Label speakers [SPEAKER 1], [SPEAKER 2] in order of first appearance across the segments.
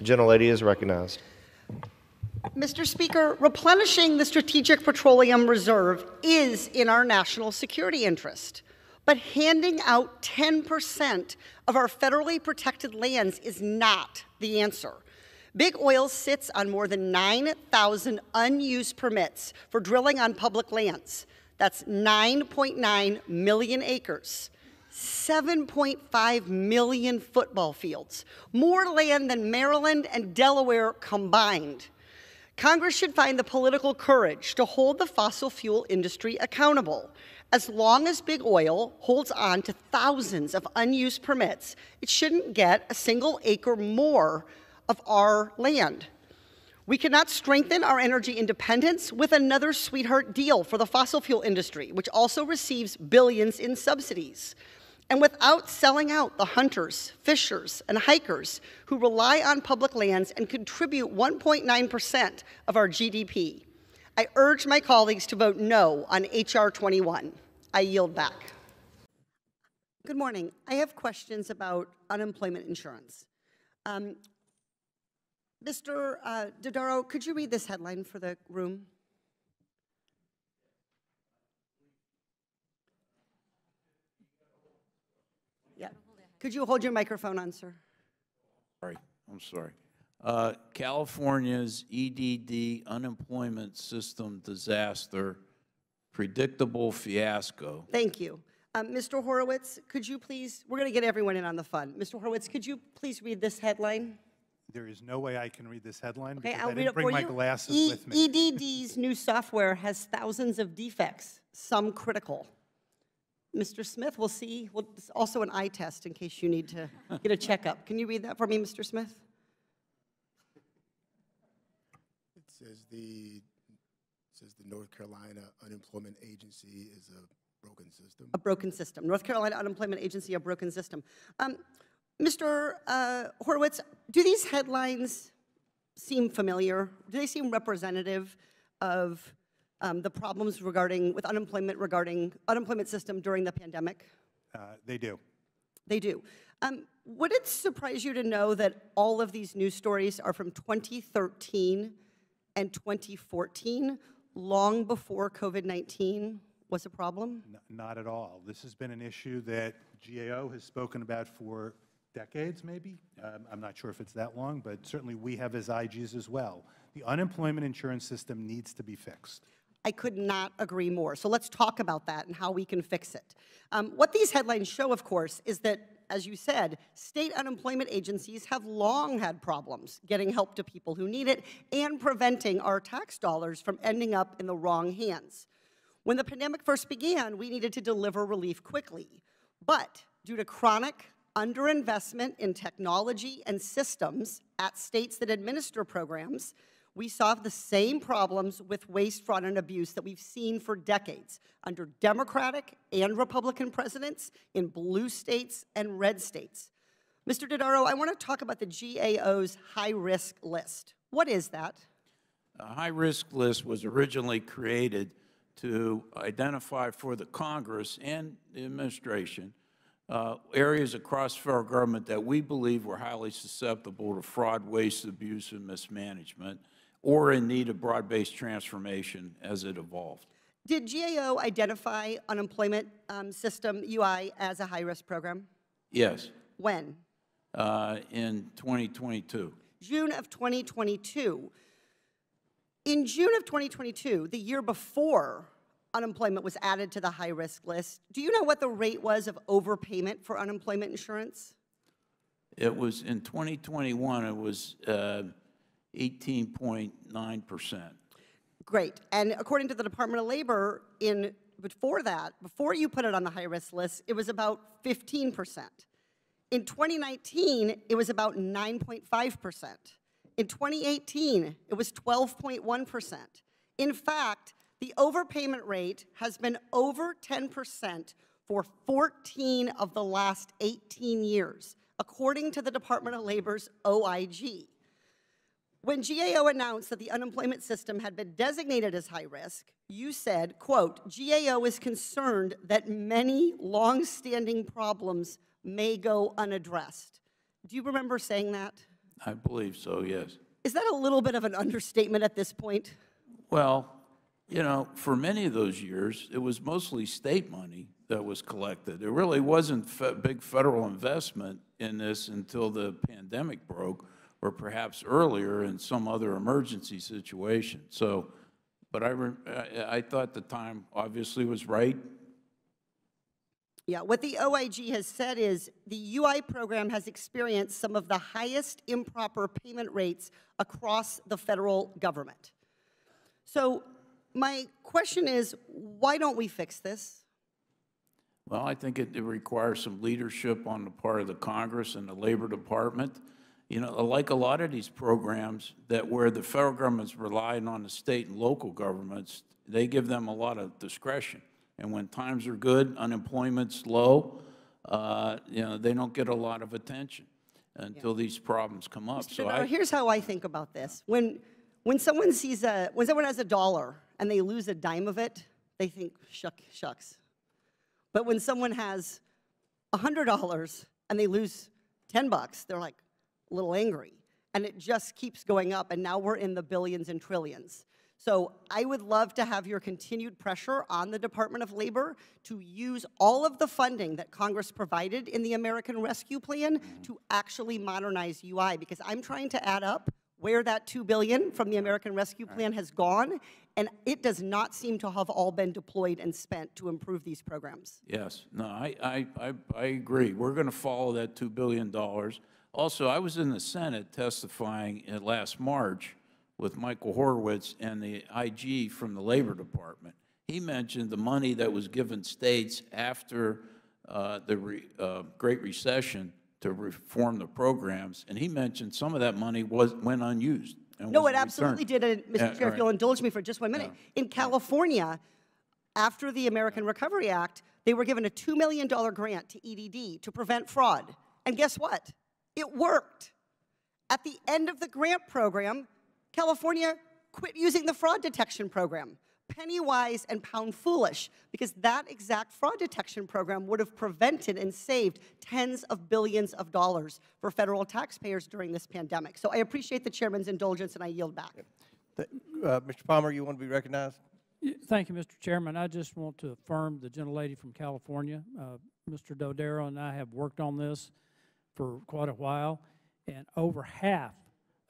[SPEAKER 1] The gentlelady is recognized.
[SPEAKER 2] Mr. Speaker, replenishing the Strategic Petroleum Reserve is in our national security interest, but handing out 10% of our federally protected lands is not the answer. Big Oil sits on more than 9,000 unused permits for drilling on public lands. That's 9.9 million acres, 7.5 million football fields, more land than Maryland and Delaware combined. Congress should find the political courage to hold the fossil fuel industry accountable. As long as Big Oil holds on to thousands of unused permits, it shouldn't get a single acre more of our land. We cannot strengthen our energy independence with another sweetheart deal for the fossil fuel industry, which also receives billions in subsidies. And without selling out the hunters, fishers, and hikers who rely on public lands and contribute 1.9% of our GDP. I urge my colleagues to vote no on H.R. 21. I yield back. Good morning. I have questions about unemployment insurance. Mr. Dodaro, could you read this headline for the room? Yeah. Could you hold your microphone on, sir?
[SPEAKER 3] I'm sorry. California's EDD unemployment system disaster, predictable fiasco.
[SPEAKER 2] Thank you. Mr. Horowitz, could you please, we're going to get everyone in on the fun. Mr. Horowitz, could you please read this headline?
[SPEAKER 4] There is no way I can read this headline
[SPEAKER 2] Okay,
[SPEAKER 4] because
[SPEAKER 2] I'll
[SPEAKER 4] I didn't bring my glasses with me.
[SPEAKER 2] EDD's new software has thousands of defects, some critical. Mr. Smith, we'll see. It's also an eye test in case you need to get a checkup. Can you read that for me, Mr. Smith?
[SPEAKER 5] It says the North Carolina Unemployment Agency is a broken system.
[SPEAKER 2] A broken system. North Carolina Unemployment Agency, a broken system. Mr. Horowitz, do these headlines seem familiar? Do they seem representative of the problems with unemployment system during the pandemic?
[SPEAKER 4] They do.
[SPEAKER 2] They do. Would it surprise you to know that all of these news stories are from 2013 and 2014, long before COVID-19 was a problem?
[SPEAKER 4] Not at all. This has been an issue that GAO has spoken about for decades, maybe. I'm not sure if it's that long, but certainly we have as IGs as well. The unemployment insurance system needs to be fixed.
[SPEAKER 2] I could not agree more. So let's talk about that and how we can fix it. What these headlines show, of course, is that, as you said, state unemployment agencies have long had problems getting help to people who need it and preventing our tax dollars from ending up in the wrong hands. When the pandemic first began, we needed to deliver relief quickly. But due to chronic underinvestment in technology and systems at states that administer programs, we saw the same problems with waste, fraud, and abuse that we've seen for decades under Democratic and Republican presidents in blue states and red states. Mr. Dodaro, I want to talk about the GAO's high-risk list. What is that?
[SPEAKER 3] A high-risk list was originally created to identify for the Congress and the administration areas across federal government that we believe were highly susceptible to fraud, waste, abuse, and mismanagement, or in need of broad-based transformation as it evolved.
[SPEAKER 2] Did GAO identify unemployment system, UI, as a high-risk program?
[SPEAKER 3] Yes.
[SPEAKER 2] When?
[SPEAKER 3] In 2022.
[SPEAKER 2] June of 2022. In June of 2022, the year before unemployment was added to the high-risk list, do you know what the rate was of overpayment for unemployment insurance?
[SPEAKER 3] It was, in 2021, it was 18.9%.
[SPEAKER 2] Great. And according to the Department of Labor, before you put it on the high-risk list, it was about 15%. In 2019, it was about 9.5%. In 2018, it was 12.1%. In fact, the overpayment rate has been over 10% for 14 of the last 18 years, according to the Department of Labor's OIG. When GAO announced that the unemployment system had been designated as high risk, you said, quote, GAO is concerned that many long-standing problems may go unaddressed. Do you remember saying that?
[SPEAKER 3] I believe so, yes.
[SPEAKER 2] Is that a little bit of an understatement at this point?
[SPEAKER 3] Well, you know, for many of those years, it was mostly state money that was collected. There really wasn't big federal investment in this until the pandemic broke, or perhaps earlier in some other emergency situation. So, but I thought the time obviously was right.
[SPEAKER 2] Yeah, what the OIG has said is the UI program has experienced some of the highest improper payment rates across the federal government. So my question is, why don't we fix this?
[SPEAKER 3] Well, I think it requires some leadership on the part of the Congress and the Labor Department. You know, like a lot of these programs that where the federal government's relying on the state and local governments, they give them a lot of discretion. And when times are good, unemployment's low, you know, they don't get a lot of attention until these problems come up.
[SPEAKER 2] So here's how I think about this. When someone has $1 and they lose a dime of it, they think, shucks. But when someone has $100 and they lose $10, they're like a little angry. And it just keeps going up, and now we're in the billions and trillions. So I would love to have your continued pressure on the Department of Labor to use all of the funding that Congress provided in the American Rescue Plan to actually modernize UI, because I'm trying to add up where that $2 billion from the American Rescue Plan has gone, and it does not seem to have all been deployed and spent to improve these programs.
[SPEAKER 3] Yes, no, I agree. We're going to follow that $2 billion. Also, I was in the Senate testifying last March with Michael Horowitz and the IG from the Labor Department. He mentioned the money that was given states after the Great Recession to reform the programs, and he mentioned some of that money went unused.
[SPEAKER 2] No, it absolutely did. Mr. Chair, if you'll indulge me for just 1 minute. In California, after the American Recovery Act, they were given a $2 million grant to EDD to prevent fraud. And guess what? It worked. At the end of the grant program, California quit using the fraud detection program. Penny wise and pound foolish, because that exact fraud detection program would have prevented and saved tens of billions of dollars for federal taxpayers during this pandemic. So I appreciate the chairman's indulgence, and I yield back.
[SPEAKER 1] Mr. Palmer, you want to be recognized?
[SPEAKER 6] Thank you, Mr. Chairman. I just want to affirm the gentlelady from California. Mr. Dodaro and I have worked on this for quite a while, and over half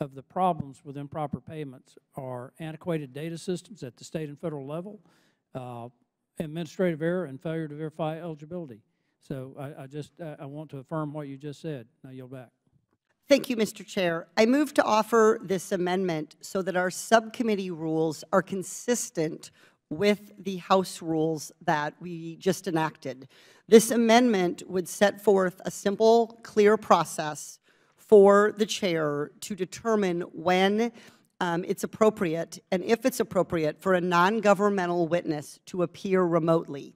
[SPEAKER 6] of the problems with improper payments are antiquated data systems at the state and federal level, administrative error, and failure to verify eligibility. So I want to affirm what you just said. Now yield back.
[SPEAKER 2] Thank you, Mr. Chair. I move to offer this amendment so that our subcommittee rules are consistent with the House rules that we just enacted. This amendment would set forth a simple, clear process for the chair to determine when it's appropriate, and if it's appropriate, for a non-governmental witness to appear remotely.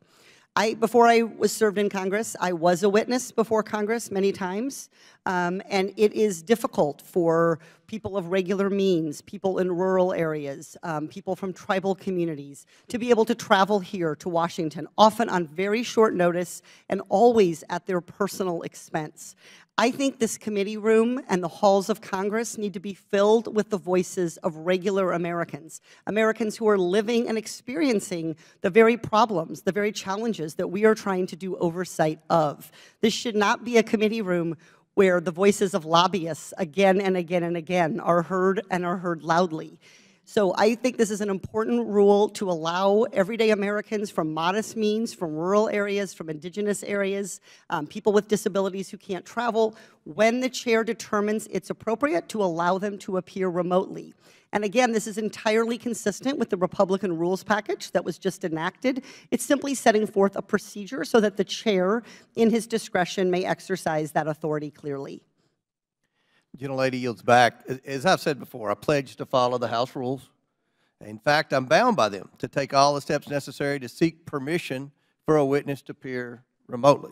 [SPEAKER 2] Before I was served in Congress, I was a witness before Congress many times, and it is difficult for people of regular means, people in rural areas, people from tribal communities, to be able to travel here to Washington, often on very short notice and always at their personal expense. I think this committee room and the halls of Congress need to be filled with the voices of regular Americans, Americans who are living and experiencing the very problems, the very challenges that we are trying to do oversight of. This should not be a committee room where the voices of lobbyists again and again and again are heard, and are heard loudly. So I think this is an important rule to allow everyday Americans from modest means, from rural areas, from indigenous areas, people with disabilities who can't travel, when the chair determines it's appropriate, to allow them to appear remotely. And again, this is entirely consistent with the Republican rules package that was just enacted. It's simply setting forth a procedure so that the chair, in his discretion, may exercise that authority clearly.
[SPEAKER 1] Gentlelady yields back. As I've said before, I pledge to follow the House rules. In fact, I'm bound by them to take all the steps necessary to seek permission for a witness to appear remotely.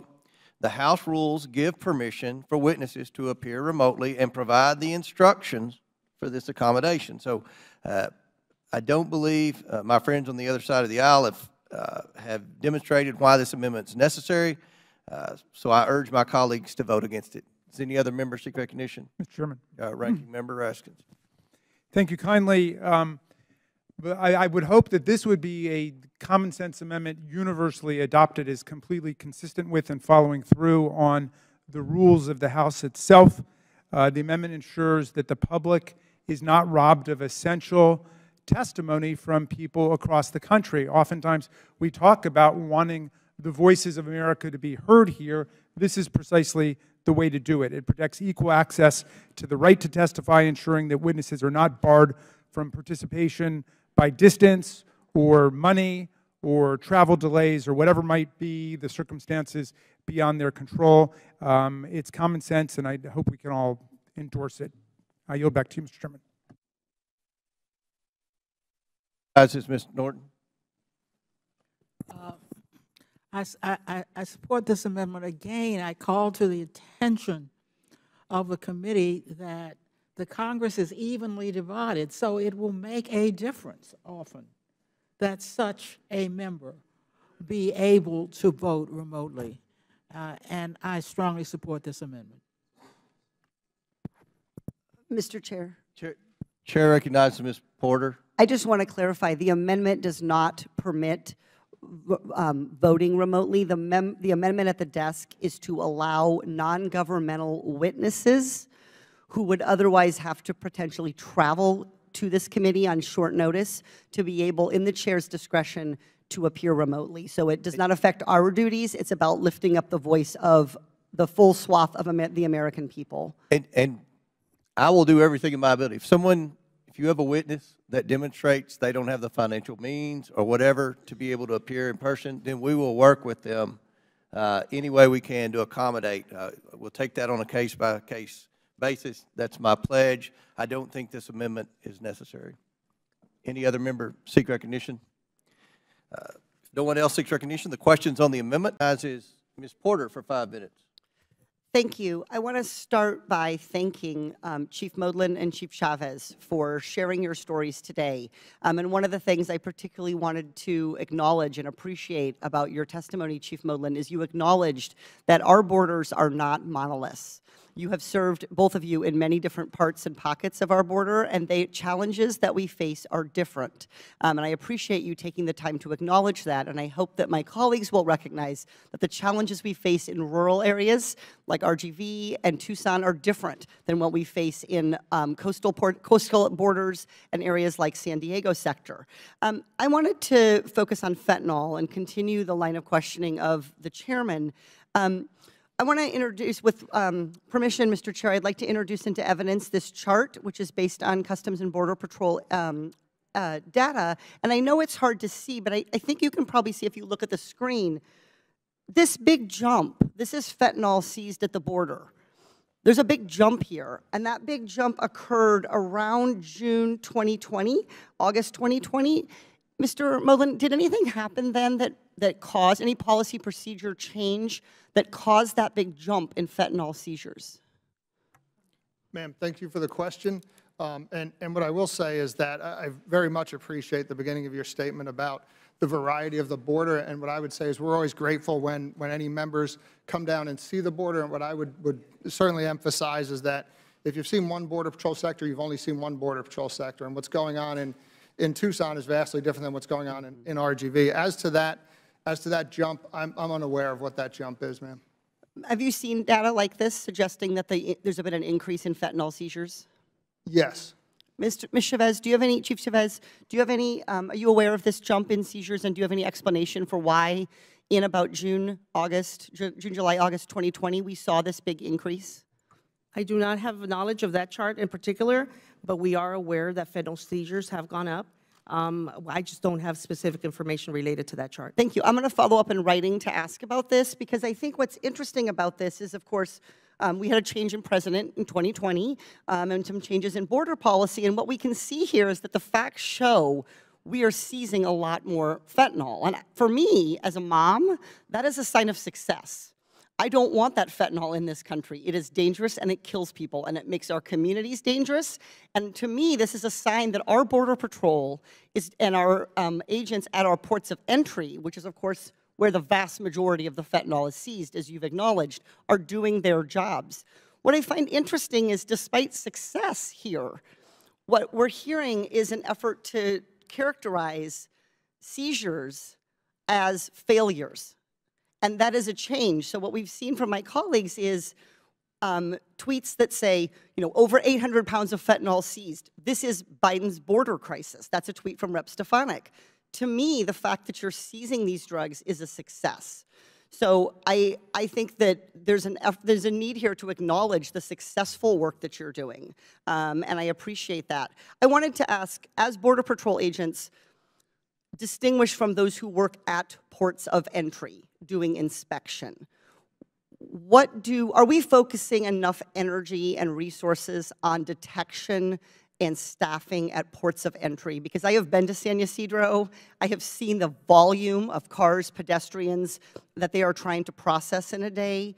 [SPEAKER 1] The House rules give permission for witnesses to appear remotely and provide the instructions for this accommodation. So I don't believe my friends on the other side of the aisle have demonstrated why this amendment is necessary. So I urge my colleagues to vote against it. Does any other member seek recognition?
[SPEAKER 7] Mr. Chairman.
[SPEAKER 1] Ranking Member Raskins.
[SPEAKER 7] Thank you kindly. But I would hope that this would be a common sense amendment universally adopted as completely consistent with and following through on the rules of the House itself. The amendment ensures that the public is not robbed of essential testimony from people across the country. Oftentimes, we talk about wanting the voices of America to be heard here. This is precisely the way to do it. It protects equal access to the right to testify, ensuring that witnesses are not barred from participation by distance or money or travel delays or whatever might be the circumstances beyond their control. It's common sense, and I hope we can all endorse it. I yield back to you, Mr. Chairman.
[SPEAKER 1] As is Mr. Norton.
[SPEAKER 8] I support this amendment. Again, I call to the attention of the committee that the Congress is evenly divided, so it will make a difference often that such a member be able to vote remotely. And I strongly support this amendment.
[SPEAKER 2] Mr. Chair.
[SPEAKER 1] Chair recognizes Ms. Porter.
[SPEAKER 2] I just want to clarify, the amendment does not permit voting remotely. The amendment at the desk is to allow non-governmental witnesses who would otherwise have to potentially travel to this committee on short notice to be able, in the chair's discretion, to appear remotely. So it does not affect our duties. It's about lifting up the voice of the full swath of the American people.
[SPEAKER 1] And I will do everything in my ability. If you have a witness that demonstrates they don't have the financial means or whatever to be able to appear in person, then we will work with them any way we can to accommodate. We'll take that on a case-by-case basis. That's my pledge. I don't think this amendment is necessary. Any other member seek recognition? If no one else seeks recognition, the questions on the amendment, as is Ms. Porter for 5 minutes.
[SPEAKER 2] Thank you. I want to start by thanking Chief Modlin and Chief Chavez for sharing your stories today. And one of the things I particularly wanted to acknowledge and appreciate about your testimony, Chief Modlin, is you acknowledged that our borders are not monoliths. You have served, both of you, in many different parts and pockets of our border, and the challenges that we face are different. And I appreciate you taking the time to acknowledge that, and I hope that my colleagues will recognize that the challenges we face in rural areas like RGV and Tucson are different than what we face in coastal borders and areas like San Diego sector. I wanted to focus on fentanyl and continue the line of questioning of the chairman. I want to introduce, with permission, Mr. Chair, I'd like to introduce into evidence this chart, which is based on Customs and Border Patrol data. And I know it's hard to see, but I think you can probably see if you look at the screen. This big jump, this is fentanyl seized at the border. There's a big jump here, and that big jump occurred around June 2020, August 2020. Mr. Modlin, did anything happen then that caused, any policy procedure change that caused that big jump in fentanyl seizures?
[SPEAKER 9] Ma'am, thank you for the question. And what I will say is that I very much appreciate the beginning of your statement about the variety of the border. And what I would say is we're always grateful when any members come down and see the border. And what I would certainly emphasize is that if you've seen one Border Patrol sector, you've only seen one Border Patrol sector. And what's going on in Tucson is vastly different than what's going on in RGV. As to that jump, I'm unaware of what that jump is, ma'am.
[SPEAKER 2] Have you seen data like this suggesting that there's been an increase in fentanyl seizures?
[SPEAKER 9] Yes.
[SPEAKER 2] Ms. Chavez, do you have any, Chief Chavez, do you have any, are you aware of this jump in seizures, and do you have any explanation for why in about June, July, August 2020, we saw this big increase?
[SPEAKER 10] I do not have knowledge of that chart in particular, but we are aware that fentanyl seizures have gone up. I just don't have specific information related to that chart.
[SPEAKER 2] Thank you. I'm going to follow up in writing to ask about this, because I think what's interesting about this is, of course, we had a change in president in 2020 and some changes in border policy. And what we can see here is that the facts show we are seizing a lot more fentanyl. And for me, as a mom, that is a sign of success. I don't want that fentanyl in this country. It is dangerous, and it kills people, and it makes our communities dangerous. And to me, this is a sign that our Border Patrol and our agents at our ports of entry, which is, of course, where the vast majority of the fentanyl is seized, as you've acknowledged, are doing their jobs. What I find interesting is despite success here, what we're hearing is an effort to characterize seizures as failures. And that is a change. So what we've seen from my colleagues is tweets that say, over 800 pounds of fentanyl seized. This is Biden's border crisis. That's a tweet from Rep. Stefanik. To me, the fact that you're seizing these drugs is a success. So I think that there's a need here to acknowledge the successful work that you're doing, and I appreciate that. I wanted to ask, as Border Patrol agents, distinguished from those who work at ports of entry doing inspection, are we focusing enough energy and resources on detection and staffing at ports of entry? Because I have been to San Ysidro. I have seen the volume of cars, pedestrians that they are trying to process in a day.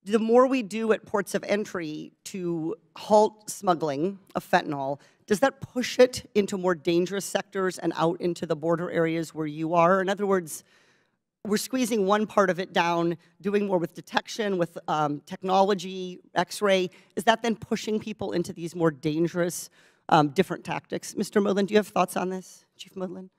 [SPEAKER 2] The more we do at ports of entry to halt smuggling of fentanyl, does that push it into more dangerous sectors and out into the border areas where you are? In other words, we're squeezing one part of it down, doing more with detection, with technology, X-ray. Is that then pushing people into these more dangerous, different tactics? Mr. Moodland, do you have thoughts on this, Chief Moodland?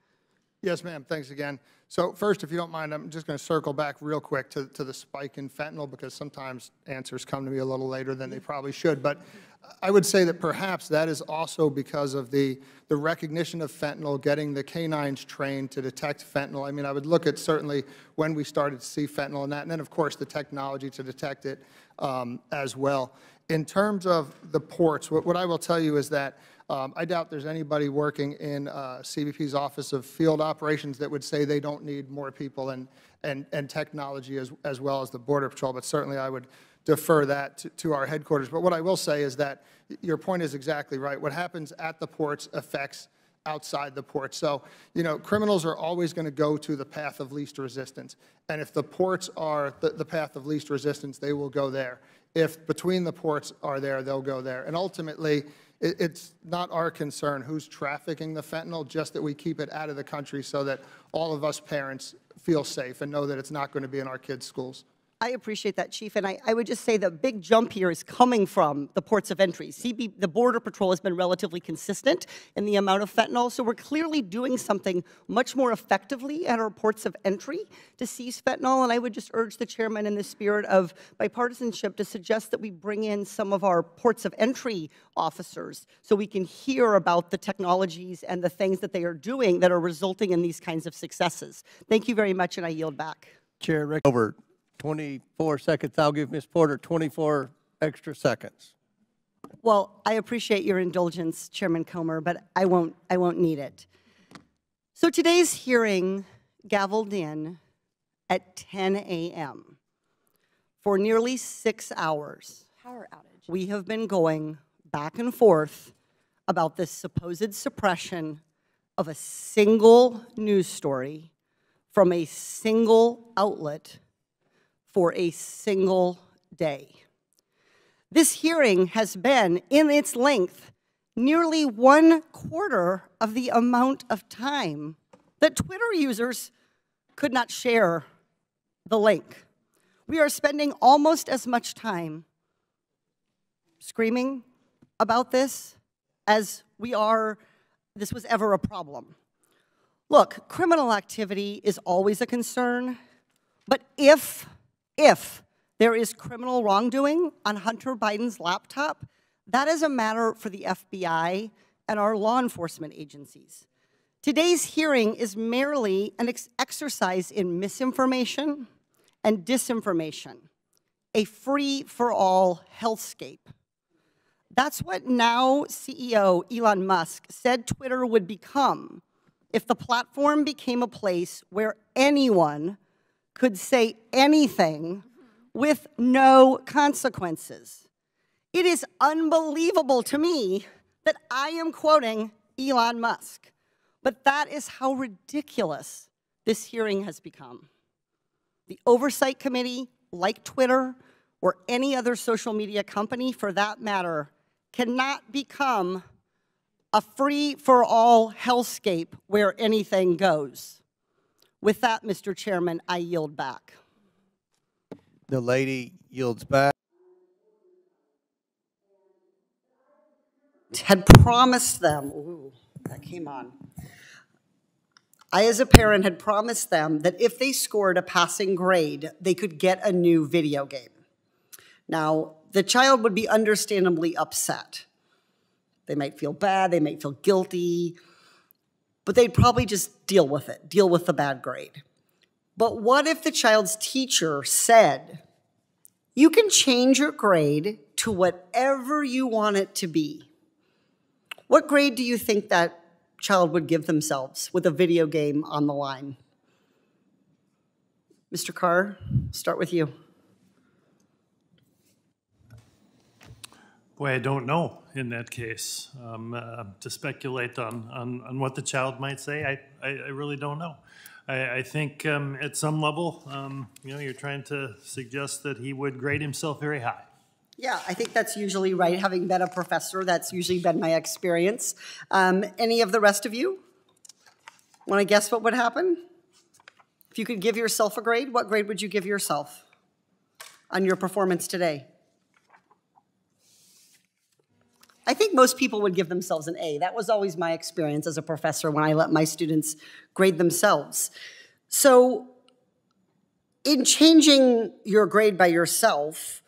[SPEAKER 9] Yes, ma'am. Thanks again. So first, if you don't mind, I'm just going to circle back real quick to the spike in fentanyl, because sometimes answers come to me a little later than they probably should. But I would say that perhaps that is also because of the recognition of fentanyl, getting the canines trained to detect fentanyl. I mean, I would look at certainly when we started to see fentanyl and that, and then, of course, the technology to detect it as well. In terms of the ports, what I will tell you is that I doubt there's anybody working in CBP's Office of Field Operations that would say they don't need more people and technology as well as the Border Patrol, but certainly I would defer that to our headquarters. But what I will say is that your point is exactly right. What happens at the ports affects outside the port. So, criminals are always going to go to the path of least resistance. And if the ports are the path of least resistance, they will go there. If between the ports are there, they'll go there. And ultimately, it's not our concern who's trafficking the fentanyl, just that we keep it out of the country so that all of us parents feel safe and know that it's not going to be in our kids' schools.
[SPEAKER 2] I appreciate that, Chief, and I would just say the big jump here is coming from the ports of entry. The Border Patrol has been relatively consistent in the amount of fentanyl, so we're clearly doing something much more effectively at our ports of entry to seize fentanyl, and I would just urge the Chairman in the spirit of bipartisanship to suggest that we bring in some of our ports of entry officers so we can hear about the technologies and the things that they are doing that are resulting in these kinds of successes. Thank you very much, and I yield back.
[SPEAKER 1] Chair, Rick, over 24 seconds. I'll give Ms. Porter 24 extra seconds.
[SPEAKER 2] Well, I appreciate your indulgence, Chairman Comer, but I won't need it. So today's hearing gavelled in at 10 a.m. For nearly 6 hours.
[SPEAKER 11] Power outage.
[SPEAKER 2] We have been going back and forth about this supposed suppression of a single news story from a single outlet for a single day. This hearing has been, in its length, nearly 1/4 of the amount of time that Twitter users could not share the link. We are spending almost as much time screaming about this as this was ever a problem. Look, criminal activity is always a concern, but if there is criminal wrongdoing on Hunter Biden's laptop, that is a matter for the FBI and our law enforcement agencies. Today's hearing is merely an exercise in misinformation and disinformation, a free-for-all hellscape. That's what now CEO Elon Musk said Twitter would become if the platform became a place where anyone could say anything with no consequences. It is unbelievable to me that I am quoting Elon Musk, but that is how ridiculous this hearing has become. The Oversight Committee, like Twitter or any other social media company for that matter, cannot become a free-for-all hellscape where anything goes. With that, Mr. Chairman, I yield back.
[SPEAKER 1] The lady yields back.
[SPEAKER 2] had promised them, ooh, that came on. I, as a parent, had promised them that if they scored a passing grade, they could get a new video game. Now, the child would be understandably upset. They might feel bad, they might feel guilty, but they'd probably just deal with it, deal with the bad grade. But what if the child's teacher said, you can change your grade to whatever you want it to be? What grade do you think that child would give themselves with a video game on the line? Mr. Carr, start with you.
[SPEAKER 11] Boy, I don't know in that case. To speculate on what the child might say, I really don't know. I think at some level, you're trying to suggest that he would grade himself very high.
[SPEAKER 2] Yeah, I think that's usually right. Having been a professor, that's usually been my experience. Any of the rest of you want to guess what would happen? If you could give yourself a grade, what grade would you give yourself on your performance today? I think most people would give themselves an A. That was always my experience as a professor when I let my students grade themselves. So in changing your grade by yourself,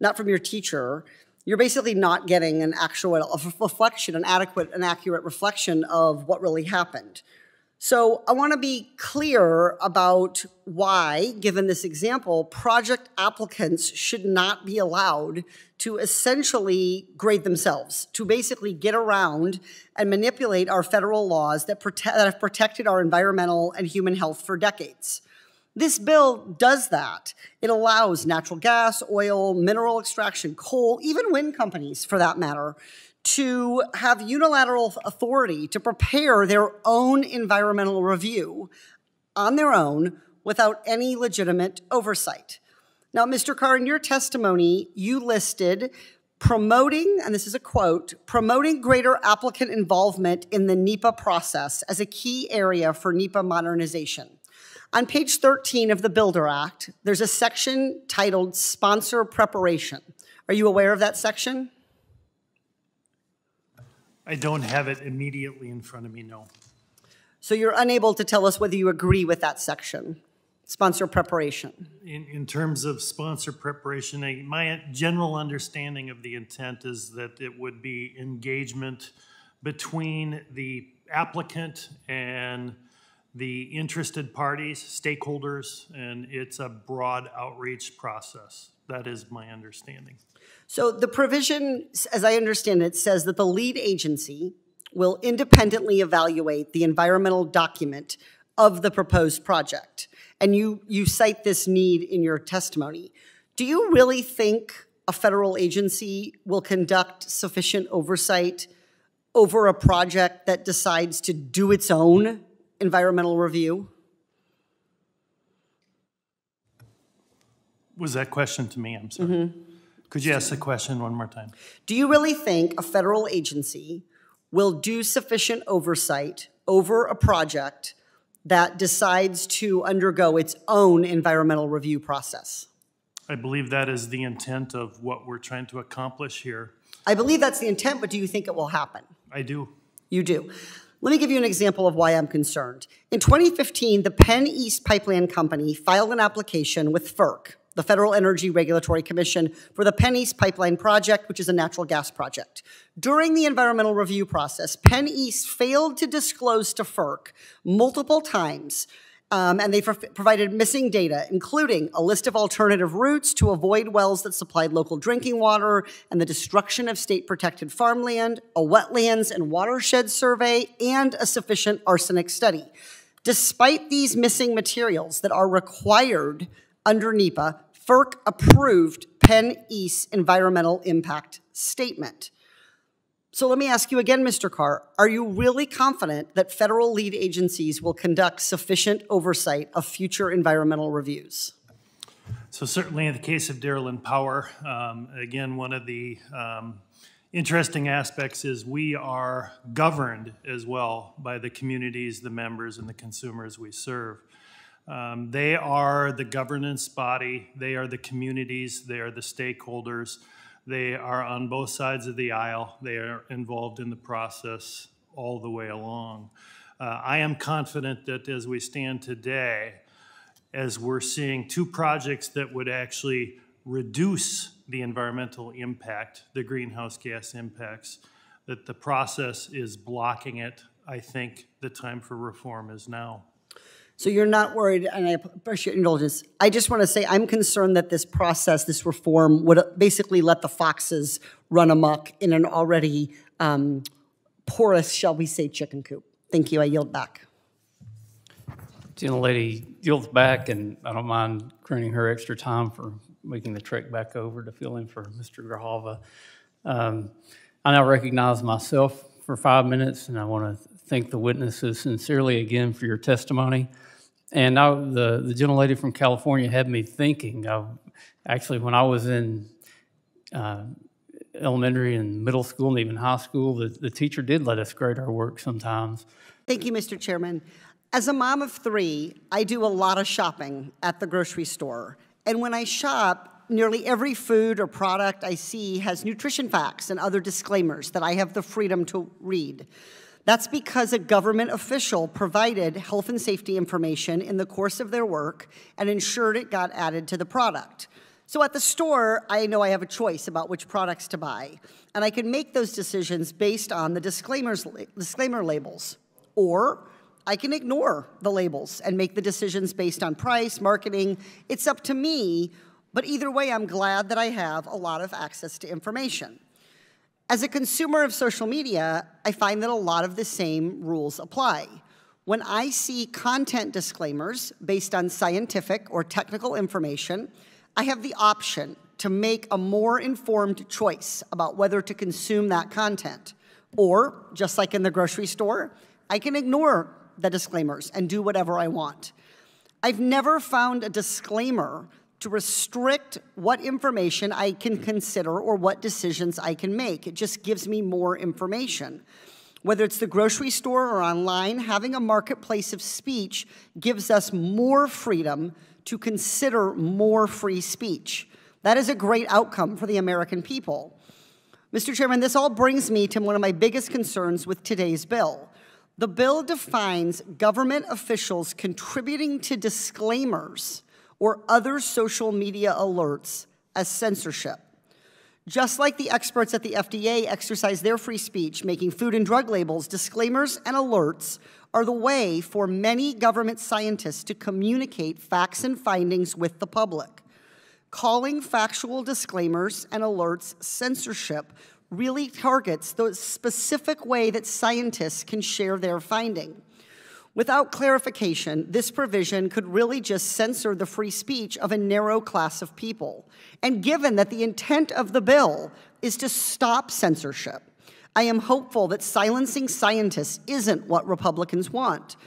[SPEAKER 2] not from your teacher, you're basically not getting an actual reflection, an adequate and accurate reflection of what really happened. So I want to be clear about why, given this example, project applicants should not be allowed to essentially grade themselves, to basically get around and manipulate our federal laws that have protected our environmental and human health for decades. This bill does that. It allows natural gas, oil, mineral extraction, coal, even wind companies for that matter, to have unilateral authority to prepare their own environmental review on their own without any legitimate oversight. Now, Mr. Carr, in your testimony, you listed promoting, and this is a quote, promoting greater applicant involvement in the NEPA process as a key area for NEPA modernization. On page 13 of the Builder Act, there's a section titled Sponsor Preparation. Are you aware of that section?
[SPEAKER 11] I don't have it immediately in front of me, no.
[SPEAKER 2] So you're unable to tell us whether you agree with that section, sponsor preparation?
[SPEAKER 11] In terms of sponsor preparation, my general understanding of the intent is that it would be engagement between the applicant and the interested parties, stakeholders, and it's a broad outreach process. That is my understanding.
[SPEAKER 2] So the provision, as I understand it, says that the lead agency will independently evaluate the environmental document of the proposed project. And you cite this need in your testimony. Do you really think a federal agency will conduct sufficient oversight over a project that decides to do its own environmental review?
[SPEAKER 11] Was that question to me? I'm sorry. Mm-hmm. Could you ask the question one more time?
[SPEAKER 2] Do you really think a federal agency will do sufficient oversight over a project that decides to undergo its own environmental review process?
[SPEAKER 11] I believe that is the intent of what we're trying to accomplish here.
[SPEAKER 2] I believe that's the intent, but do you think it will happen?
[SPEAKER 11] I do.
[SPEAKER 2] You do. Let me give you an example of why I'm concerned. In 2015, the Penn East Pipeline Company filed an application with FERC, the Federal Energy Regulatory Commission, for the Penn East Pipeline Project, which is a natural gas project. During the environmental review process, Penn East failed to disclose to FERC multiple times, and they provided missing data, including a list of alternative routes to avoid wells that supplied local drinking water, and the destruction of state-protected farmland, a wetlands and watershed survey, and a sufficient arsenic study. Despite these missing materials that are required under NEPA, FERC approved Penn East's environmental impact statement. So let me ask you again, Mr. Carr, are you really confident that federal lead agencies will conduct sufficient oversight of future environmental reviews?
[SPEAKER 11] So certainly in the case of Dairyland Power, again, one of the interesting aspects is we are governed as well by the communities, the members, and the consumers we serve. They are the governance body, they are the communities, they are the stakeholders. They are on both sides of the aisle. They are involved in the process all the way along. I am confident that as we stand today, as we're seeing two projects that would actually reduce the environmental impact, the greenhouse gas impacts, that the process is blocking it. I think the time for reform is now.
[SPEAKER 2] So you're not worried, and I appreciate your indulgence. I just want to say I'm concerned that this process, this reform, would basically let the foxes run amok in an already porous, shall we say, chicken coop. Thank you. I yield back.
[SPEAKER 12] Gentlelady yields back, and I don't mind granting her extra time for making the trek back over to fill in for Mr. Grijalva. I now recognize myself for 5 minutes, and I want to thank the witnesses sincerely again for your testimony. And now the gentlelady from California had me thinking. Actually, when I was in elementary and middle school and even high school, the teacher did let us grade our work sometimes.
[SPEAKER 2] Thank you, Mr. Chairman. As a mom of 3, I do a lot of shopping at the grocery store. And when I shop, nearly every food or product I see has nutrition facts and other disclaimers that I have the freedom to read. That's because a government official provided health and safety information in the course of their work and ensured it got added to the product. So at the store, I know I have a choice about which products to buy, and I can make those decisions based on the disclaimer labels. Or I can ignore the labels and make the decisions based on price, marketing. It's up to me, but either way, I'm glad that I have a lot of access to information. As a consumer of social media, I find that a lot of the same rules apply. When I see content disclaimers based on scientific or technical information, I have the option to make a more informed choice about whether to consume that content. Or, just like in the grocery store, I can ignore the disclaimers and do whatever I want. I've never found a disclaimer to restrict what information I can consider or what decisions I can make. It just gives me more information. Whether it's the grocery store or online, having a marketplace of speech gives us more freedom to consider more free speech. That is a great outcome for the American people. Mr. Chairman, this all brings me to one of my biggest concerns with today's bill. The bill defines government officials contributing to disclaimers or other social media alerts as censorship. Just like the experts at the FDA exercise their free speech, making food and drug labels, disclaimers and alerts are the way for many government scientists to communicate facts and findings with the public. Calling factual disclaimers and alerts censorship really targets the specific way that scientists can share their finding. Without clarification, this provision could really just censor the free speech of a narrow class of people. And given that the intent of the bill is to stop censorship, I am hopeful that silencing scientists isn't what Republicans want.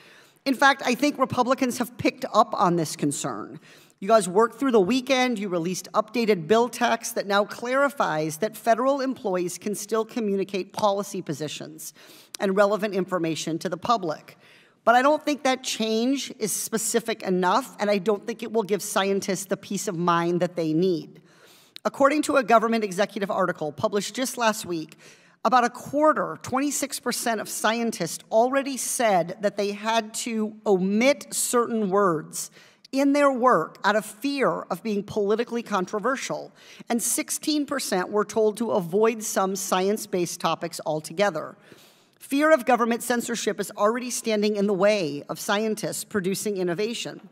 [SPEAKER 2] In fact, I think Republicans have picked up on this concern. You guys worked through the weekend, you released updated bill text that now clarifies that federal employees can still communicate policy positions and relevant information to the public. But I don't think that change is specific enough, and I don't think it will give scientists the peace of mind that they need. According to a government executive article published just last week, about a quarter, 26% of scientists already said that they had to omit certain words in their work out of fear of being politically controversial, and 16% were told to avoid some science-based topics altogether. Fear of government censorship is already standing in the way of scientists producing innovation.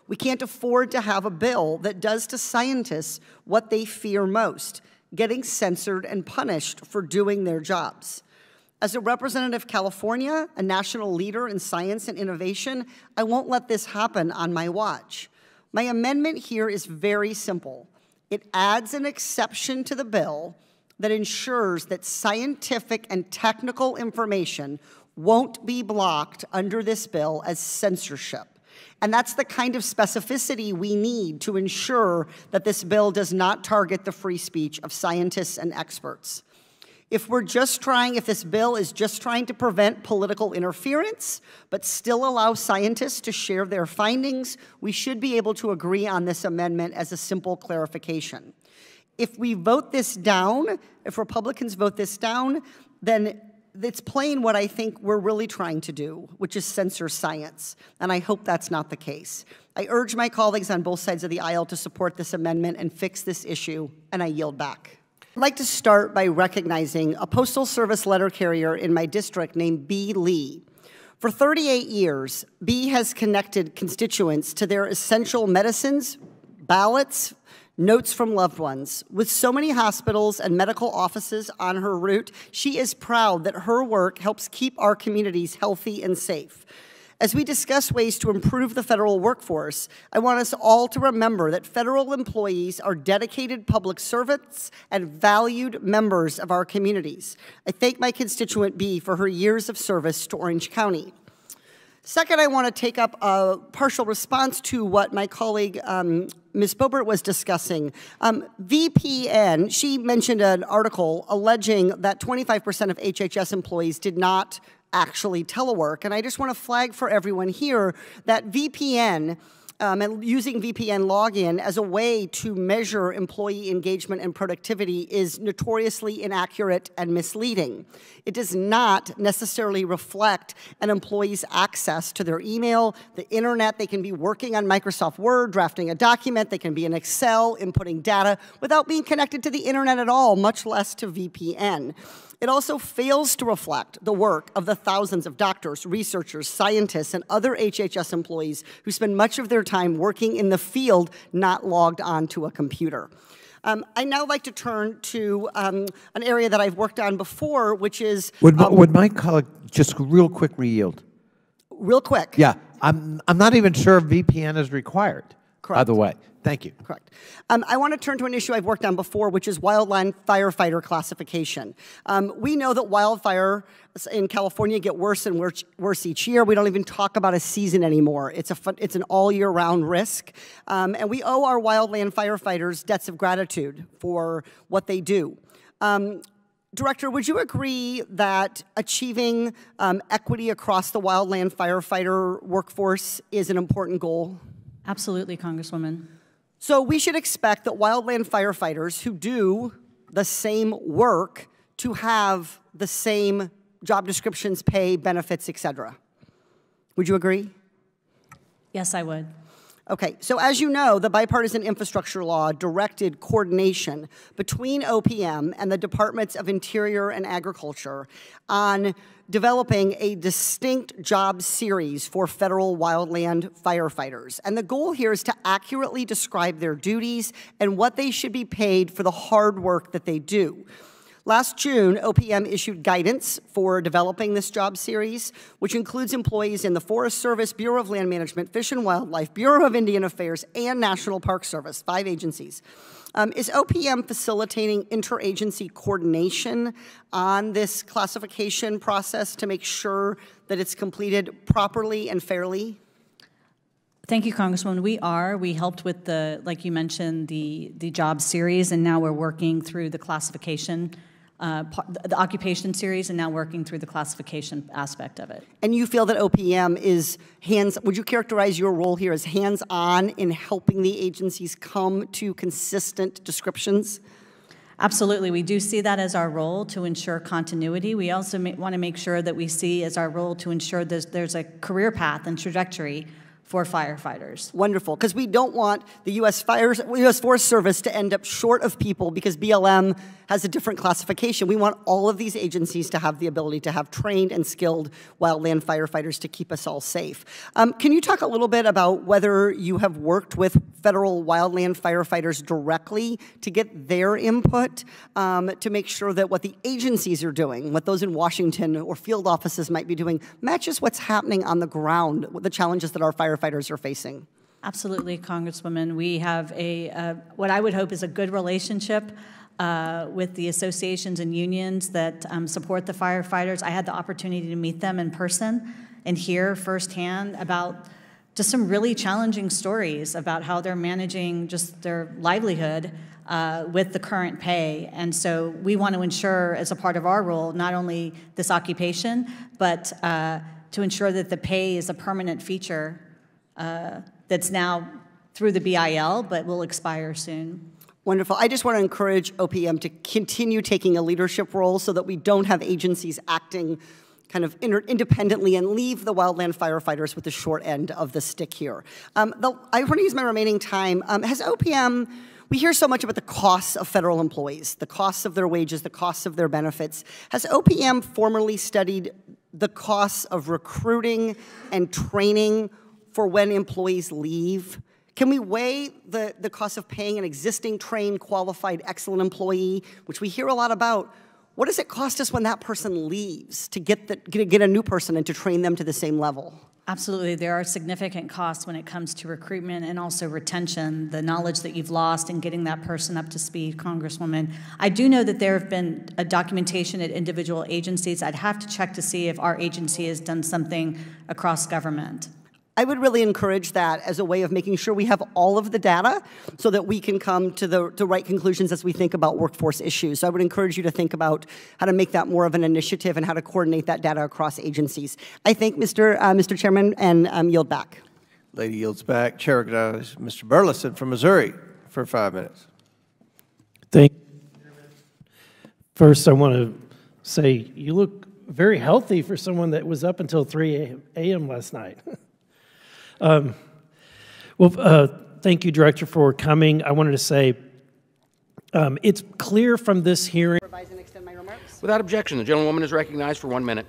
[SPEAKER 2] We can't afford to have a bill that does to scientists what they fear most, getting censored and punished for doing their jobs. As a representative of California, a national leader in science and innovation, I won't let this happen on my watch. My amendment here is very simple. It adds an exception to the bill that ensures that scientific and technical information won't be blocked under this bill as censorship. And that's the kind of specificity we need to ensure that this bill does not target the free speech of scientists and experts. If this bill is just trying to prevent political interference, but still allow scientists to share their findings, we should be able to agree on this amendment as a simple clarification. If we vote this down, if Republicans vote this down, then it's plain what I think we're really trying to do, which is censor science, and I hope that's not the case. I urge my colleagues on both sides of the aisle to support this amendment and fix this issue, and I yield back. I'd like to start by recognizing a Postal Service letter carrier in my district named B. Lee. For 38 years, B has connected constituents to their essential medicines, ballots, notes from loved ones. With so many hospitals and medical offices on her route, she is proud that her work helps keep our communities healthy and safe. As we discuss ways to improve the federal workforce, I want us all to remember that federal employees are dedicated public servants and valued members of our communities. I thank my constituent B for her years of service to Orange County. Second, I want to take up a partial response to what my colleague, Ms. Boebert, was discussing. VPN, she mentioned an article alleging that 25% of HHS employees did not actually telework. And I just want to flag for everyone here that VPN, and using VPN login as a way to measure employee engagement and productivity is notoriously inaccurate and misleading. It does not necessarily reflect an employee's access to their email, the internet. They can be working on Microsoft Word, drafting a document. They can be in Excel, inputting data without being connected to the internet at all, much less to VPN. It also fails to reflect the work of the thousands of doctors, researchers, scientists, and other HHS employees who spend much of their time working in the field, not logged onto a computer. I'd now like to turn to an area that I've worked on before, which is—
[SPEAKER 13] Would my colleague just real quick yield?
[SPEAKER 2] Real quick.
[SPEAKER 13] Yeah, I'm not even sure if VPN is required,
[SPEAKER 2] Correct.
[SPEAKER 13] by the way. Thank you.
[SPEAKER 2] Correct. I want to turn to an issue I've worked on before, which is wildland firefighter classification. We know that wildfire in California get worse and worse each year. We don't even talk about a season anymore. It's an all-year-round risk. And we owe our wildland firefighters debts of gratitude for what they do. Director, would you agree that achieving equity across the wildland firefighter workforce is an important goal?
[SPEAKER 14] Absolutely, Congresswoman.
[SPEAKER 2] So we should expect that wildland firefighters who do the same work to have the same job descriptions, pay, benefits, et cetera. Would you agree?
[SPEAKER 14] Yes, I would.
[SPEAKER 2] Okay, so as you know, the bipartisan infrastructure law directed coordination between OPM and the Departments of Interior and Agriculture on developing a distinct job series for federal wildland firefighters. And the goal here is to accurately describe their duties and what they should be paid for the hard work that they do. Last June, OPM issued guidance for developing this job series, which includes employees in the Forest Service, Bureau of Land Management, Fish and Wildlife, Bureau of Indian Affairs, and National Park Service, 5 agencies. Is OPM facilitating interagency coordination on this classification process to make sure that it's completed properly and fairly?
[SPEAKER 14] Thank you, Congresswoman. We are. We helped with the, like you mentioned, the job series, and now we're working through the classification, the occupation series, and now working through the classification aspect of it.
[SPEAKER 2] And you feel that OPM is would you characterize your role here as hands-on in helping the agencies come to consistent descriptions?
[SPEAKER 14] Absolutely. We do see that as our role to ensure continuity. We also want to make sure that we see as our role to ensure there's a career path and trajectory for firefighters.
[SPEAKER 2] Wonderful, because we don't want the U.S. Forest Service to end up short of people because BLM has a different classification. We want all of these agencies to have the ability to have trained and skilled wildland firefighters to keep us all safe. Can you talk a little bit about whether you have worked with federal wildland firefighters directly to get their input to make sure that what the agencies are doing, what those in Washington or field offices might be doing, matches what's happening on the ground, the challenges that our firefighters are facing?
[SPEAKER 14] Absolutely, Congresswoman. We have what I would hope is a good relationship with the associations and unions that support the firefighters. I had the opportunity to meet them in person and hear firsthand about just some really challenging stories about how they're managing just their livelihood with the current pay. And so we want to ensure, as a part of our role, not only this occupation, but to ensure that the pay is a permanent feature that's now through the BIL, but will expire soon.
[SPEAKER 2] Wonderful. I just want to encourage OPM to continue taking a leadership role so that we don't have agencies acting kind of independently and leave the wildland firefighters with the short end of the stick here. I want to use my remaining time. Has OPM, we hear so much about the costs of federal employees, the costs of their wages, the costs of their benefits. Has OPM formally studied the costs of recruiting and training for when employees leave? Can we weigh the cost of paying an existing trained, qualified, excellent employee, which we hear a lot about? What does it cost us when that person leaves to get a new person and to train them to the same level?
[SPEAKER 14] Absolutely. There are significant costs when it comes to recruitment and also retention, the knowledge that you've lost and getting that person up to speed, Congresswoman. I do know that there have been a documentation at individual agencies. I'd have to check to see if our agency has done something across government.
[SPEAKER 2] I would really encourage that as a way of making sure we have all of the data so that we can come to the right conclusions as we think about workforce issues. So I would encourage you to think about how to make that more of an initiative and how to coordinate that data across agencies. I thank Mr. Chairman and yield back.
[SPEAKER 1] Lady yields back. Chair recognizes Mr. Burleson from Missouri for 5 minutes.
[SPEAKER 15] Thank you. First, I want to say you look very healthy for someone that was up until 3 a.m. last night. Thank you, Director, for coming. I wanted to say it's clear from this hearing.
[SPEAKER 2] Revise and extend my remarks.
[SPEAKER 16] Without objection, the gentlewoman is recognized for 1 minute.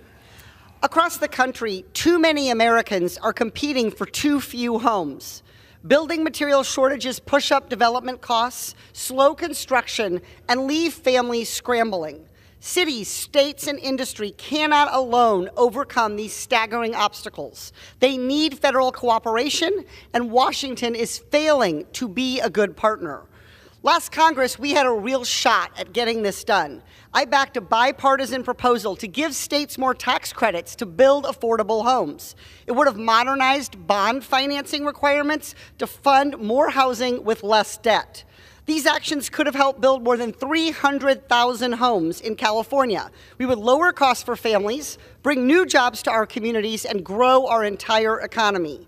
[SPEAKER 2] Across the country, too many Americans are competing for too few homes. Building material shortages push up development costs, slow construction, and leave families scrambling. Cities, states, and industry cannot alone overcome these staggering obstacles. They need federal cooperation, and Washington is failing to be a good partner. Last Congress, we had a real shot at getting this done. I backed a bipartisan proposal to give states more tax credits to build affordable homes. It would have modernized bond financing requirements to fund more housing with less debt. These actions could have helped build more than 300,000 homes in California. We would lower costs for families, bring new jobs to our communities, and grow our entire economy.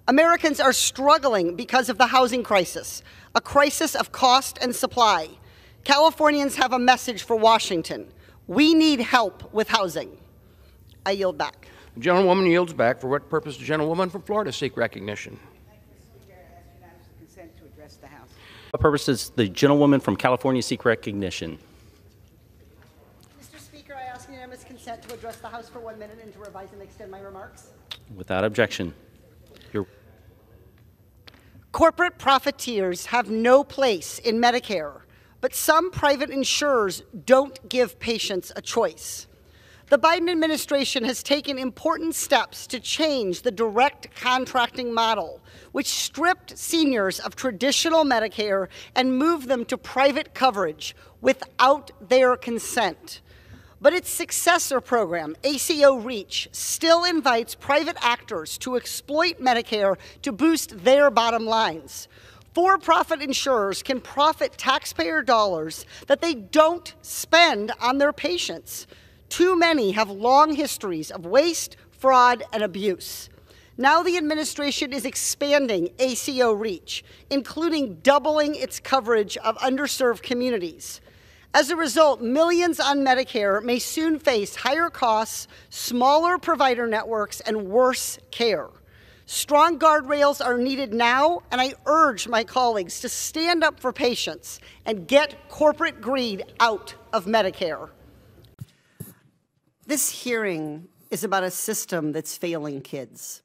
[SPEAKER 2] Americans are struggling because of the housing crisis, a crisis of cost and supply. Californians have a message for Washington. We need help with housing. I yield back.
[SPEAKER 16] The gentlewoman yields back. For what purpose does the gentlewoman from Florida seek recognition?
[SPEAKER 17] What purpose does the gentlewoman from California seek recognition?
[SPEAKER 2] Mr. Speaker, I ask unanimous consent to address the House for 1 minute and to revise and extend my remarks.
[SPEAKER 17] Without objection.
[SPEAKER 2] Corporate profiteers have no place in Medicare, but some private insurers don't give patients a choice. The Biden administration has taken important steps to change the direct contracting model, which stripped seniors of traditional Medicare and moved them to private coverage without their consent. But its successor program, ACO REACH, still invites private actors to exploit Medicare to boost their bottom lines. For-profit insurers can profit taxpayer dollars that they don't spend on their patients. Too many have long histories of waste, fraud, and abuse. Now the administration is expanding ACO REACH, including doubling its coverage of underserved communities. As a result, millions on Medicare may soon face higher costs, smaller provider networks, and worse care. Strong guardrails are needed now, and I urge my colleagues to stand up for patients and get corporate greed out of Medicare. This hearing is about a system that's failing kids.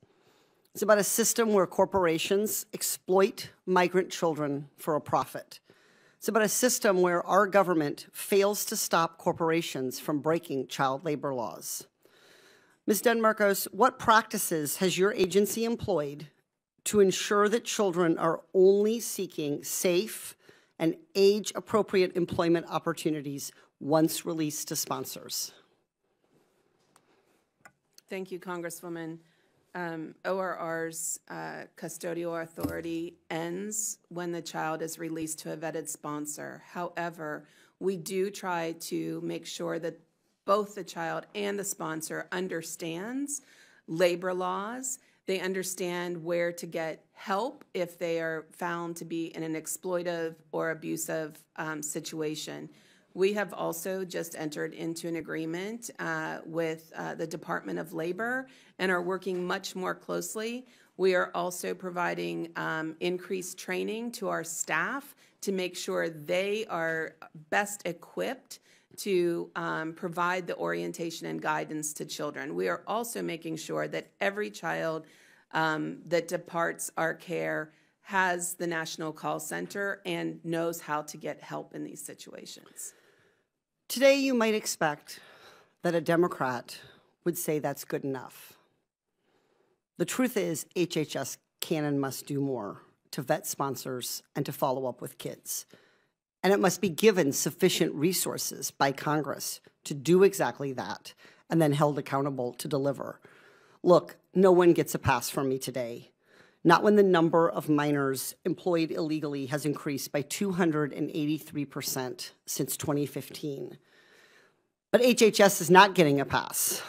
[SPEAKER 2] It's about a system where corporations exploit migrant children for a profit. It's about a system where our government fails to stop corporations from breaking child labor laws. Ms. Denmarkos, what practices has your agency employed to ensure that children are only seeking safe and age-appropriate employment opportunities once released to sponsors?
[SPEAKER 18] Thank you, Congresswoman. ORR's custodial authority ends when the child is released to a vetted sponsor. However, we do try to make sure that both the child and the sponsor understands labor laws. They understand where to get help if they are found to be in an exploitive or abusive situation. We have also just entered into an agreement with the Department of Labor and are working much more closely. We are also providing increased training to our staff to make sure they are best equipped to provide the orientation and guidance to children. We are also making sure that every child that departs our care has the National Call Center and knows how to get help in these situations.
[SPEAKER 2] Today, you might expect that a Democrat would say that's good enough. The truth is, HHS can and must do more to vet sponsors and to follow up with kids. And it must be given sufficient resources by Congress to do exactly that and then held accountable to deliver. Look, no one gets a pass from me today. Not when the number of minors employed illegally has increased by 283% since 2015. But HHS is not getting a pass.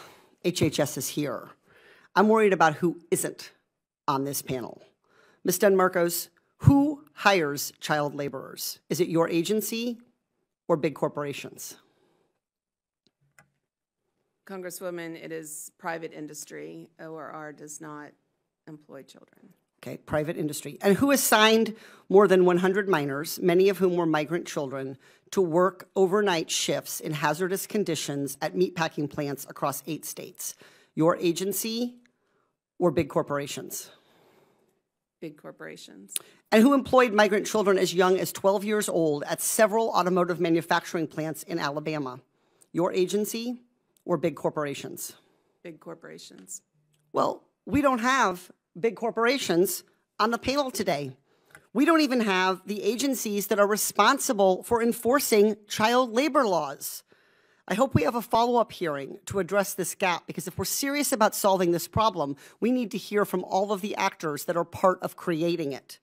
[SPEAKER 2] HHS is here. I'm worried about who isn't on this panel. Ms. DeMarcos, who hires child laborers? Is it your agency or big corporations?
[SPEAKER 18] Congresswoman, it is private industry. ORR does not employ children.
[SPEAKER 2] Okay, private industry. And who assigned more than 100 minors, many of whom were migrant children, to work overnight shifts in hazardous conditions at meatpacking plants across 8 states? Your agency or big corporations?
[SPEAKER 18] Big corporations.
[SPEAKER 2] And who employed migrant children as young as 12 years old at several automotive manufacturing plants in Alabama? Your agency or big corporations?
[SPEAKER 18] Big corporations.
[SPEAKER 2] Well, we don't have big corporations on the panel today. We don't even have the agencies that are responsible for enforcing child labor laws. I hope we have a follow-up hearing to address this gap, because if we're serious about solving this problem, we need to hear from all of the actors that are part of creating it.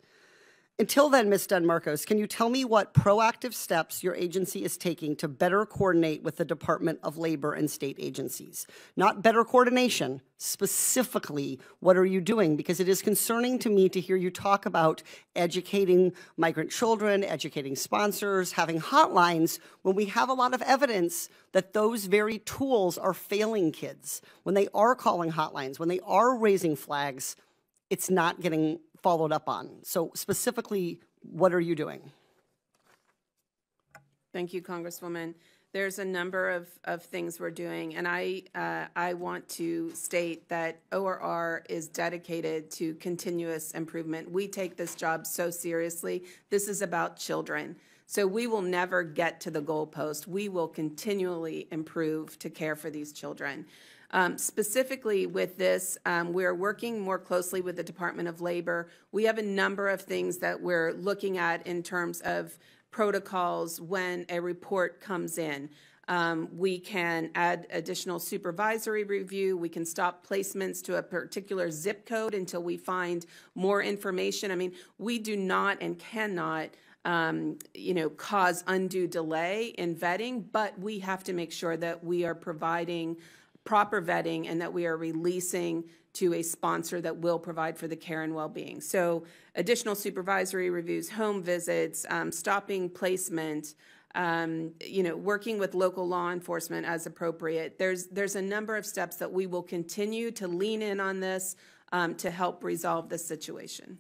[SPEAKER 2] Until then, Ms. DeMarcos, can you tell me what proactive steps your agency is taking to better coordinate with the Department of Labor and state agencies? Not better coordination, specifically, what are you doing? Because it is concerning to me to hear you talk about educating migrant children, educating sponsors, having hotlines, when we have a lot of evidence that those very tools are failing kids. When they are calling hotlines, when they are raising flags, it's not getting followed up on. So specifically, what are you doing?
[SPEAKER 18] Thank you, Congresswoman. There's a number of things we're doing, and I want to state that ORR is dedicated to continuous improvement. We take this job so seriously. This is about children. So we will never get to the goalpost. We will continually improve to care for these children. Specifically with this, we're working more closely with the Department of Labor. We have a number of things that we're looking at in terms of protocols when a report comes in. We can add additional supervisory review. We can stop placements to a particular zip code until we find more information. I mean, we do not and cannot cause undue delay in vetting, but we have to make sure that we are providing proper vetting and that we are releasing to a sponsor that will provide for the care and well-being. So additional supervisory reviews, home visits, stopping placement, working with local law enforcement as appropriate. There's a number of steps that we will continue to lean in on this to help resolve this situation.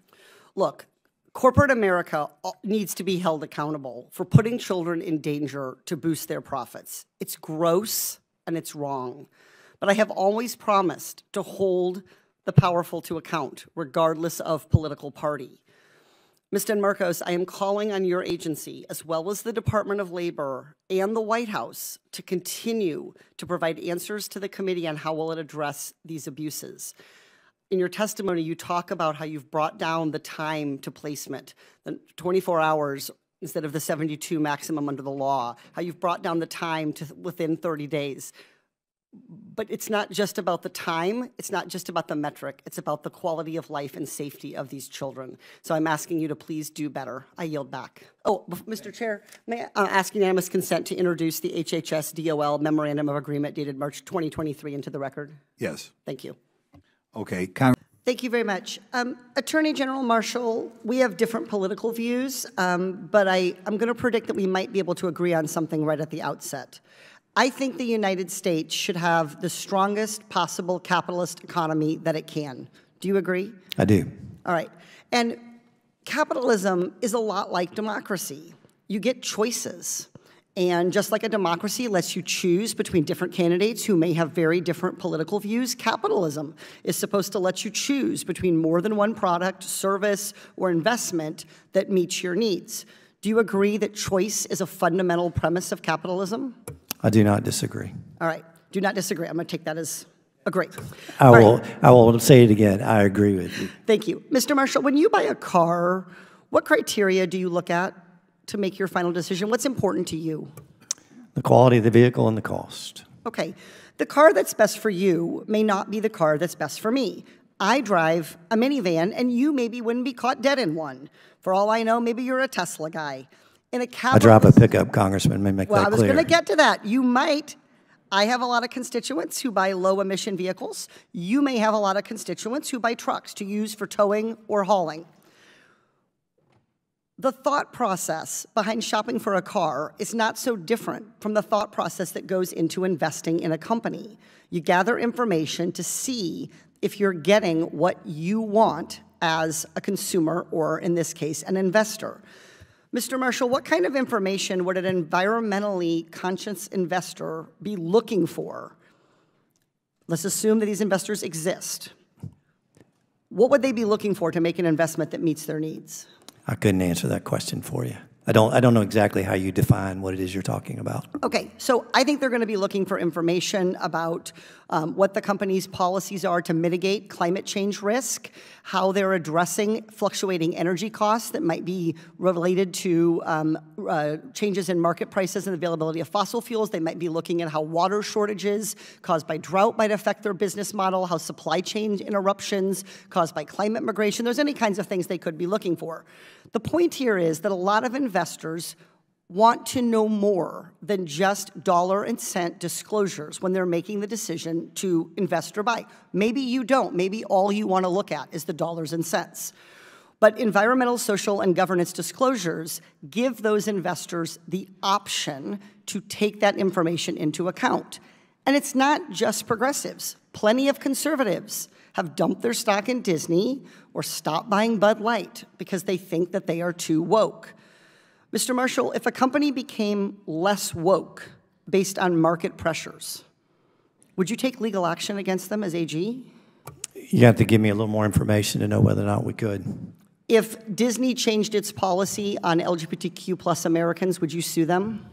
[SPEAKER 2] Look, corporate America needs to be held accountable for putting children in danger to boost their profits. It's gross and it's wrong. But I have always promised to hold the powerful to account, regardless of political party. Ms. DeMarcos, I am calling on your agency, as well as the Department of Labor and the White House, to continue to provide answers to the committee on how will it address these abuses. In your testimony, you talk about how you've brought down the time to placement, the 24 hours instead of the 72 maximum under the law, how you've brought down the time to within 30 days. But it's not just about the time, it's not just about the metric, it's about the quality of life and safety of these children. So I'm asking you to please do better. I yield back. Oh, Mr. Chair, may I ask unanimous consent to introduce the HHS DOL Memorandum of Agreement dated March 2023 into the record?
[SPEAKER 19] Yes.
[SPEAKER 2] Thank you.
[SPEAKER 19] Okay.
[SPEAKER 2] Thank you very much. Attorney General Marshall, we have different political views, but I'm going to predict that we might be able to agree on something right at the outset. I think the United States should have the strongest possible capitalist economy that it can. Do you agree?
[SPEAKER 1] I do.
[SPEAKER 2] All right. And capitalism is a lot like democracy. You get choices. And just like a democracy lets you choose between different candidates who may have very different political views, capitalism is supposed to let you choose between more than one product, service, or investment that meets your needs. Do you agree that choice is a fundamental premise of capitalism?
[SPEAKER 19] I do not disagree.
[SPEAKER 2] All right. Do not disagree. I'm going to take that as agree.
[SPEAKER 19] I will say it again. I agree with you.
[SPEAKER 2] Thank you. Mr. Marshall, when you buy a car, what criteria do you look at to make your final decision? What's important to you?
[SPEAKER 19] The quality of the vehicle and the cost.
[SPEAKER 2] Okay. The car that's best for you may not be the car that's best for me. I drive a minivan, and you maybe wouldn't be caught dead in one. For all I know, maybe you're a Tesla guy. In a
[SPEAKER 19] I drive a pickup, Congressman. Let me make that clear.
[SPEAKER 2] Well, I was going to get to that. You might. I have a lot of constituents who buy low-emission vehicles. You may have a lot of constituents who buy trucks to use for towing or hauling. The thought process behind shopping for a car is not so different from the thought process that goes into investing in a company. You gather information to see if you're getting what you want as a consumer or, in this case, an investor. Mr. Marshall, what kind of information would an environmentally conscious investor be looking for? Let's assume that these investors exist. What would they be looking for to make an investment that meets their needs?
[SPEAKER 19] I couldn't answer that question for you. I don't know exactly how you define what it is you're talking about.
[SPEAKER 2] Okay, so I think they're going to be looking for information about what the company's policies are to mitigate climate change risk, how they're addressing fluctuating energy costs that might be related to changes in market prices and availability of fossil fuels. They might be looking at how water shortages caused by drought might affect their business model, how supply chain interruptions caused by climate migration. There's any kinds of things they could be looking for. The point here is that a lot of investors want to know more than just dollar and cent disclosures when they're making the decision to invest or buy. Maybe you don't. Maybe all you want to look at is the dollars and cents. But environmental, social, and governance disclosures give those investors the option to take that information into account. And it's not just progressives. Plenty of conservatives have dumped their stock in Disney or stopped buying Bud Light because they think that they are too woke. Mr. Marshall, if a company became less woke based on market pressures, would you take legal action against them as AG?
[SPEAKER 19] You have to give me a little more information to know whether or not we could.
[SPEAKER 2] If Disney changed its policy on LGBTQ plus Americans, would you sue them?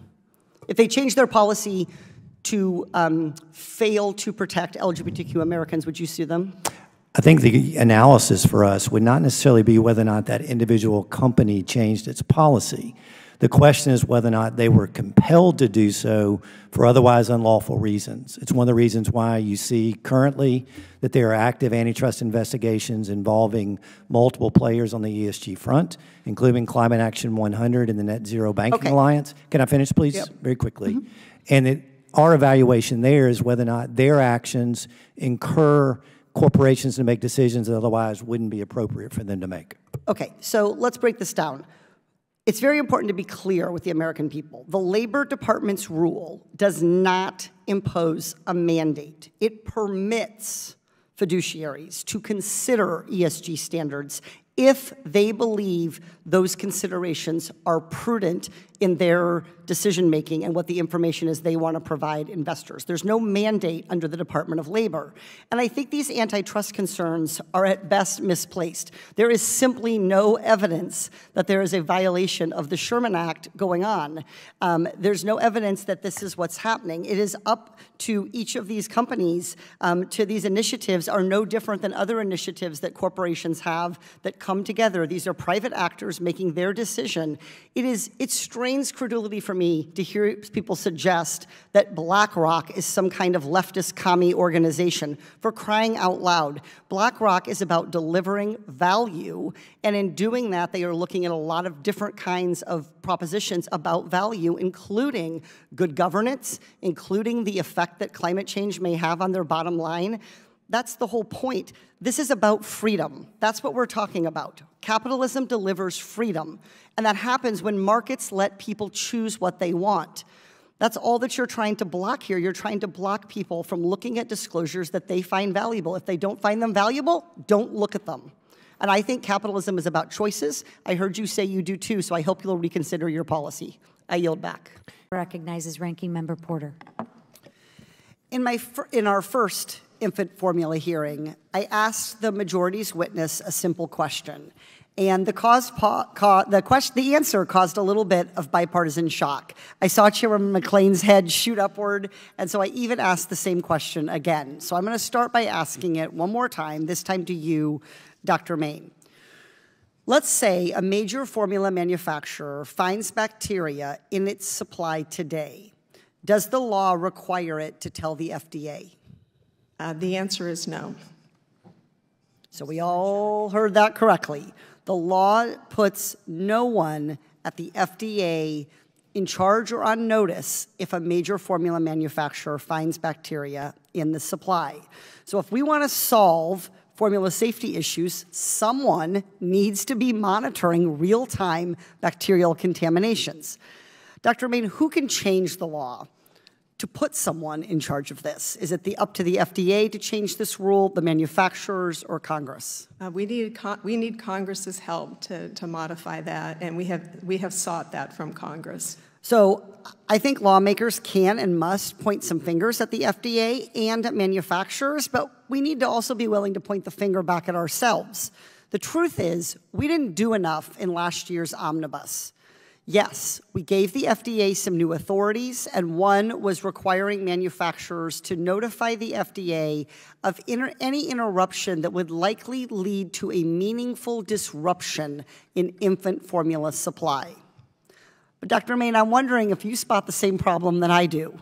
[SPEAKER 2] If they changed their policy to fail to protect LGBTQ Americans, would you sue them?
[SPEAKER 19] I think the analysis for us would not necessarily be whether or not that individual company changed its policy. The question is whether or not they were compelled to do so for otherwise unlawful reasons. It's one of the reasons why you see currently that there are active antitrust investigations involving multiple players on the ESG front, including Climate Action 100 and the Net Zero Banking Alliance. Can I finish, please?
[SPEAKER 2] Yep.
[SPEAKER 19] Very quickly. And our evaluation there is whether or not their actions incur corporations to make decisions that otherwise wouldn't be appropriate for them to make.
[SPEAKER 2] Okay, so let's break this down. It's very important to be clear with the American people. The Labor Department's rule does not impose a mandate. It permits fiduciaries to consider ESG standards if they believe those considerations are prudent in their decision-making and what the information is they want to provide investors. There's no mandate under the Department of Labor. And I think these antitrust concerns are at best misplaced. There is simply no evidence that there is a violation of the Sherman Act going on. There's no evidence that this is what's happening. It is up to each of these companies, to these initiatives are no different than other initiatives that corporations have that come together. These are private actors making their decision. It strains credulity for me to hear people suggest that BlackRock is some kind of leftist commie organization. For crying out loud, BlackRock is about delivering value, and in doing that, they are looking at a lot of different kinds of propositions about value, including good governance, including the effect that climate change may have on their bottom line. That's the whole point. This is about freedom. That's what we're talking about. Capitalism delivers freedom, and that happens when markets let people choose what they want. That's all that you're trying to block here. You're trying to block people from looking at disclosures that they find valuable. If they don't find them valuable, don't look at them. And I think capitalism is about choices. I heard you say you do too, so I hope you'll reconsider your policy. I yield back.
[SPEAKER 20] Recognizes Ranking Member Porter.
[SPEAKER 2] In our first infant formula hearing, I asked the majority's witness a simple question. And the answer caused a little bit of bipartisan shock. I saw Chairman McLean's head shoot upward, and so I even asked the same question again. So I'm going to start by asking it one more time, this time to you, Dr. Main. Let's say a major formula manufacturer finds bacteria in its supply today. Does the law require it to tell the FDA?
[SPEAKER 21] The answer is no.
[SPEAKER 2] So we all heard that correctly. The law puts no one at the FDA in charge or on notice if a major formula manufacturer finds bacteria in the supply. So if we want to solve formula safety issues, someone needs to be monitoring real-time bacterial contaminations. Dr. Main, who can change the law to put someone in charge of this? Is it up to the FDA to change this rule, the manufacturers, or Congress?
[SPEAKER 21] We need Congress's help to modify that, and we have sought that from Congress.
[SPEAKER 2] So I think lawmakers can and must point some fingers at the FDA and at manufacturers, but we need to also be willing to point the finger back at ourselves. The truth is, we didn't do enough in last year's omnibus. Yes, we gave the FDA some new authorities, and one was requiring manufacturers to notify the FDA of any interruption that would likely lead to a meaningful disruption in infant formula supply. But Dr. Main, I'm wondering if you spot the same problem that I do.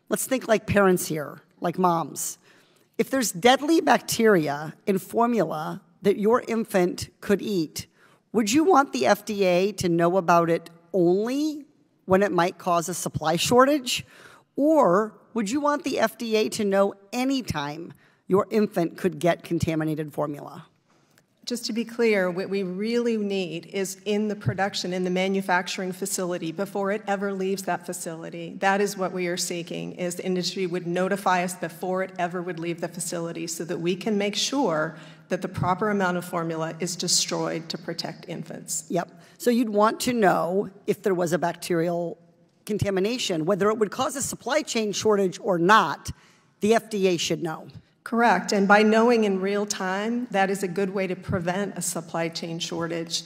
[SPEAKER 2] Let's think like parents here, like moms. If there's deadly bacteria in formula that your infant could eat, would you want the FDA to know about it only when it might cause a supply shortage? Or would you want the FDA to know anytime your infant could get contaminated formula?
[SPEAKER 21] Just to be clear, what we really need is in the production, in the manufacturing facility, before it ever leaves that facility. That is what we are seeking, is the industry would notify us before it ever would leave the facility so that we can make sure that the proper amount of formula is destroyed to protect infants.
[SPEAKER 2] Yep. So you'd want to know if there was a bacterial contamination, whether it would cause a supply chain shortage or not, the FDA should know.
[SPEAKER 21] Correct, and by knowing in real time, that is a good way to prevent a supply chain shortage.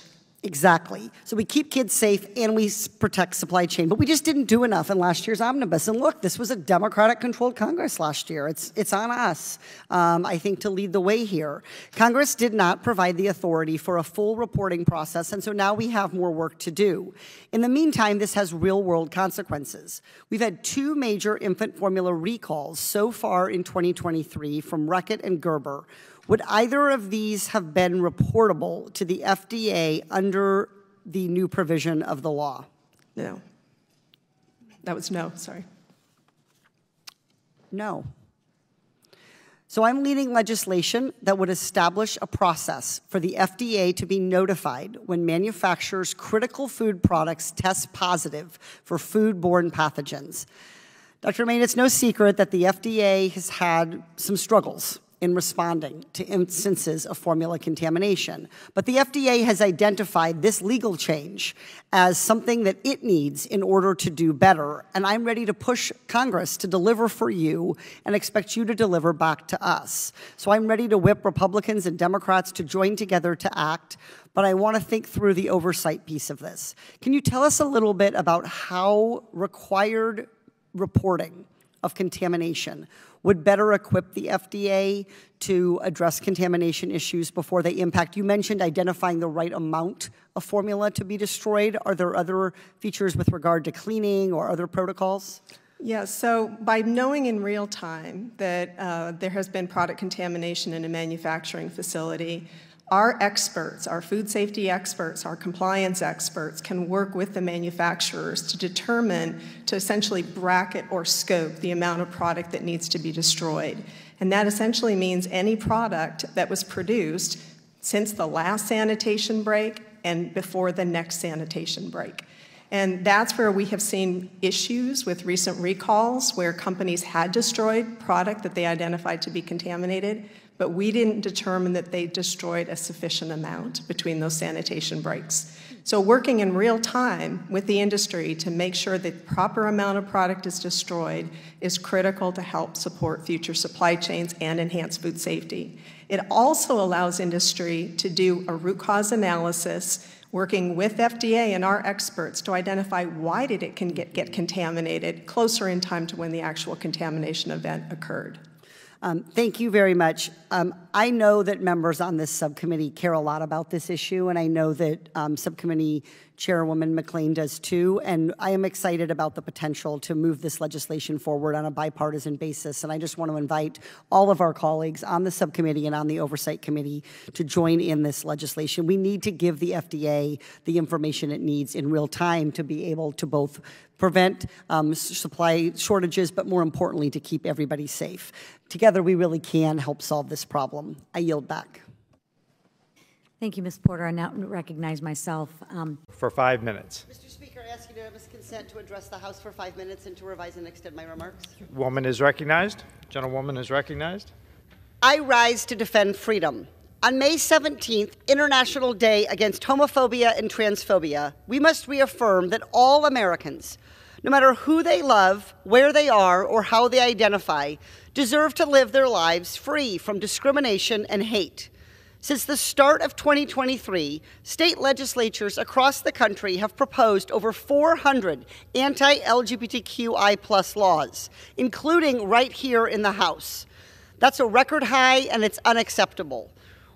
[SPEAKER 2] Exactly. So we keep kids safe and we protect supply chain, but we just didn't do enough in last year's omnibus. And look, this was a Democratic-controlled Congress last year. It's on us, I think, to lead the way here. Congress did not provide the authority for a full reporting process, and so now we have more work to do. In the meantime, this has real-world consequences. We've had 2 major infant formula recalls so far in 2023 from Reckitt and Gerber. Would either of these have been reportable to the FDA under the new provision of the law?
[SPEAKER 21] No. That was no, sorry.
[SPEAKER 2] No. So I'm leading legislation that would establish a process for the FDA to be notified when manufacturers' critical food products test positive for foodborne pathogens. Dr. Main, it's no secret that the FDA has had some struggles in responding to instances of formula contamination. But the FDA has identified this legal change as something that it needs in order to do better. And I'm ready to push Congress to deliver for you and expect you to deliver back to us. So I'm ready to whip Republicans and Democrats to join together to act, but I want to think through the oversight piece of this. Can you tell us a little bit about how required reporting of contamination would better equip the FDA to address contamination issues before they impact? You mentioned identifying the right amount of formula to be destroyed. Are there other features with regard to cleaning or other protocols?
[SPEAKER 21] Yeah, so by knowing in real time that there has been product contamination in a manufacturing facility, our experts, our food safety experts, our compliance experts can work with the manufacturers to determine, to essentially bracket or scope the amount of product that needs to be destroyed. And that essentially means any product that was produced since the last sanitation break and before the next sanitation break. And that's where we have seen issues with recent recalls where companies had destroyed product that they identified to be contaminated, but we didn't determine that they destroyed a sufficient amount between those sanitation breaks. So working in real time with the industry to make sure the proper amount of product is destroyed is critical to help support future supply chains and enhance food safety. It also allows industry to do a root cause analysis, working with FDA and our experts to identify why did it get contaminated closer in time to when the actual contamination event occurred.
[SPEAKER 2] Thank you very much. I know that members on this subcommittee care a lot about this issue, and I know that Subcommittee Chairwoman McLean does too, and I am excited about the potential to move this legislation forward on a bipartisan basis, and I just want to invite all of our colleagues on the subcommittee and on the Oversight Committee to join in this legislation. We need to give the FDA the information it needs in real time to be able to both prevent supply shortages, but more importantly, to keep everybody safe. Together, we really can help solve this problem. I yield back.
[SPEAKER 20] Thank you, Ms. Porter. I now recognize myself.
[SPEAKER 5] For 5 minutes.
[SPEAKER 2] Mr. Speaker, I ask unanimous consent to address the House for 5 minutes and to revise and extend my remarks.
[SPEAKER 5] Woman is recognized. Gentlewoman is recognized.
[SPEAKER 2] I rise to defend freedom. On May 17th, International Day Against Homophobia and Transphobia, we must reaffirm that all Americans, no matter who they love, where they are, or how they identify, deserve to live their lives free from discrimination and hate. Since the start of 2023, state legislatures across the country have proposed over 400 anti-LGBTQI+ laws, including right here in the House. That's a record high, and it's unacceptable.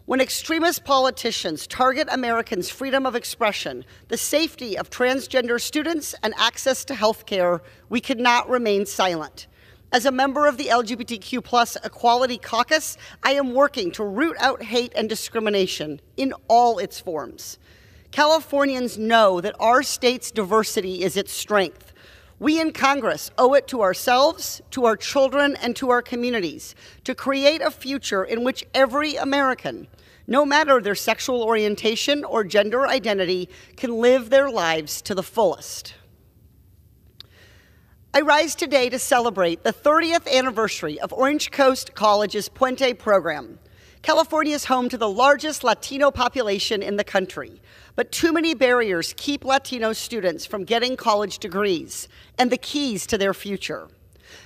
[SPEAKER 2] When extremist politicians target Americans' freedom of expression, the safety of transgender students, and access to health care, we cannot remain silent. As a member of the LGBTQ+ Equality Caucus, I am working to root out hate and discrimination in all its forms. Californians know that our state's diversity is its strength. We in Congress owe it to ourselves, to our children, and to our communities to create a future in which every American, no matter their sexual orientation or gender identity, can live their lives to the fullest. I rise today to celebrate the 30th anniversary of Orange Coast College's Puente program. California is home to the largest Latino population in the country, but too many barriers keep Latino students from getting college degrees and the keys to their future.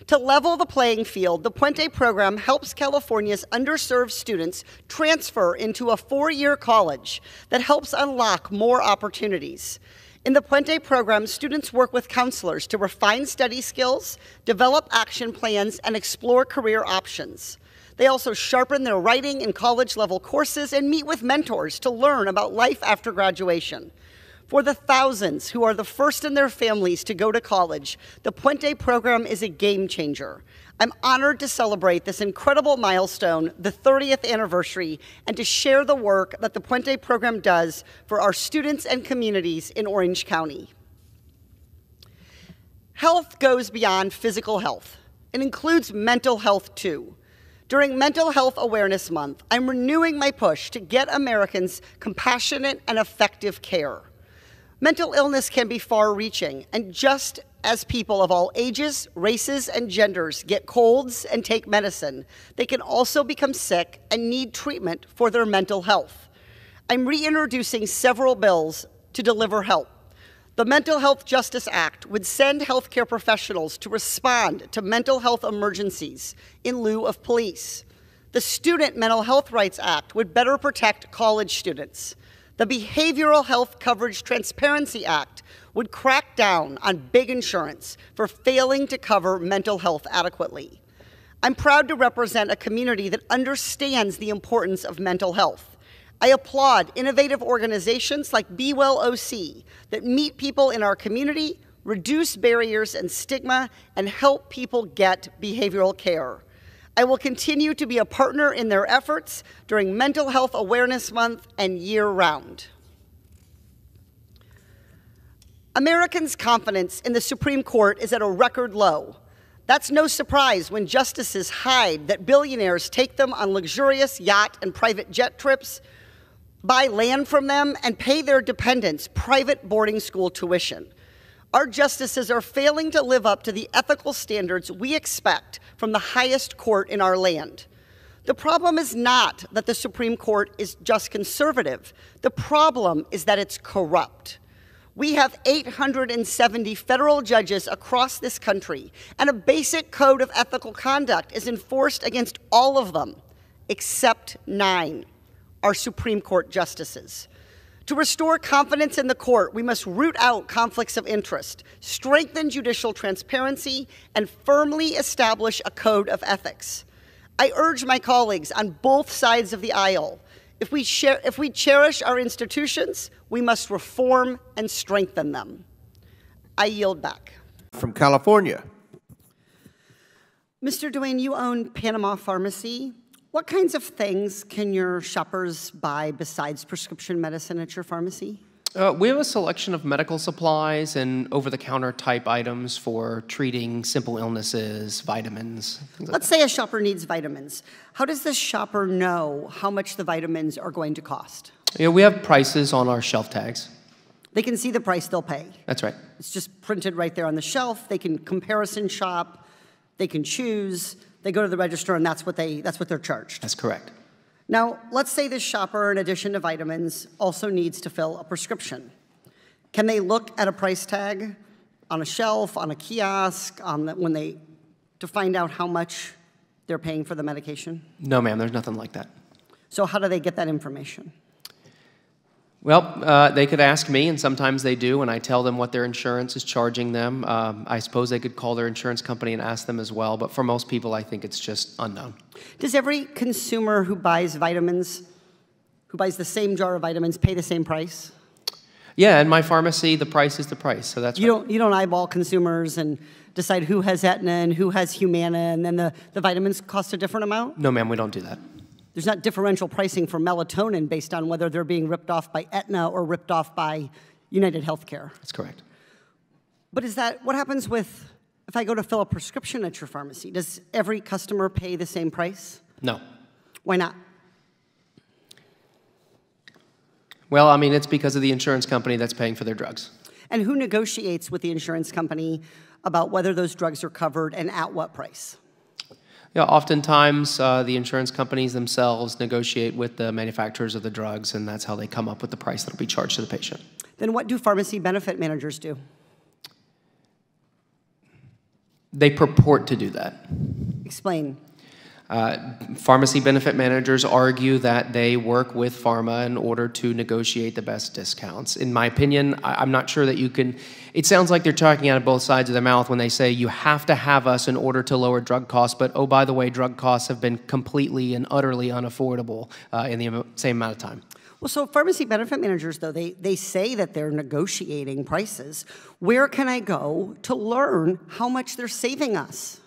[SPEAKER 2] To level the playing field, the Puente program helps California's underserved students transfer into a 4-year college that helps unlock more opportunities. In the Puente program, students work with counselors to refine study skills, develop action plans, and explore career options. They also sharpen their writing and college-level courses and meet with mentors to learn about life after graduation. For the thousands who are the first in their families to go to college, the Puente program is a game changer. I'm honored to celebrate this incredible milestone, the 30th anniversary, and to share the work that the Puente program does for our students and communities in Orange County. Health goes beyond physical health. It includes mental health too. During Mental Health Awareness Month, I'm renewing my push to get Americans compassionate and effective care. Mental illness can be far-reaching, and just as people of all ages, races, and genders get colds and take medicine, they can also become sick and need treatment for their mental health. I'm reintroducing several bills to deliver help. The Mental Health Justice Act would send healthcare professionals to respond to mental health emergencies in lieu of police. The Student Mental Health Rights Act would better protect college students. The Behavioral Health Coverage Transparency Act would crack down on big insurance for failing to cover mental health adequately. I'm proud to represent a community that understands the importance of mental health. I applaud innovative organizations like Be Well OC that meet people in our community, reduce barriers and stigma, and help people get behavioral care. I will continue to be a partner in their efforts during Mental Health Awareness Month and year-round. Americans' confidence in the Supreme Court is at a record low. That's no surprise when justices hide that billionaires take them on luxurious yacht and private jet trips, buy land from them, and pay their dependents private boarding school tuition. Our justices are failing to live up to the ethical standards we expect from the highest court in our land. The problem is not that the Supreme Court is just conservative. The problem is that it's corrupt. We have 870 federal judges across this country, and a basic code of ethical conduct is enforced against all of them, except 9, our Supreme Court justices. To restore confidence in the court, we must root out conflicts of interest, strengthen judicial transparency, and firmly establish a code of ethics. I urge my colleagues on both sides of the aisle, if we cherish our institutions, we must reform and strengthen them. I yield back.
[SPEAKER 1] From California.
[SPEAKER 2] Mr. Duane, you own Panama Pharmacy. What kinds of things can your shoppers buy besides prescription medicine at your pharmacy?
[SPEAKER 4] We have a selection of medical supplies and over-the-counter type items for treating simple illnesses, vitamins, things like
[SPEAKER 2] Let's say a shopper needs vitamins. How does the shopper know how much the vitamins are going to cost?
[SPEAKER 4] Yeah, we have prices on our shelf tags.
[SPEAKER 2] They can see the price they'll pay.
[SPEAKER 4] That's right.
[SPEAKER 2] It's just printed right there on the shelf. They can comparison shop. They can choose. They go to the register, and that's what they're charged.
[SPEAKER 4] That's correct.
[SPEAKER 2] Now, let's say this shopper, in addition to vitamins, also needs to fill a prescription. Can they look at a price tag on a shelf, on a kiosk, to find out how much they're paying for the medication?
[SPEAKER 4] No, ma'am, there's nothing like that.
[SPEAKER 2] So how do they get that information?
[SPEAKER 4] Well, they could ask me, and sometimes they do, and I tell them what their insurance is charging them. I suppose they could call their insurance company and ask them as well, but for most people, I think it's just unknown.
[SPEAKER 2] Does every consumer who buys vitamins, who buys the same jar of vitamins, pay the same price?
[SPEAKER 4] Yeah, in my pharmacy, the price is the price, so that's
[SPEAKER 2] You don't eyeball consumers and decide who has Aetna and who has Humana, and then the vitamins cost a different amount?
[SPEAKER 4] No, ma'am, we don't do that.
[SPEAKER 2] There's not differential pricing for melatonin based on whether they're being ripped off by Aetna or ripped off by United Healthcare.
[SPEAKER 4] That's correct.
[SPEAKER 2] But what happens if I go to fill a prescription at your pharmacy? Does every customer pay the same price?
[SPEAKER 4] No.
[SPEAKER 2] Why not?
[SPEAKER 4] Well, I mean, it's because of the insurance company that's paying for their drugs.
[SPEAKER 2] And who negotiates with the insurance company about whether those drugs are covered and at what price?
[SPEAKER 4] Yeah, oftentimes the insurance companies themselves negotiate with the manufacturers of the drugs, and that's how they come up with the price that will be charged to the patient.
[SPEAKER 2] Then what do pharmacy benefit managers do?
[SPEAKER 4] They purport to do that.
[SPEAKER 2] Explain.
[SPEAKER 4] Pharmacy benefit managers argue that they work with pharma in order to negotiate the best discounts. In my opinion, I'm not sure that you can. It sounds like they're talking out of both sides of their mouth when they say you have to have us in order to lower drug costs, but oh, by the way, drug costs have been completely and utterly unaffordable in the same amount of time.
[SPEAKER 2] Well, so pharmacy benefit managers, though, they say that they're negotiating prices. Where can I go to learn how much they're saving us?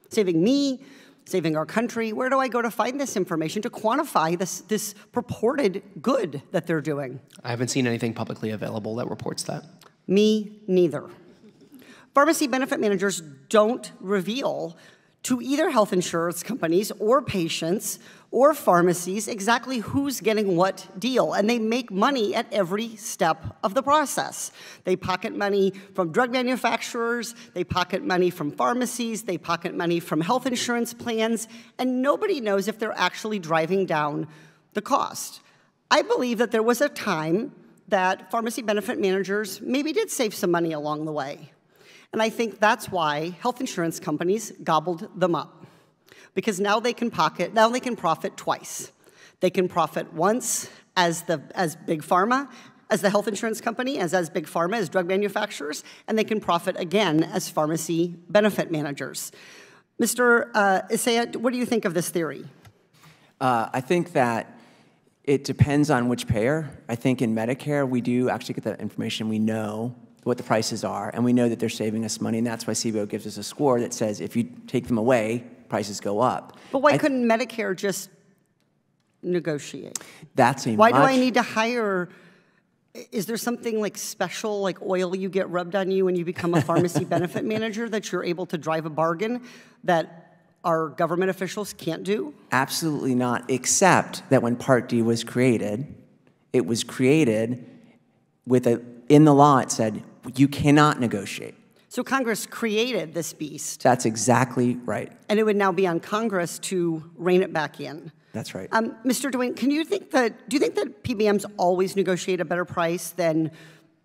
[SPEAKER 2] Saving me, saving our country? Where do I go to find this information to quantify this purported good that they're doing?
[SPEAKER 4] I haven't seen anything publicly available that reports that.
[SPEAKER 2] Me neither. Pharmacy benefit managers don't reveal to either health insurance companies or patients or pharmacies exactly who's getting what deal, and they make money at every step of the process. They pocket money from drug manufacturers, they pocket money from pharmacies, they pocket money from health insurance plans, and nobody knows if they're actually driving down the cost. I believe that there was a time that pharmacy benefit managers maybe did save some money along the way. And I think that's why health insurance companies gobbled them up. Because now they can profit twice. They can profit once as Big Pharma, as the health insurance company, as Big Pharma, as drug manufacturers, and they can profit again as pharmacy benefit managers. Mr. Isaiah, what do you think of this theory?
[SPEAKER 22] I think that it depends on which payer. I think in Medicare, we do actually get that information. We know what the prices are, and we know that they're saving us money, and that's why CBO gives us a score that says if you take them away, prices go up.
[SPEAKER 2] But why couldn't Medicare just negotiate?
[SPEAKER 22] That's a
[SPEAKER 2] Why do I need to hire is there something like special, like oil you get rubbed on you when you become a pharmacy benefit manager that you're able to drive a bargain that our government officials can't do?
[SPEAKER 22] Absolutely not, except that when Part D was created, it was created with in the law it said, you cannot negotiate.
[SPEAKER 2] So Congress created this beast.
[SPEAKER 22] That's exactly right.
[SPEAKER 2] And it would now be on Congress to rein it back in.
[SPEAKER 22] That's right.
[SPEAKER 2] Mr. DeWayne, do you think that PBMs always negotiate a better price than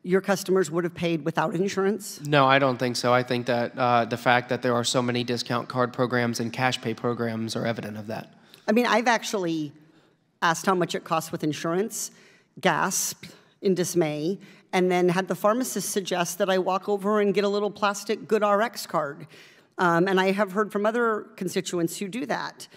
[SPEAKER 2] your customers would have paid without insurance?
[SPEAKER 4] No, I don't think so. I think that the fact that there are so many discount card programs and cash pay programs are evident of that.
[SPEAKER 2] I mean, I've actually asked how much it costs with insurance, gasped in dismay, and then had the pharmacist suggest that I walk over and get a little plastic GoodRx card. And I have heard from other constituents who do that.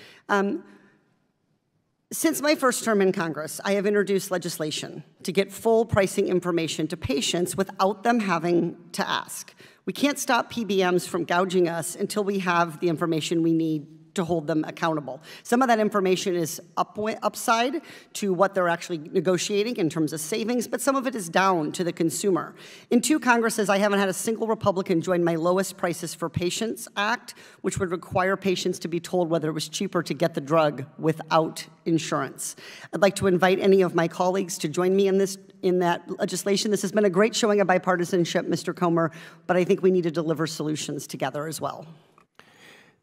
[SPEAKER 2] Since my first term in Congress, I have introduced legislation to get full pricing information to patients without them having to ask. We can't stop PBMs from gouging us until we have the information we need to hold them accountable. Some of that information is upside to what they're actually negotiating in terms of savings, but some of it is down to the consumer. In 2 Congresses, I haven't had a single Republican join my Lowest Prices for Patients Act, which would require patients to be told whether it was cheaper to get the drug without insurance. I'd like to invite any of my colleagues to join me in that legislation. This has been a great showing of bipartisanship, Mr. Comer, but I think we need to deliver solutions together as well.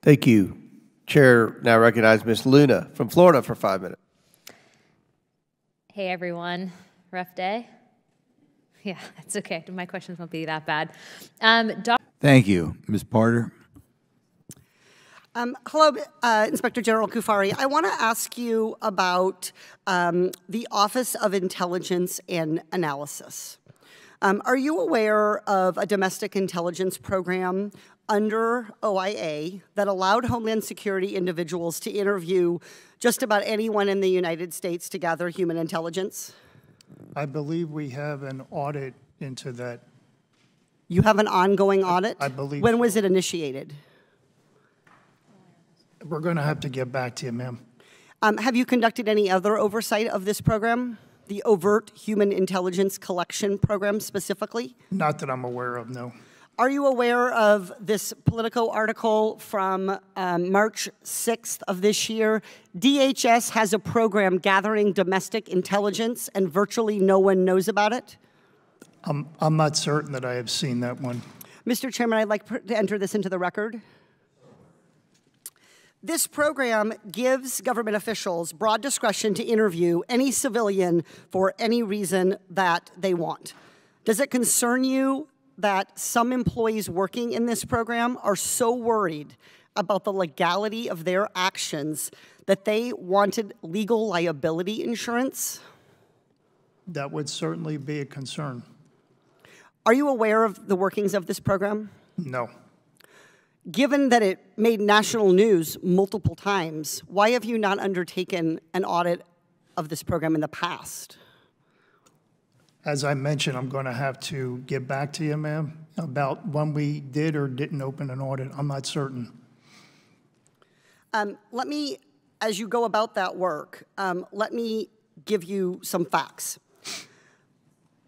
[SPEAKER 1] Thank you. Chair now recognizes Ms. Luna from Florida for 5 minutes.
[SPEAKER 3] Hey, everyone. Rough day? Yeah, it's okay. My questions won't be that bad.
[SPEAKER 6] Thank you. Ms. Porter.
[SPEAKER 2] Hello, Inspector General Kufari. I want to ask you about the Office of Intelligence and Analysis. Are you aware of a domestic intelligence program under OIA that allowed Homeland Security individuals to interview just about anyone in the United States to gather human intelligence?
[SPEAKER 9] I believe we have an audit into that.
[SPEAKER 2] You have an ongoing audit?
[SPEAKER 9] I believe.
[SPEAKER 2] When was it initiated?
[SPEAKER 9] We're going to have to get back to you, ma'am.
[SPEAKER 2] Have you conducted any other oversight of this program, the Overt Human Intelligence Collection Program specifically?
[SPEAKER 9] Not that I'm aware of, no.
[SPEAKER 2] Are you aware of this Politico article from March 6th of this year? DHS has a program gathering domestic intelligence and virtually no one knows about it?
[SPEAKER 9] I'm not certain that I have seen that one.
[SPEAKER 2] Mr. Chairman, I'd like to enter this into the record. This program gives government officials broad discretion to interview any civilian for any reason that they want. Does it concern you that some employees working in this program are so worried about the legality of their actions that they wanted legal liability insurance?
[SPEAKER 9] That would certainly be a concern.
[SPEAKER 2] Are you aware of the workings of this program?
[SPEAKER 9] No.
[SPEAKER 2] Given that it made national news multiple times, why have you not undertaken an audit of this program in the past?
[SPEAKER 9] As I mentioned, I'm going to have to get back to you, ma'am, about when we did or didn't open an audit. I'm not certain.
[SPEAKER 2] Let me, as you go about that work, let me give you some facts.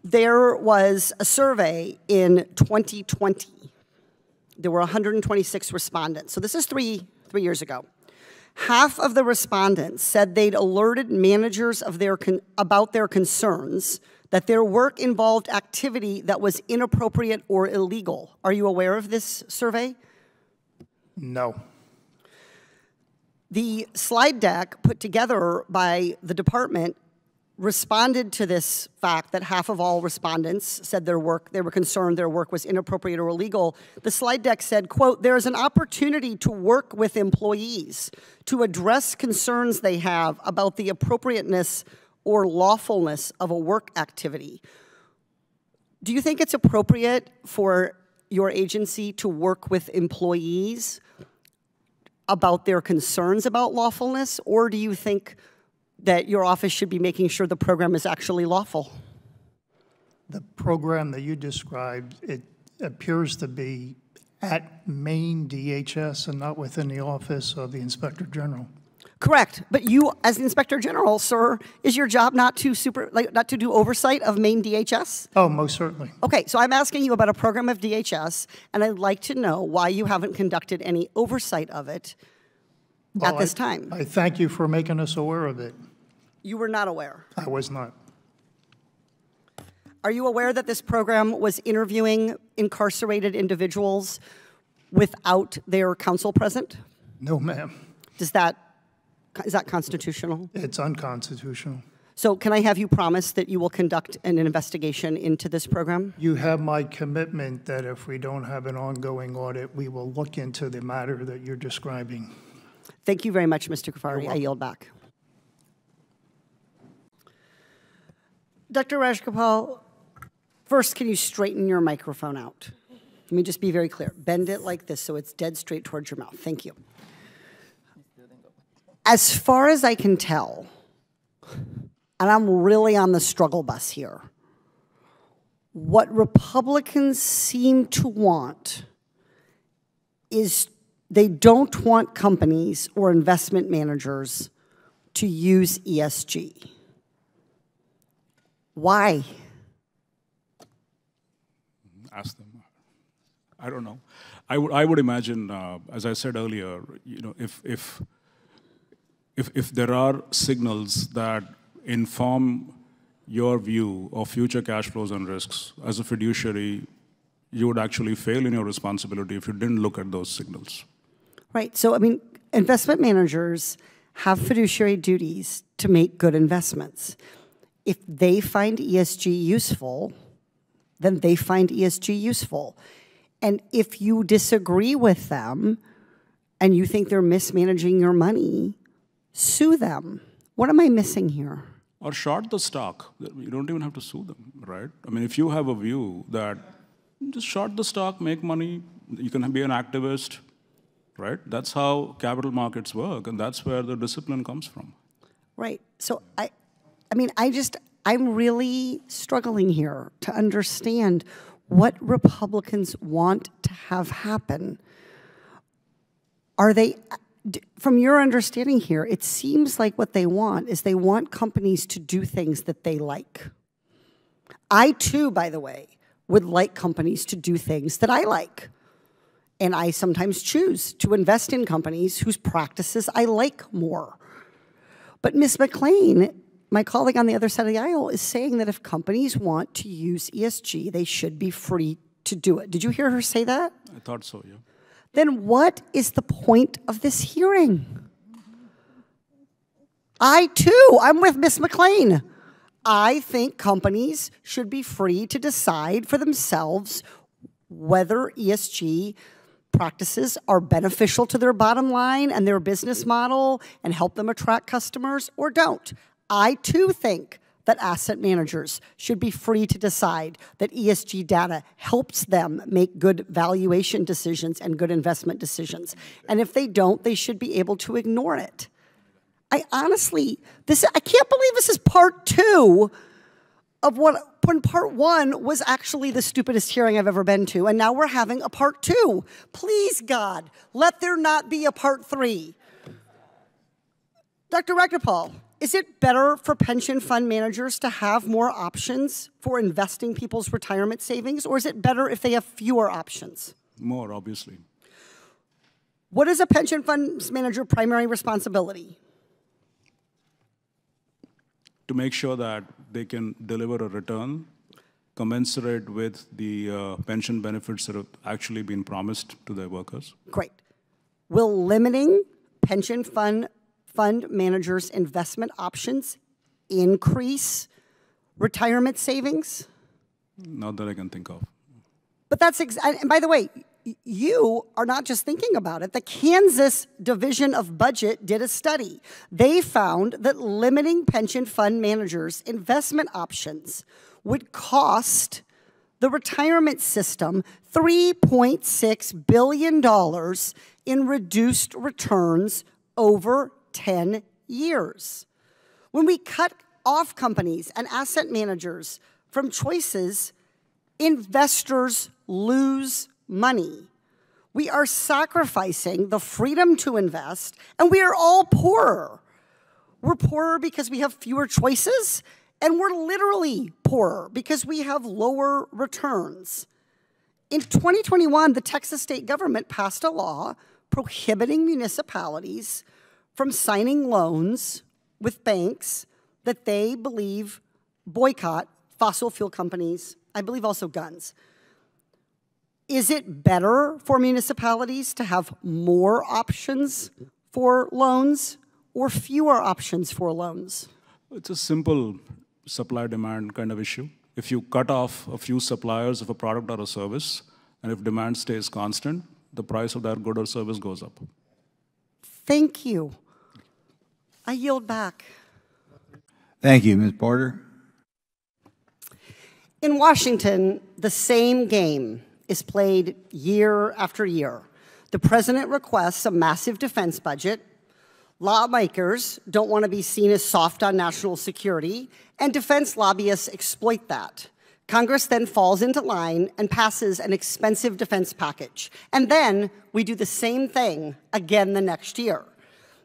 [SPEAKER 2] There was a survey in 2020. There were 126 respondents. So this is three years ago. Half of the respondents said they'd alerted managers of about their concerns that their work involved activity that was inappropriate or illegal. Are you aware of this survey?
[SPEAKER 9] No.
[SPEAKER 2] The slide deck put together by the department responded to this fact that half of all respondents said they were concerned their work was inappropriate or illegal. The slide deck said, quote, "There is an opportunity to work with employees to address concerns they have about the appropriateness or lawfulness of a work activity." Do you think it's appropriate for your agency to work with employees about their concerns about lawfulness, or do you think that your office should be making sure the program is actually lawful?
[SPEAKER 9] The program that you described, it appears to be at main DHS and not within the Office of the Inspector General.
[SPEAKER 2] Correct, but you, as the Inspector General, sir, is your job not to not to do oversight of Maine DHS?
[SPEAKER 9] Oh, most certainly.
[SPEAKER 2] Okay, so I'm asking you about a program of DHS, and I'd like to know why you haven't conducted any oversight of it at this time.
[SPEAKER 9] I thank you for making us aware of it.
[SPEAKER 2] You were not aware.
[SPEAKER 9] I was not.
[SPEAKER 2] Are you aware that this program was interviewing incarcerated individuals without their counsel present?
[SPEAKER 9] No, ma'am.
[SPEAKER 2] Is that constitutional?
[SPEAKER 9] It's unconstitutional.
[SPEAKER 2] So can I have you promise that you will conduct an investigation into this program?
[SPEAKER 9] You have my commitment that if we don't have an ongoing audit, we will look into the matter that you're describing.
[SPEAKER 2] Thank you very much, Mr. Kafari. I yield back. Dr. Rajgopal, first, can you straighten your microphone out? Let me just be very clear. Bend it like this so it's dead straight towards your mouth. Thank you. As far as I can tell, and I'm really on the struggle bus here, what Republicans seem to want is they don't want companies or investment managers to use ESG. Why?
[SPEAKER 7] Ask them. I don't know. I would imagine, as I said earlier, you know, if there are signals that inform your view of future cash flows and risks, as a fiduciary, you would actually fail in your responsibility if you didn't look at those signals.
[SPEAKER 2] Right. So, I mean, investment managers have fiduciary duties to make good investments. If they find ESG useful, then they find ESG useful. And if you disagree with them and you think they're mismanaging your money, sue them. What am I missing here?
[SPEAKER 7] Or short the stock. You don't even have to sue them, right? I mean, if you have a view that just short the stock, make money, you can be an activist, right? That's how capital markets work, and that's where the discipline comes from.
[SPEAKER 2] Right. So I'm really struggling here to understand what Republicans want to have happen. Are they, from your understanding here, it seems like what they want is they want companies to do things that they like. I too, by the way, would like companies to do things that I like. And I sometimes choose to invest in companies whose practices I like more. But Ms. McLean, my colleague on the other side of the aisle, is saying that if companies want to use ESG, they should be free to do it. Did you hear her say that?
[SPEAKER 7] I thought so, yeah.
[SPEAKER 2] Then what is the point of this hearing? I too, I'm with Ms. McLean. I think companies should be free to decide for themselves whether ESG practices are beneficial to their bottom line and their business model and help them attract customers or don't. I too think that asset managers should be free to decide that ESG data helps them make good valuation decisions and good investment decisions. And if they don't, they should be able to ignore it. I honestly, I can't believe this is part two of when part one was actually the stupidest hearing I've ever been to, and now we're having a part two. Please, God, let there not be a part three. Dr. Rajgopal, is it better for pension fund managers to have more options for investing people's retirement savings, or is it better if they have fewer options?
[SPEAKER 7] More, obviously.
[SPEAKER 2] What is a pension fund manager's primary responsibility?
[SPEAKER 7] To make sure that they can deliver a return commensurate with the pension benefits that have actually been promised to their workers.
[SPEAKER 2] Great. Will limiting pension fund managers' investment options increase retirement savings?
[SPEAKER 7] Not that I can think of.
[SPEAKER 2] But that's, and by the way, you are not just thinking about it. The Kansas Division of Budget did a study. They found that limiting pension fund managers' investment options would cost the retirement system $3.6 billion in reduced returns over 10 years. When we cut off companies and asset managers from choices, investors lose money. We are sacrificing the freedom to invest, and we are all poorer. We're poorer because we have fewer choices, and we're literally poorer because we have lower returns. In 2021, the Texas state government passed a law prohibiting municipalities from signing loans with banks that they believe boycott fossil fuel companies, I believe also guns. Is it better for municipalities to have more options for loans or fewer options for loans?
[SPEAKER 7] It's a simple supply-demand kind of issue. If you cut off a few suppliers of a product or a service, and if demand stays constant, the price of that good or service goes up.
[SPEAKER 2] Thank you. I yield back.
[SPEAKER 6] Thank you, Ms. Porter.
[SPEAKER 2] In Washington, the same game is played year after year. The president requests a massive defense budget. Lawmakers don't want to be seen as soft on national security, and defense lobbyists exploit that. Congress then falls into line and passes an expensive defense package. And then we do the same thing again the next year.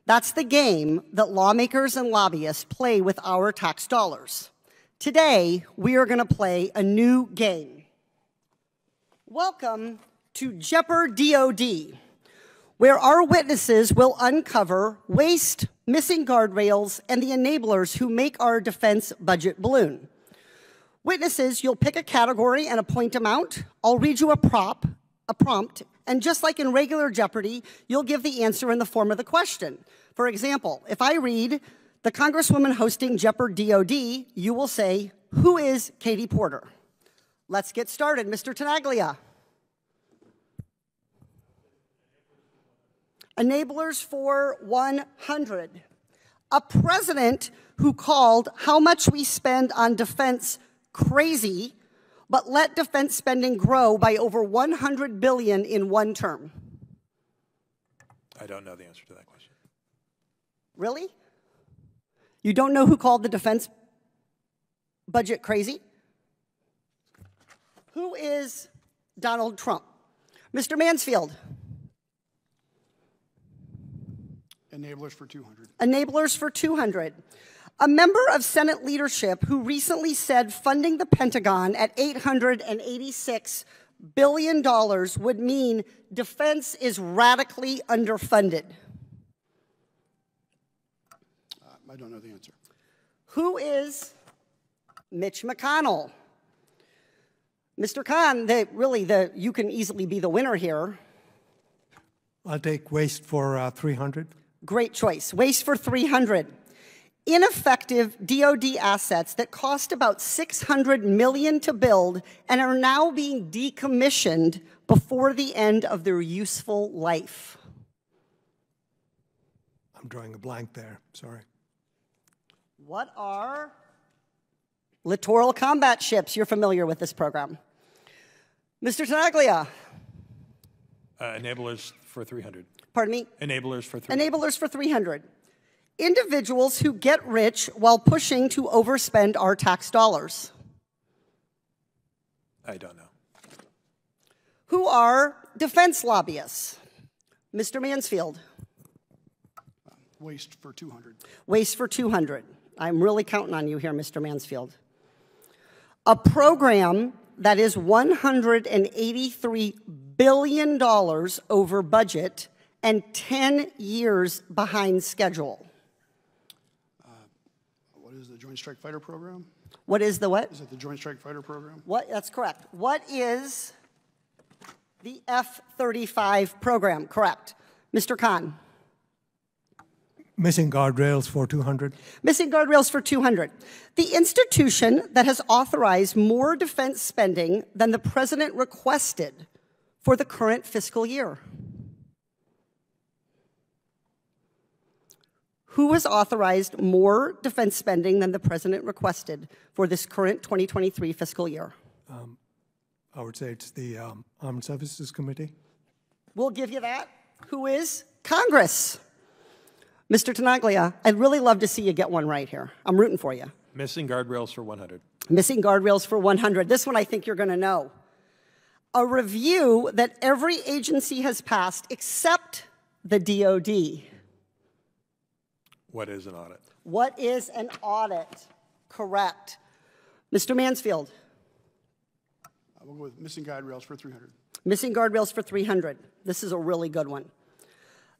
[SPEAKER 2] That's the game that lawmakers and lobbyists play with our tax dollars. Today, we are going to play a new game. Welcome to Jeopardy! Where our witnesses will uncover waste, missing guardrails, and the enablers who make our defense budget balloon. Witnesses, you'll pick a category and a point amount. I'll read you a prompt, and just like in regular Jeopardy, you'll give the answer in the form of the question. For example, if I read the Congresswoman hosting Jeopardy! You will say, who is Katie Porter? Let's get started. Mr. Tenaglia. Enablers for 100. A president who called how much we spend on defense crazy, but let defense spending grow by over $100 billion in one term.
[SPEAKER 8] I don't know the answer to that question.
[SPEAKER 2] Really? You don't know who called the defense budget crazy? Who is Donald Trump? Mr. Mansfield.
[SPEAKER 10] Enablers for 200.
[SPEAKER 2] Enablers for 200. A member of Senate leadership who recently said funding the Pentagon at $886 billion would mean defense is radically underfunded.
[SPEAKER 10] I don't know the answer.
[SPEAKER 2] Who is Mitch McConnell? Mr. Khan, you can easily be the winner here.
[SPEAKER 23] I'll take waste for 300.
[SPEAKER 2] Great choice. Waste for 300. Ineffective DoD assets that cost about $600 million to build and are now being decommissioned before the end of their useful life.
[SPEAKER 23] I'm drawing a blank there. Sorry.
[SPEAKER 2] What are littoral combat ships? You're familiar with this program. Mr. Tenaglia.
[SPEAKER 8] Enablers for 300.
[SPEAKER 2] Pardon me?
[SPEAKER 8] Enablers for 300.
[SPEAKER 2] Enablers for 300. Individuals who get rich while pushing to overspend our tax dollars.
[SPEAKER 8] I don't know.
[SPEAKER 2] Who are defense lobbyists? Mr. Mansfield.
[SPEAKER 10] Waste for 200.
[SPEAKER 2] Waste for 200. I'm really counting on you here, Mr. Mansfield. A program that is $183 billion over budget and 10 years behind schedule.
[SPEAKER 10] What is the Joint Strike Fighter Program?
[SPEAKER 2] What is the what?
[SPEAKER 10] Is it the Joint Strike Fighter Program?
[SPEAKER 2] What? That's correct. What is the F-35 program? Correct. Mr. Khan.
[SPEAKER 23] Missing guardrails for 200.
[SPEAKER 2] Missing guardrails for 200. The institution that has authorized more defense spending than the president requested for the current fiscal year. Who has authorized more defense spending than the president requested for this current 2023 fiscal year?
[SPEAKER 23] I would say it's the Armed Services Committee.
[SPEAKER 2] We'll give you that. Who is? Congress. Mr. Tenaglia, I'd really love to see you get one right here. I'm rooting for you.
[SPEAKER 8] Missing guardrails for 100.
[SPEAKER 2] Missing guardrails for 100. This one I think you're going to know. a review that every agency has passed except the DOD.
[SPEAKER 8] What is an audit?
[SPEAKER 2] What is an audit? Correct. Mr. Mansfield.
[SPEAKER 10] We'll go with missing guide rails for 300.
[SPEAKER 2] Missing guardrails for 300. This is a really good one.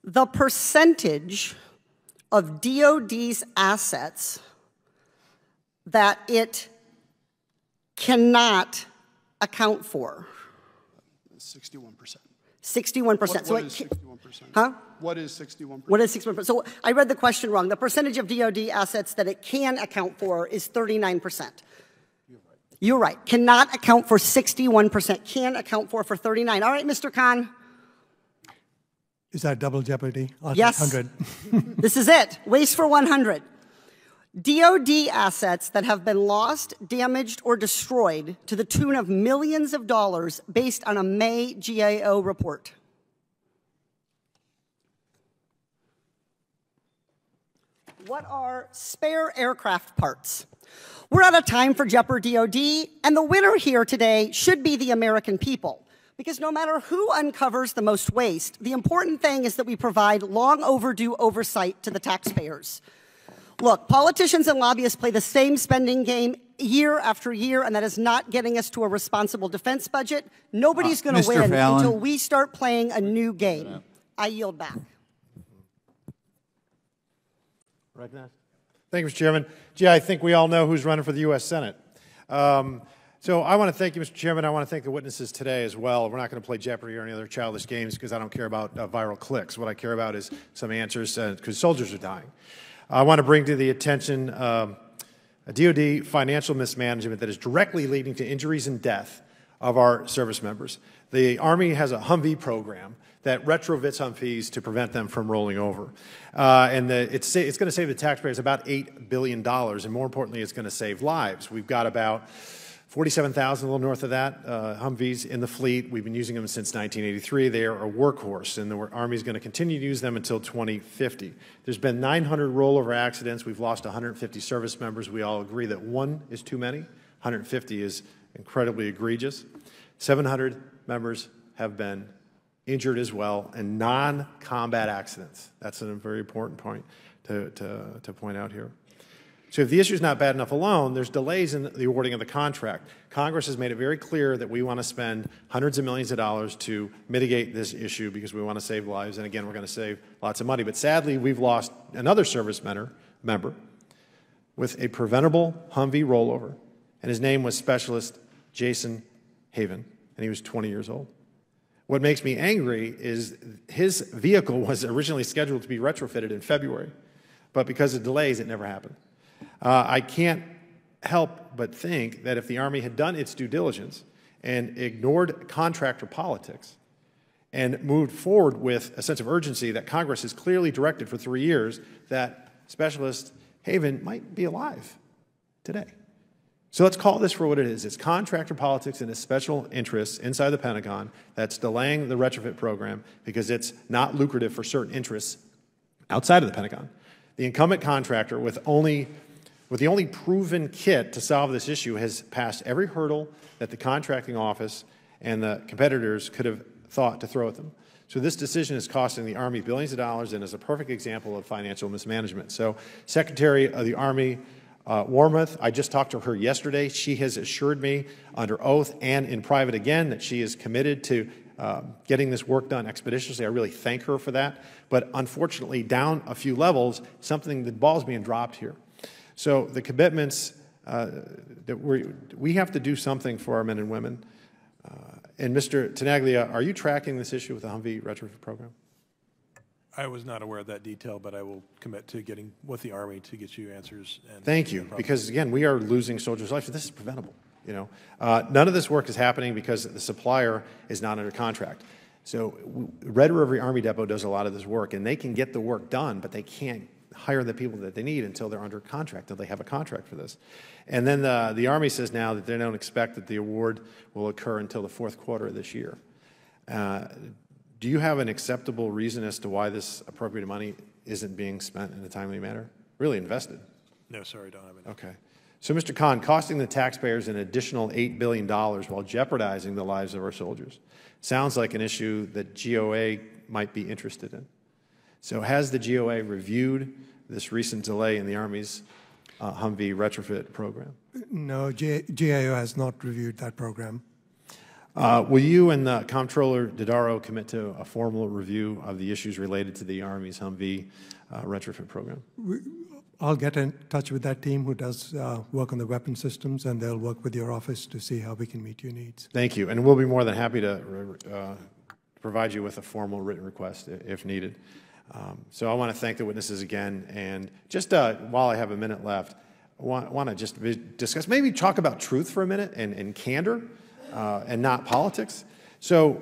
[SPEAKER 2] The percentage of DOD's assets that it cannot account for.
[SPEAKER 10] 61%.
[SPEAKER 2] 61%.
[SPEAKER 10] What
[SPEAKER 2] So
[SPEAKER 10] is 61%?
[SPEAKER 2] Huh?
[SPEAKER 10] What is 61%?
[SPEAKER 2] What is 61%? So I read the question wrong. The percentage of DOD assets that it can account for is 39%. You're right. Cannot account for 61%. Can account for 39. All right, Mr. Khan.
[SPEAKER 23] Is that double jeopardy?
[SPEAKER 2] Yes.
[SPEAKER 23] 100.
[SPEAKER 2] This is it. Waste for 100. DOD assets that have been lost, damaged, or destroyed to the tune of millions of dollars based on a May GAO report. What are spare aircraft parts? We're out of time for Jeopardy DOD, and the winner here today should be the American people. Because no matter who uncovers the most waste, the important thing is that we provide long overdue oversight to the taxpayers. Look, politicians and lobbyists play the same spending game year after year, and that is not getting us to a responsible defense budget. Nobody's going to win
[SPEAKER 6] Fallon.
[SPEAKER 2] until we start playing a new game. I yield back.
[SPEAKER 5] Recognized. Thank you, Mr. Chairman. Gee, I think we all know who's running for the U.S. Senate. So I want to thank you, Mr. Chairman. I want to thank the witnesses today as well. We're not going to play Jeopardy or any other childish games because I don't care about viral clicks. What I care about is some answers because soldiers are dying. I want to bring to the attention a DOD financial mismanagement that is directly leading to injuries and death of our service members. The Army has a Humvee program that retrofits Humvees to prevent them from rolling over. It's going to save the taxpayers about $8 billion, and more importantly, it's going to save lives. We've got about 47,000, a little north of that, Humvees in the fleet. We've been using them since 1983. They are a workhorse, and the Army is going to continue to use them until 2050. There's been 900 rollover accidents. We've lost 150 service members. We all agree that one is too many. 150 is incredibly egregious. 700 members have been injured as well, and non-combat accidents. That's a very important point to point out here. So if the issue is not bad enough alone, there's delays in the awarding of the contract. Congress has made it very clear that we want to spend hundreds of millions of dollars to mitigate this issue because we want to save lives, and again, we're going to save lots of money. But sadly, we've lost another service member with a preventable Humvee rollover, and his name was Specialist Jason Haven, and he was 20 years old. What makes me angry is his vehicle was originally scheduled to be retrofitted in February, but because of delays, it never happened. I can't help but think that if the Army had done its due diligence and ignored contractor politics and moved forward with a sense of urgency that Congress has clearly directed for 3 years, that Specialist Haven might be alive today. So let's call this for what it is. It's contractor politics and its special interests inside the Pentagon that's delaying the retrofit program because it's not lucrative for certain interests outside of the Pentagon. The incumbent contractor with the only proven kit to solve this issue has passed every hurdle that the contracting office and the competitors could have thought to throw at them. So this decision is costing the Army billions of dollars and is a perfect example of financial mismanagement. So Secretary of the Army Wormuth, I just talked to her yesterday. She has assured me under oath and in private again that she is committed to getting this work done expeditiously. I really thank her for that. But unfortunately, down a few levels, the ball's being dropped here. So the commitments that we have to do something for our men and women. And Mr. Tenaglia, are you tracking this issue with the Humvee retrofit program?
[SPEAKER 8] I was not aware of that detail, but I will commit to getting with the Army to get you answers. And
[SPEAKER 5] thank you, because again, we are losing soldiers' lives. This is preventable. You know, none of this work is happening because the supplier is not under contract. So Red River Army Depot does a lot of this work, and they can get the work done, but they can't hire the people that they need until they're under contract, until they have a contract for this. And then the Army says now that they don't expect that the award will occur until the fourth quarter of this year. Do you have an acceptable reason as to why this appropriated money isn't being spent in a timely manner? Really invested?
[SPEAKER 8] No, sorry, don't have it.
[SPEAKER 5] Okay. So, Mr. Khan, costing the taxpayers an additional $8 billion while jeopardizing the lives of our soldiers sounds like an issue that GOA might be interested in. So has the GOA reviewed this recent delay in the Army's Humvee retrofit program?
[SPEAKER 23] No, GAO has not reviewed that program.
[SPEAKER 5] Will you and the Comptroller Dodaro commit to a formal review of the issues related to the Army's Humvee retrofit program?
[SPEAKER 23] I'll get in touch with that team who does work on the weapon systems, and they'll work with your office to see how we can meet your needs.
[SPEAKER 5] Thank you. And we'll be more than happy to provide you with a formal written request if needed. So I want to thank the witnesses again. And just while I have a minute left, I want to just discuss, maybe talk about truth for a minute and candor and not politics. So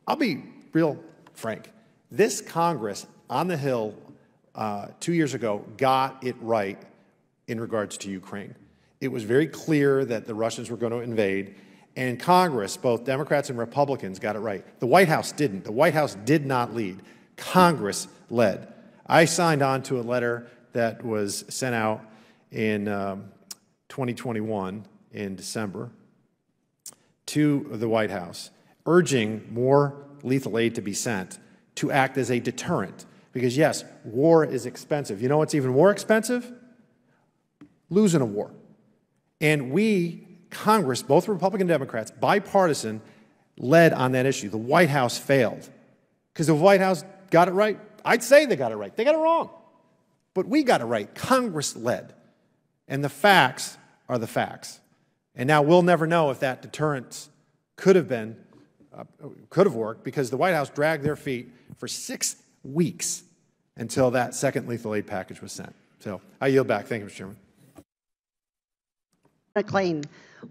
[SPEAKER 5] I'll be real frank. This Congress on the Hill 2 years ago got it right in regards to Ukraine. It was very clear that the Russians were going to invade, and Congress, both Democrats and Republicans, got it right. The White House didn't. The White House did not lead. Congress led. I signed on to a letter that was sent out in 2021 in December to the White House, urging more lethal aid to be sent to act as a deterrent. Because yes, war is expensive. You know what's even more expensive? Losing a war. And we, Congress, both Republican and Democrats, bipartisan, led on that issue. The White House failed. Because the White House got it right. I'd say they got it right. They got it wrong. But we got it right. Congress led. And the facts are the facts. And now we'll never know if that deterrence could have worked, because the White House dragged their feet for 6 weeks until that second lethal aid package was sent. So I yield back. Thank you, Mr. Chairman.
[SPEAKER 2] McLean,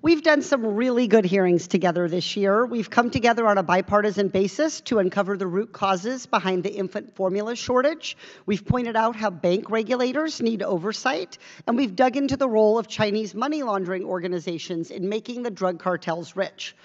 [SPEAKER 2] we've done some really good hearings together this year. We've come together on a bipartisan basis to uncover the root causes behind the infant formula shortage. We've pointed out how bank regulators need oversight, and we've dug into the role of Chinese money laundering organizations in making the drug cartels rich.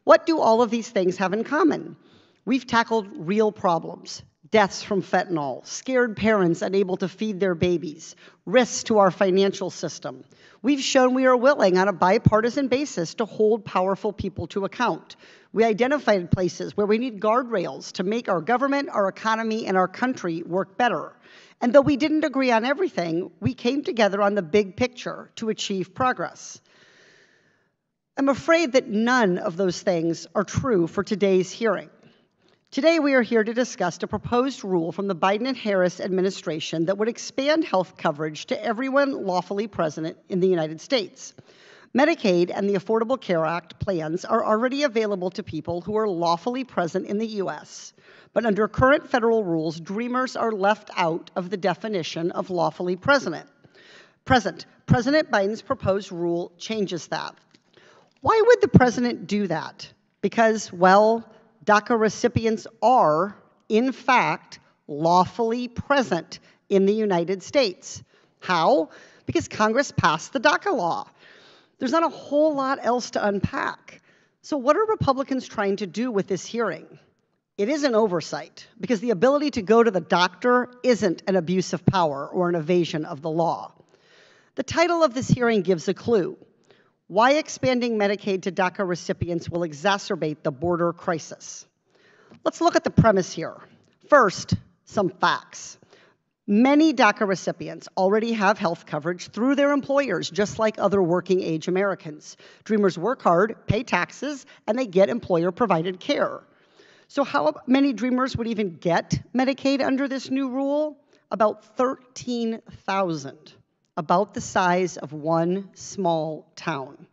[SPEAKER 2] What do all of these things have in common? We've tackled real problems: deaths from fentanyl, scared parents unable to feed their babies, risks to our financial system. We've shown we are willing on a bipartisan basis to hold powerful people to account. We identified places where we need guardrails to make our government, our economy, and our country work better. And though we didn't agree on everything, we came together on the big picture to achieve progress. I'm afraid that none of those things are true for today's hearing. Today, we are here to discuss a proposed rule from the Biden and Harris administration that would expand health coverage to everyone lawfully present in the United States. Medicaid and the Affordable Care Act plans are already available to people who are lawfully present in the U.S., but under current federal rules, Dreamers are left out of the definition of lawfully present. President Biden's proposed rule changes that. Why would the president do that? Because, well, DACA recipients are, in fact, lawfully present in the United States. How? Because Congress passed the DACA law. There's not a whole lot else to unpack. So what are Republicans trying to do with this hearing? It isn't oversight, because the ability to go to the doctor isn't an abuse of power or an evasion of the law. The title of this hearing gives a clue: why expanding Medicaid to DACA recipients will exacerbate the border crisis. Let's look at the premise here. First, some facts. Many DACA recipients already have health coverage through their employers, just like other working-age Americans. Dreamers work hard, pay taxes, and they get employer-provided care. So how many Dreamers would even get Medicaid under this new rule? About 13,000. About the size of one small town.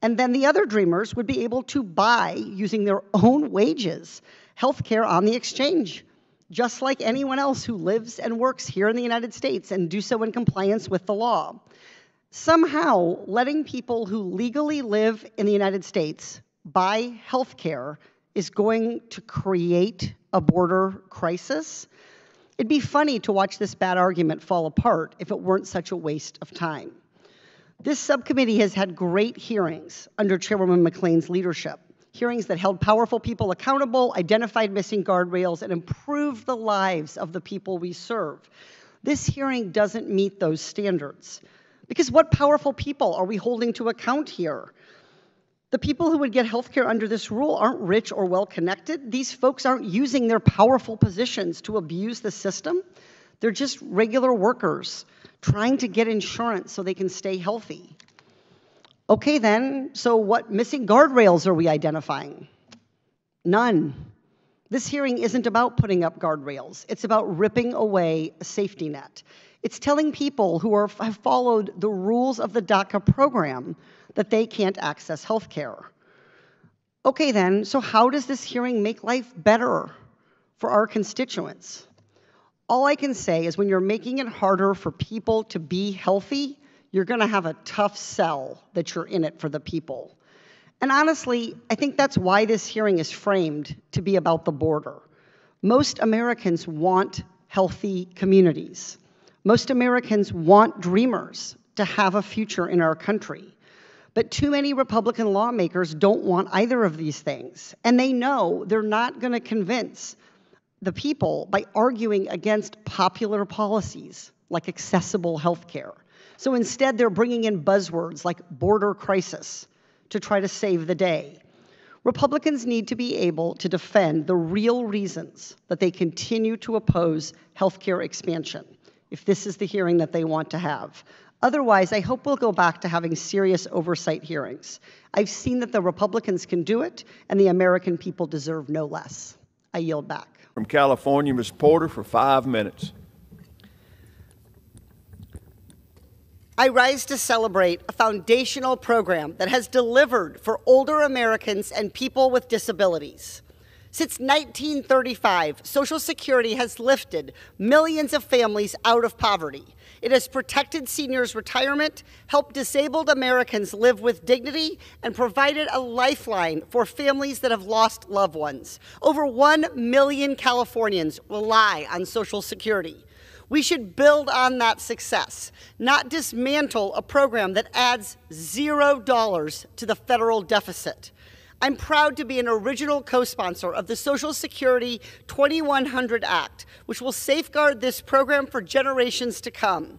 [SPEAKER 2] And then the other Dreamers would be able to buy, using their own wages, health care on the exchange, just like anyone else who lives and works here in the United States, and do so in compliance with the law. Somehow, letting people who legally live in the United States buy health care is going to create a border crisis. It'd be funny to watch this bad argument fall apart if it weren't such a waste of time. This subcommittee has had great hearings under Chairwoman McLean's leadership, hearings that held powerful people accountable, identified missing guardrails, and improved the lives of the people we serve. This hearing doesn't meet those standards. Because what powerful people are we holding to account here? The people who would get health care under this rule aren't rich or well-connected. These folks aren't using their powerful positions to abuse the system. They're just regular workers trying to get insurance so they can stay healthy. Okay then, so what missing guardrails are we identifying? None. This hearing isn't about putting up guardrails. It's about ripping away a safety net. It's telling people who have followed the rules of the DACA program that they can't access health care. Okay then, so how does this hearing make life better for our constituents? All I can say is when you're making it harder for people to be healthy, you're going to have a tough sell that you're in it for the people. And honestly, I think that's why this hearing is framed to be about the border. Most Americans want healthy communities. Most Americans want dreamers to have a future in our country. But too many Republican lawmakers don't want either of these things. And they know they're not going to convince the people by arguing against popular policies like accessible health care. So instead, they're bringing in buzzwords like border crisis to try to save the day. Republicans need to be able to defend the real reasons that they continue to oppose health care expansion, if this is the hearing that they want to have. Otherwise, I hope we'll go back to having serious oversight hearings. I've seen that the Republicans can do it, and the American people deserve no less. I yield back.
[SPEAKER 11] From California, Ms. Porter, for 5 minutes.
[SPEAKER 2] I rise to celebrate a foundational program that has delivered for older Americans and people with disabilities. Since 1935, Social Security has lifted millions of families out of poverty. It has protected seniors' retirement, helped disabled Americans live with dignity, and provided a lifeline for families that have lost loved ones. Over 1 million Californians rely on Social Security. We should build on that success, not dismantle a program that adds $0 to the federal deficit. I'm proud to be an original co-sponsor of the Social Security 2100 Act, which will safeguard this program for generations to come.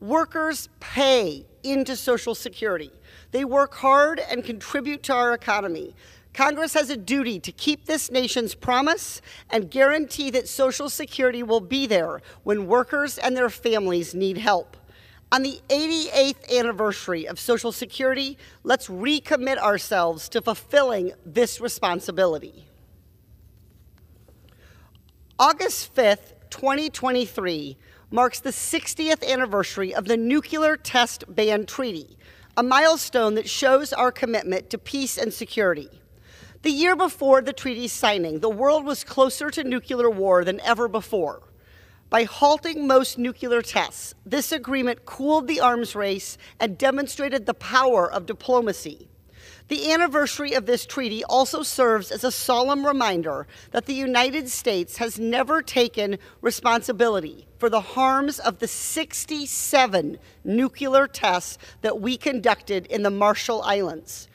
[SPEAKER 2] Workers pay into Social Security. They work hard and contribute to our economy. Congress has a duty to keep this nation's promise and guarantee that Social Security will be there when workers and their families need help. On the 88th anniversary of Social Security, let's recommit ourselves to fulfilling this responsibility. August 5th, 2023 marks the 60th anniversary of the Nuclear Test Ban Treaty, a milestone that shows our commitment to peace and security. The year before the treaty's signing, the world was closer to nuclear war than ever before. By halting most nuclear tests, this agreement cooled the arms race and demonstrated the power of diplomacy. The anniversary of this treaty also serves as a solemn reminder that the United States has never taken responsibility for the harms of the 67 nuclear tests that we conducted in the Marshall Islands.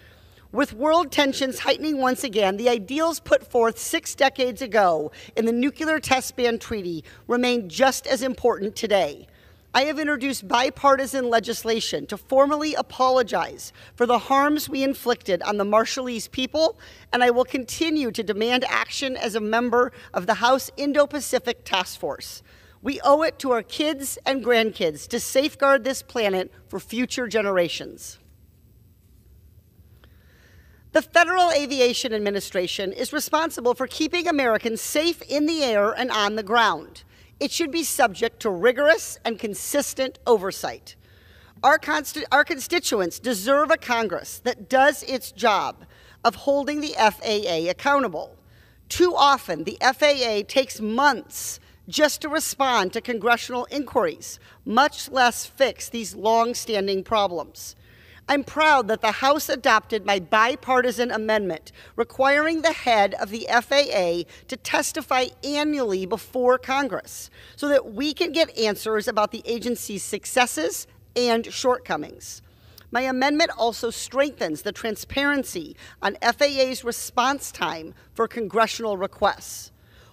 [SPEAKER 2] With world tensions heightening once again, the ideals put forth 6 decades ago in the Nuclear Test Ban Treaty remain just as important today. I have introduced bipartisan legislation to formally apologize for the harms we inflicted on the Marshallese people, and I will continue to demand action as a member of the House Indo-Pacific Task Force. We owe it to our kids and grandkids to safeguard this planet for future generations. The Federal Aviation Administration is responsible for keeping Americans safe in the air and on the ground. It should be subject to rigorous and consistent oversight. Our constituents deserve a Congress that does its job of holding the FAA accountable. Too often, the FAA takes months just to respond to congressional inquiries, much less fix these long-standing problems. I'm proud that the House adopted my bipartisan amendment requiring the head of the FAA to testify annually before Congress so that we can get answers about the agency's successes and shortcomings. My amendment also strengthens the transparency on FAA's response time for congressional requests.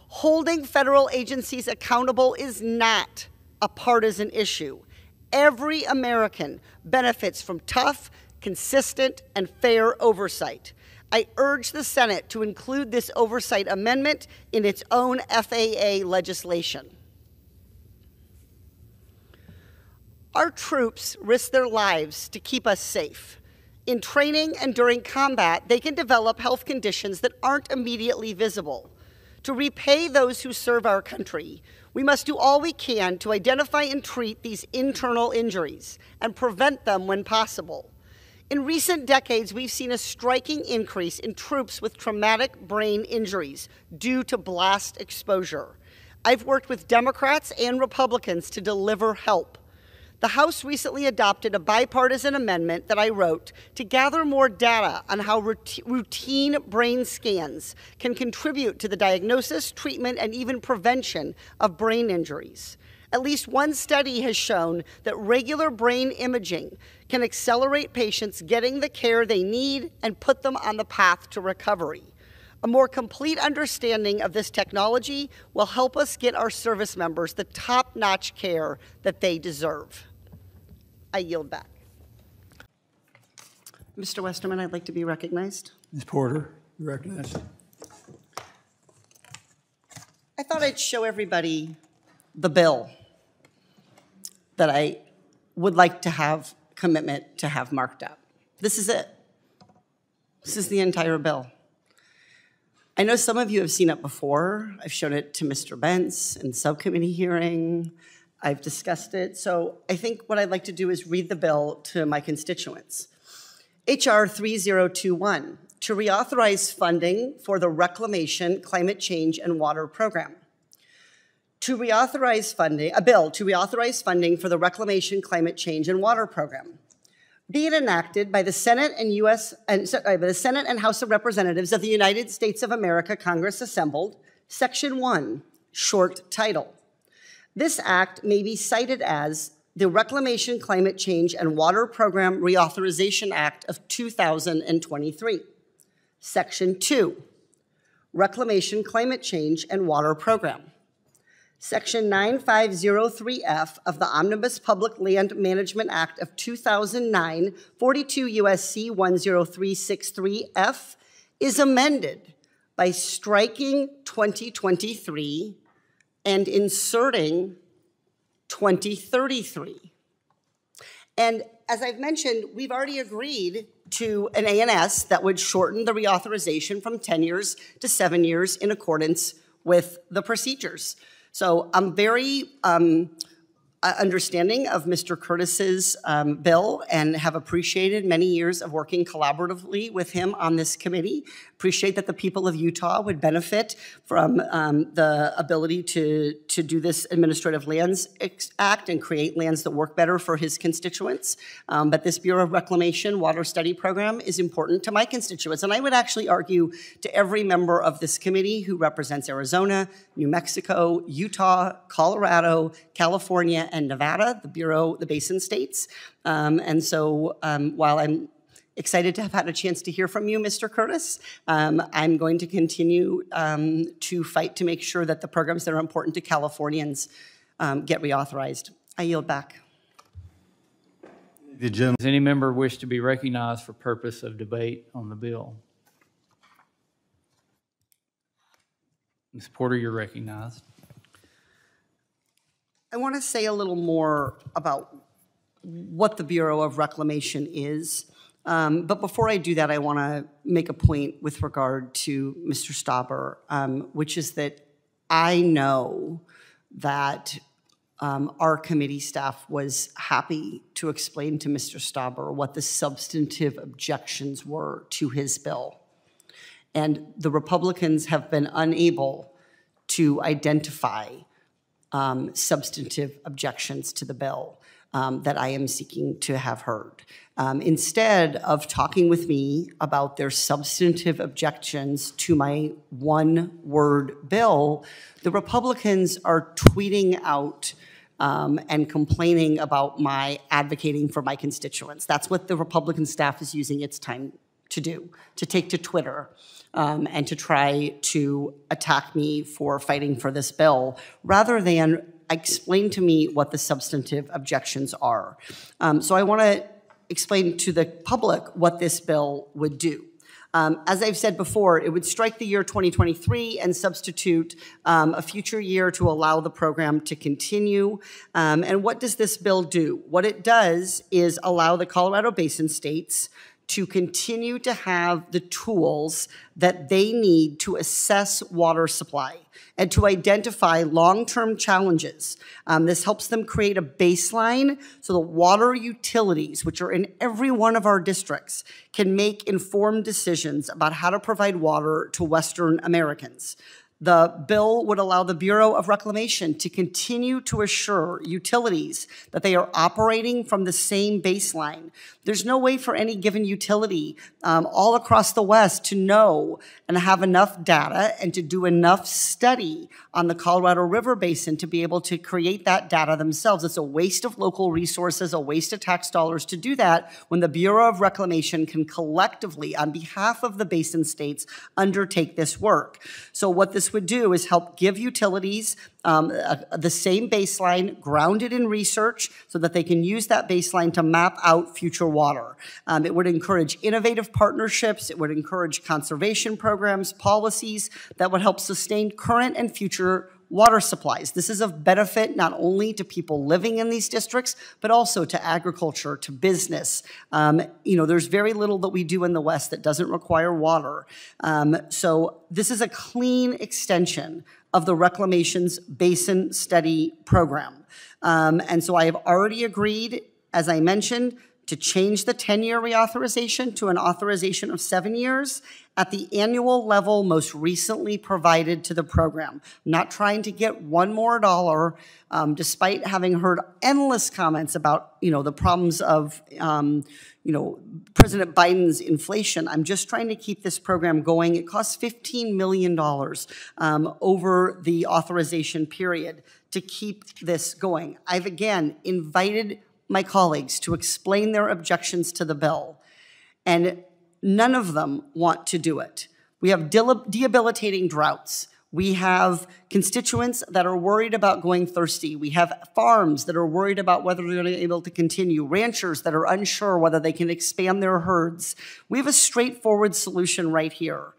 [SPEAKER 2] Holding federal agencies accountable is not a partisan issue. Every American benefits from tough, consistent, and fair oversight. I urge the Senate to include this oversight amendment in its own FAA legislation. Our troops risk their lives to keep us safe. In training and during combat, they can develop health conditions that aren't immediately visible. To repay those who serve our country, we must do all we can to identify and treat these internal injuries and prevent them when possible. In recent decades, we've seen a striking increase in troops with traumatic brain injuries due to blast exposure. I've worked with Democrats and Republicans to deliver help. The House recently adopted a bipartisan amendment that I wrote to gather more data on how routine brain scans can contribute to the diagnosis, treatment, and even prevention of brain injuries. At least one study has shown that regular brain imaging can accelerate patients getting the care they need and put them on the path to recovery. A more complete understanding of this technology will help us get our service members the top-notch care that they deserve. I yield back. Mr. Westerman, I'd like to be recognized.
[SPEAKER 6] Ms. Porter, you recognized.
[SPEAKER 2] I thought I'd show everybody the bill that I would like to have commitment to have marked up. This is it. This is the entire bill. I know some of you have seen it before. I've shown it to Mr. Bentz in subcommittee hearing. I've discussed it. So I think what I'd like to do is read the bill to my constituents. H.R. 3021, to reauthorize funding for the Reclamation, Climate Change, and Water Program. To reauthorize funding, a bill to reauthorize funding for the Reclamation, Climate Change, and Water Program. Be it enacted by the Senate and House of Representatives of the United States of America, Congress assembled, Section 1, short title. This act may be cited as the Reclamation, Climate Change, and Water Program Reauthorization Act of 2023. Section 2, Reclamation, Climate Change, and Water Program. Section 9503F of the Omnibus Public Land Management Act of 2009, 42 U.S.C. 10363F, is amended by striking 2023 and inserting 2033. And as I've mentioned, we've already agreed to an ANS that would shorten the reauthorization from 10 years to 7 years in accordance with the procedures. So I'm very understanding of Mr. Curtis's bill and have appreciated many years of working collaboratively with him on this committee. Appreciate that the people of Utah would benefit from the ability to do this Administrative Lands Act and create lands that work better for his constituents. But this Bureau of Reclamation Water Study Program is important to my constituents. And I would actually argue to every member of this committee who represents Arizona, New Mexico, Utah, Colorado, California, and Nevada, the basin states. And so while I'm excited to have had a chance to hear from you, Mr. Curtis, I'm going to continue to fight to make sure that the programs that are important to Californians get reauthorized. I yield back.
[SPEAKER 12] Does any member wish to be recognized for purpose of debate on the bill? Ms. Porter, you're recognized.
[SPEAKER 2] I want to say a little more about what the Bureau of Reclamation is. But before I do that, I want to make a point with regard to Mr. Stauber, which is that I know that our committee staff was happy to explain to Mr. Stauber what the substantive objections were to his bill. And the Republicans have been unable to identify substantive objections to the bill that I am seeking to have heard. Instead of talking with me about their substantive objections to my one-word bill, the Republicans are tweeting out and complaining about my advocating for my constituents. That's what the Republican staff is using its time to do, to take to Twitter and to try to attack me for fighting for this bill, rather than explain to me what the substantive objections are. So I want to explain to the public what this bill would do. As I've said before, it would strike the year 2023 and substitute a future year to allow the program to continue. And what does this bill do? What it does is allow the Colorado Basin states to continue to have the tools that they need to assess water supply and to identify long-term challenges. This helps them create a baseline so the water utilities, which are in every one of our districts, can make informed decisions about how to provide water to Western Americans. The bill would allow the Bureau of Reclamation to continue to assure utilities that they are operating from the same baseline. There's no way for any given utility all across the West to know and have enough data and to do enough study on the Colorado River Basin to be able to create that data themselves. It's a waste of local resources, a waste of tax dollars to do that when the Bureau of Reclamation can collectively, on behalf of the basin states, undertake this work. So what this would do is help give utilities the same baseline grounded in research so that they can use that baseline to map out future water. It would encourage innovative partnerships. It would encourage conservation programs, policies that would help sustain current and future water supplies. This is of benefit not only to people living in these districts, but also to agriculture, to business. There's very little that we do in the West that doesn't require water. So this is a clean extension of the Reclamation's Basin Study Program. And so I have already agreed, as I mentioned, to change the 10-year reauthorization to an authorization of 7 years at the annual level most recently provided to the program. I'm not trying to get one more dollar, despite having heard endless comments about, the problems of, President Biden's inflation. I'm just trying to keep this program going. It costs $15 million over the authorization period to keep this going. I've, again, invited my colleagues to explain their objections to the bill, and none of them want to do it. We have debilitating droughts. We have constituents that are worried about going thirsty. We have farms that are worried about whether they're going to be able to continue, ranchers that are unsure whether they can expand their herds. We have a straightforward solution right here.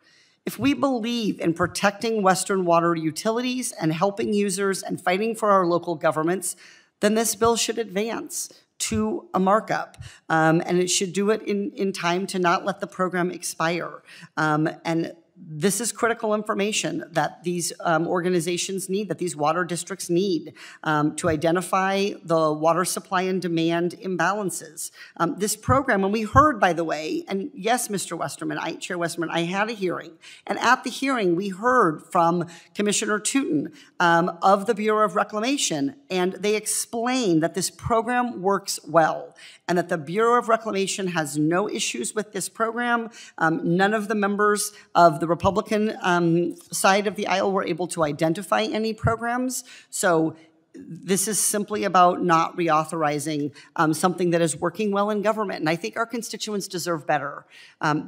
[SPEAKER 2] If we believe in protecting Western water utilities and helping users and fighting for our local governments, then this bill should advance to a markup, and it should do it in time to not let the program expire. And this is critical information that these organizations need, that these water districts need to identify the water supply and demand imbalances. This program, and we heard, by the way, and yes, Mr. Westerman, Chair Westerman, I had a hearing, and at the hearing we heard from Commissioner Tootin of the Bureau of Reclamation, and they explained that this program works well and that the Bureau of Reclamation has no issues with this program. None of the members of the Republican side of the aisle were able to identify any programs. So this is simply about not reauthorizing something that is working well in government. And I think our constituents deserve better.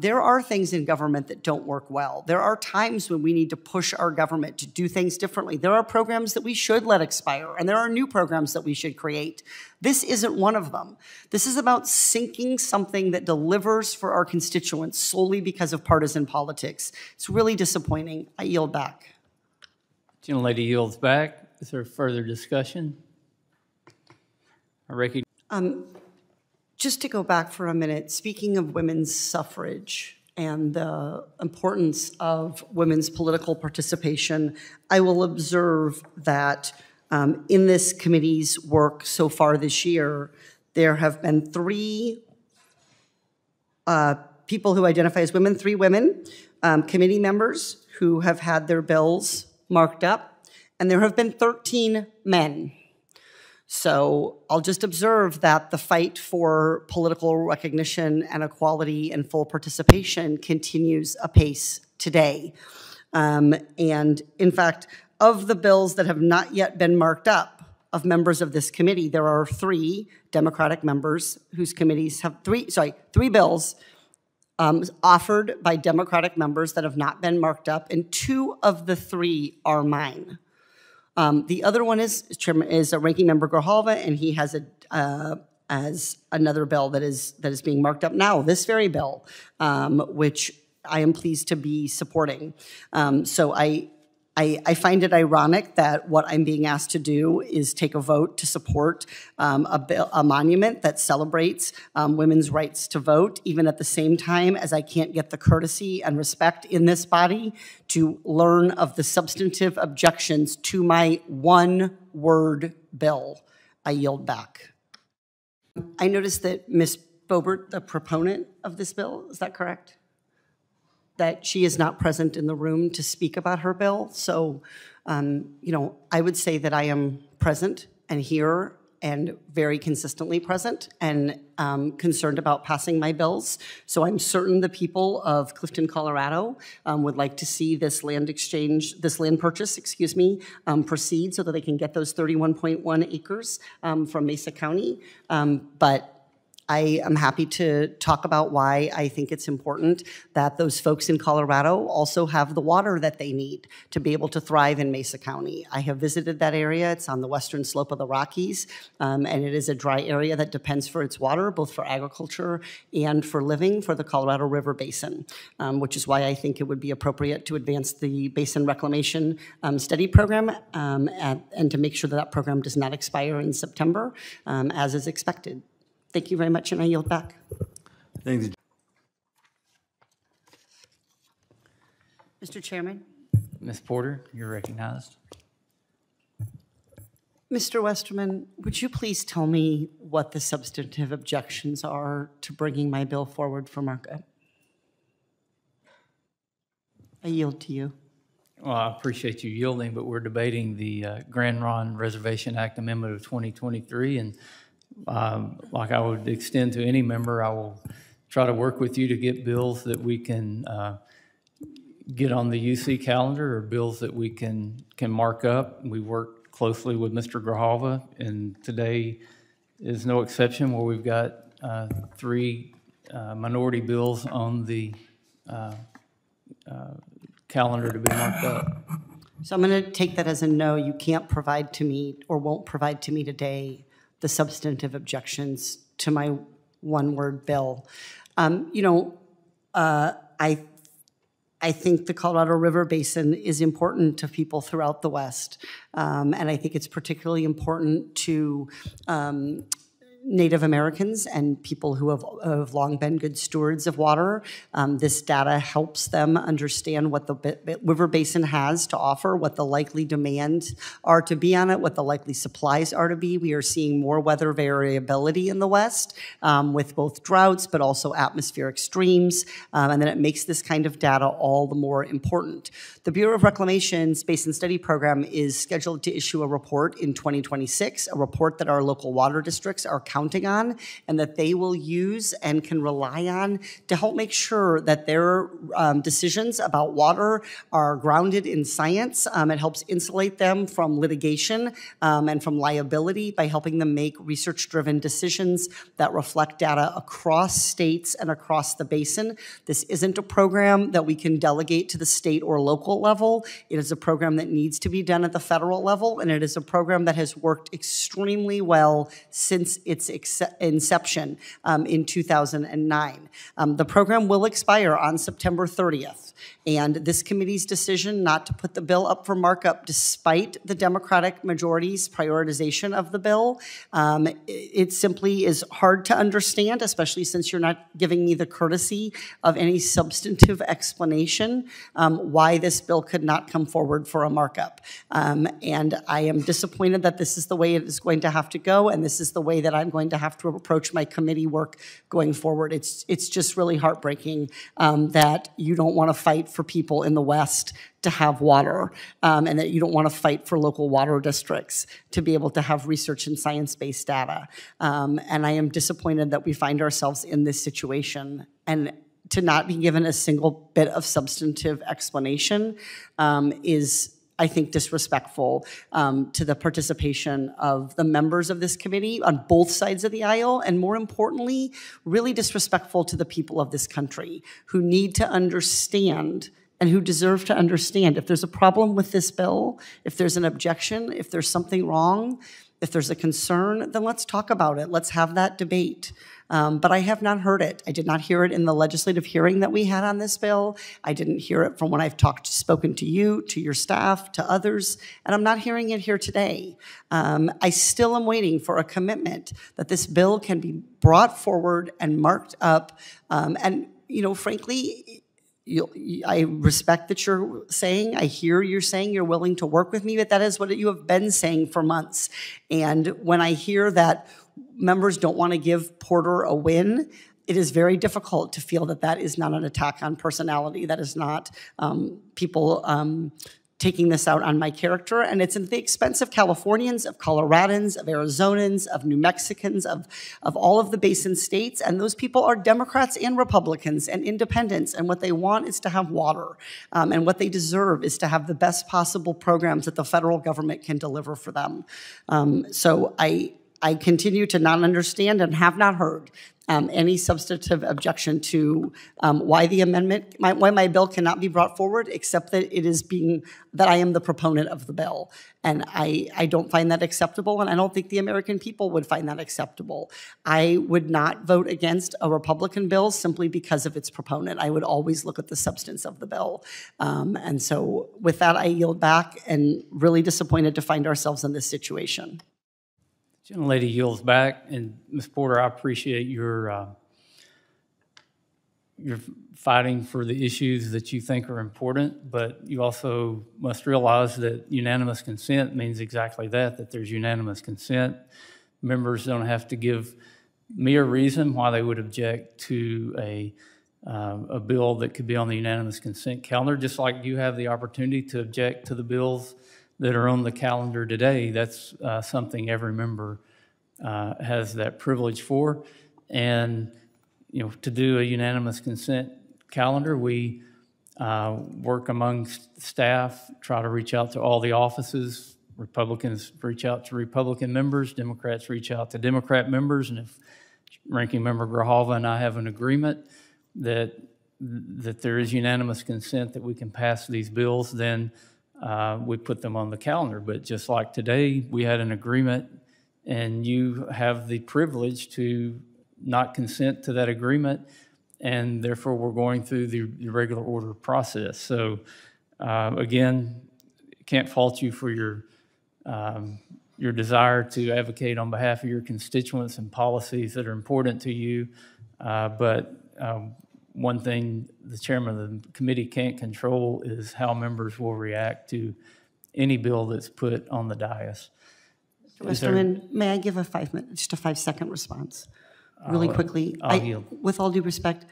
[SPEAKER 2] There are things in government that don't work well. There are times when we need to push our government to do things differently. There are programs that we should let expire, and there are new programs that we should create. This isn't one of them. This is about sinking something that delivers for our constituents solely because of partisan politics. It's really disappointing. I yield back.
[SPEAKER 12] Gentlelady yields back. Is there further discussion?
[SPEAKER 2] Just to go back for a minute, speaking of women's suffrage and the importance of women's political participation, I will observe that in this committee's work so far this year, there have been 3 people who identify as women, 3 women, committee members who have had their bills marked up, and there have been 13 men. So I'll just observe that the fight for political recognition and equality and full participation continues apace today. And in fact, of the bills that have not yet been marked up of members of this committee, there are 3 Democratic members whose committees have 3 bills offered by Democratic members that have not been marked up, and 2 of the 3 are mine. The other one is Ranking Member Grijalva, and he has as another bill that is being marked up now, this very bill, which I am pleased to be supporting. So I find it ironic that what I'm being asked to do is take a vote to support a monument that celebrates women's rights to vote, even at the same time as I can't get the courtesy and respect in this body to learn of the substantive objections to my one-word bill. I yield back. I noticed that Ms. Boebert, the proponent of this bill, is that correct? That she is not present in the room to speak about her bill. So, you know, I would say that I am present and here and very consistently present and concerned about passing my bills. So I'm certain the people of Clifton, Colorado would like to see this land purchase, proceed so that they can get those 31.1 acres from Mesa County. But I am happy to talk about why I think it's important that those folks in Colorado also have the water that they need to be able to thrive in Mesa County. I have visited that area. It's on the western slope of the Rockies, and it is a dry area that depends for its water, both for agriculture and for living for the Colorado River Basin, which is why I think it would be appropriate to advance the Basin Reclamation Study Program and to make sure that that program does not expire in September, as is expected. Thank you very much, and I yield back.
[SPEAKER 13] Thanks.
[SPEAKER 2] Mr. Chairman.
[SPEAKER 12] Ms. Porter, you're recognized.
[SPEAKER 2] Mr. Westerman, would you please tell me what the substantive objections are to bringing my bill forward for markup? I yield to you.
[SPEAKER 12] Well, I appreciate you yielding, but we're debating the Grand Ronde Reservation Act Amendment of 2023, and like I would extend to any member, I will try to work with you to get bills that we can get on the UC calendar or bills that we can mark up. We work closely with Mr. Grijalva, and today is no exception where we've got 3 minority bills on the calendar to be marked up.
[SPEAKER 2] So I'm going to take that as a no. You can't provide to me or won't provide to me today the substantive objections to my one-word bill. You know, I think the Colorado River Basin is important to people throughout the West, and I think it's particularly important to Native Americans and people who have long been good stewards of water. This data helps them understand what the river basin has to offer, what the likely demands are to be on it, what the likely supplies are to be. We are seeing more weather variability in the West with both droughts but also atmospheric streams, and then it makes this kind of data all the more important. The Bureau of Reclamation's Basin Study Program is scheduled to issue a report in 2026, a report that our local water districts are counting on and that they will use and can rely on to help make sure that their decisions about water are grounded in science. It helps insulate them from litigation and from liability by helping them make research-driven decisions that reflect data across states and across the basin. This isn't a program that we can delegate to the state or local level. It is a program that needs to be done at the federal level, and it is a program that has worked extremely well since its inception in 2009. The program will expire on September 30th, and this committee's decision not to put the bill up for markup despite the Democratic majority's prioritization of the bill, it simply is hard to understand, especially since you're not giving me the courtesy of any substantive explanation why this bill could not come forward for a markup. And I am disappointed that this is the way it is going to have to go, and this is the way that I'm going to have to approach my committee work going forward. It's just really heartbreaking that you don't want to fight for people in the West to have water, and that you don't want to fight for local water districts to be able to have research and science-based data. And I am disappointed that we find ourselves in this situation, and to not be given a single bit of substantive explanation is, I think, disrespectful to the participation of the members of this committee on both sides of the aisle, and more importantly, really disrespectful to the people of this country who need to understand and who deserve to understand. If there's a problem with this bill, if there's an objection, if there's something wrong, if there's a concern, then let's talk about it. Let's have that debate. But I have not heard it. I did not hear it in the legislative hearing that we had on this bill. I didn't hear it from when I've spoken to you, to your staff, to others, and I'm not hearing it here today. I still am waiting for a commitment that this bill can be brought forward and marked up. And, you know, frankly, I respect that you're saying, I hear you're saying you're willing to work with me, but that is what you have been saying for months. And when I hear that members don't want to give Porter a win, it is very difficult to feel that that is not an attack on personality, that is not people taking this out on my character, and it's at the expense of Californians, of Coloradans, of Arizonans, of New Mexicans, of all of the basin states, and those people are Democrats and Republicans and independents, and what they want is to have water, and what they deserve is to have the best possible programs that the federal government can deliver for them. So I continue to not understand and have not heard any substantive objection to why the amendment, why my bill cannot be brought forward, except that it is that I am the proponent of the bill. And I don't find that acceptable, and I don't think the American people would find that acceptable. I would not vote against a Republican bill simply because of its proponent. I would always look at the substance of the bill. And so with that, I yield back, and really disappointed to find ourselves in this situation.
[SPEAKER 12] Gentlelady yields back, and Ms. Porter, I appreciate your fighting for the issues that you think are important, but you also must realize that unanimous consent means exactly that there's unanimous consent. Members don't have to give me a reason why they would object to a bill that could be on the unanimous consent calendar, just like you have the opportunity to object to the bills that are on the calendar today. That's something every member has that privilege for. And, you know, to do a unanimous consent calendar, we work among staff, try to reach out to all the offices. Republicans reach out to Republican members, Democrats reach out to Democrat members, and if Ranking Member Grijalva and I have an agreement that there is unanimous consent that we can pass these bills, then we put them on the calendar. But just like today, we had an agreement, and you have the privilege to not consent to that agreement, and therefore we're going through the regular order process. So again, can't fault you for your desire to advocate on behalf of your constituents and policies that are important to you, but one thing the chairman of the committee can't control is how members will react to any bill that's put on the dais.
[SPEAKER 2] Mr. Westerman, may I give just a 5-second response? Really quickly.
[SPEAKER 12] I'll yield.
[SPEAKER 2] With all due respect,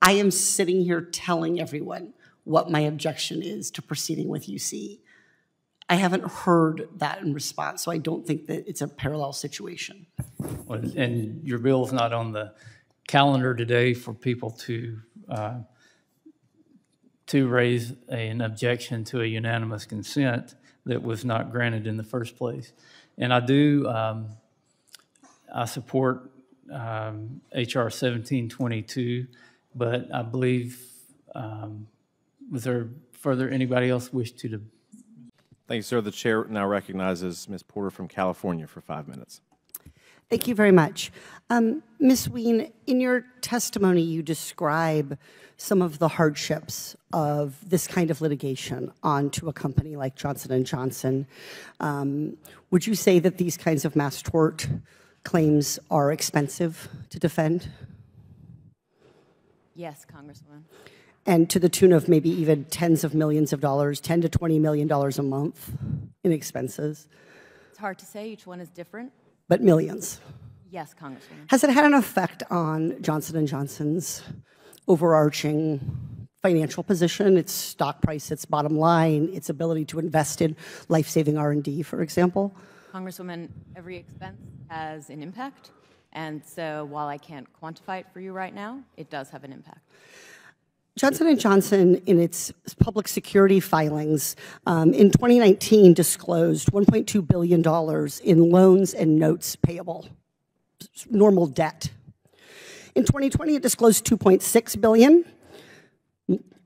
[SPEAKER 2] I am sitting here telling everyone what my objection is to proceeding with UC. I haven't heard that in response, so I don't think that it's a parallel situation.
[SPEAKER 12] Well, and your bill's not on the calendar today for people to raise an objection to a unanimous consent that was not granted in the first place. And I do, I support HR 1722, but I believe, was there further, anybody else wish to?
[SPEAKER 13] Thank you, sir. The chair now recognizes Ms. Porter from California for 5 minutes.
[SPEAKER 2] Thank you very much. Ms. Wien, in your testimony, you describe some of the hardships of this kind of litigation onto a company like Johnson & Johnson. Would you say that these kinds of mass tort claims are expensive to defend?
[SPEAKER 14] Yes, Congresswoman.
[SPEAKER 2] And to the tune of maybe even tens of millions of dollars, $10 to $20 million a month in expenses?
[SPEAKER 14] It's hard to say. Each one is different.
[SPEAKER 2] But millions.
[SPEAKER 14] Yes, Congresswoman.
[SPEAKER 2] Has it had an effect on Johnson & Johnson's overarching financial position, its stock price, its bottom line, its ability to invest in life-saving R&D, for example?
[SPEAKER 14] Congresswoman, every expense has an impact. And so while I can't quantify it for you right now, it does have an impact.
[SPEAKER 2] Johnson & Johnson, in its public security filings, in 2019 disclosed $1.2 billion in loans and notes payable, normal debt. In 2020, it disclosed $2.6 billion.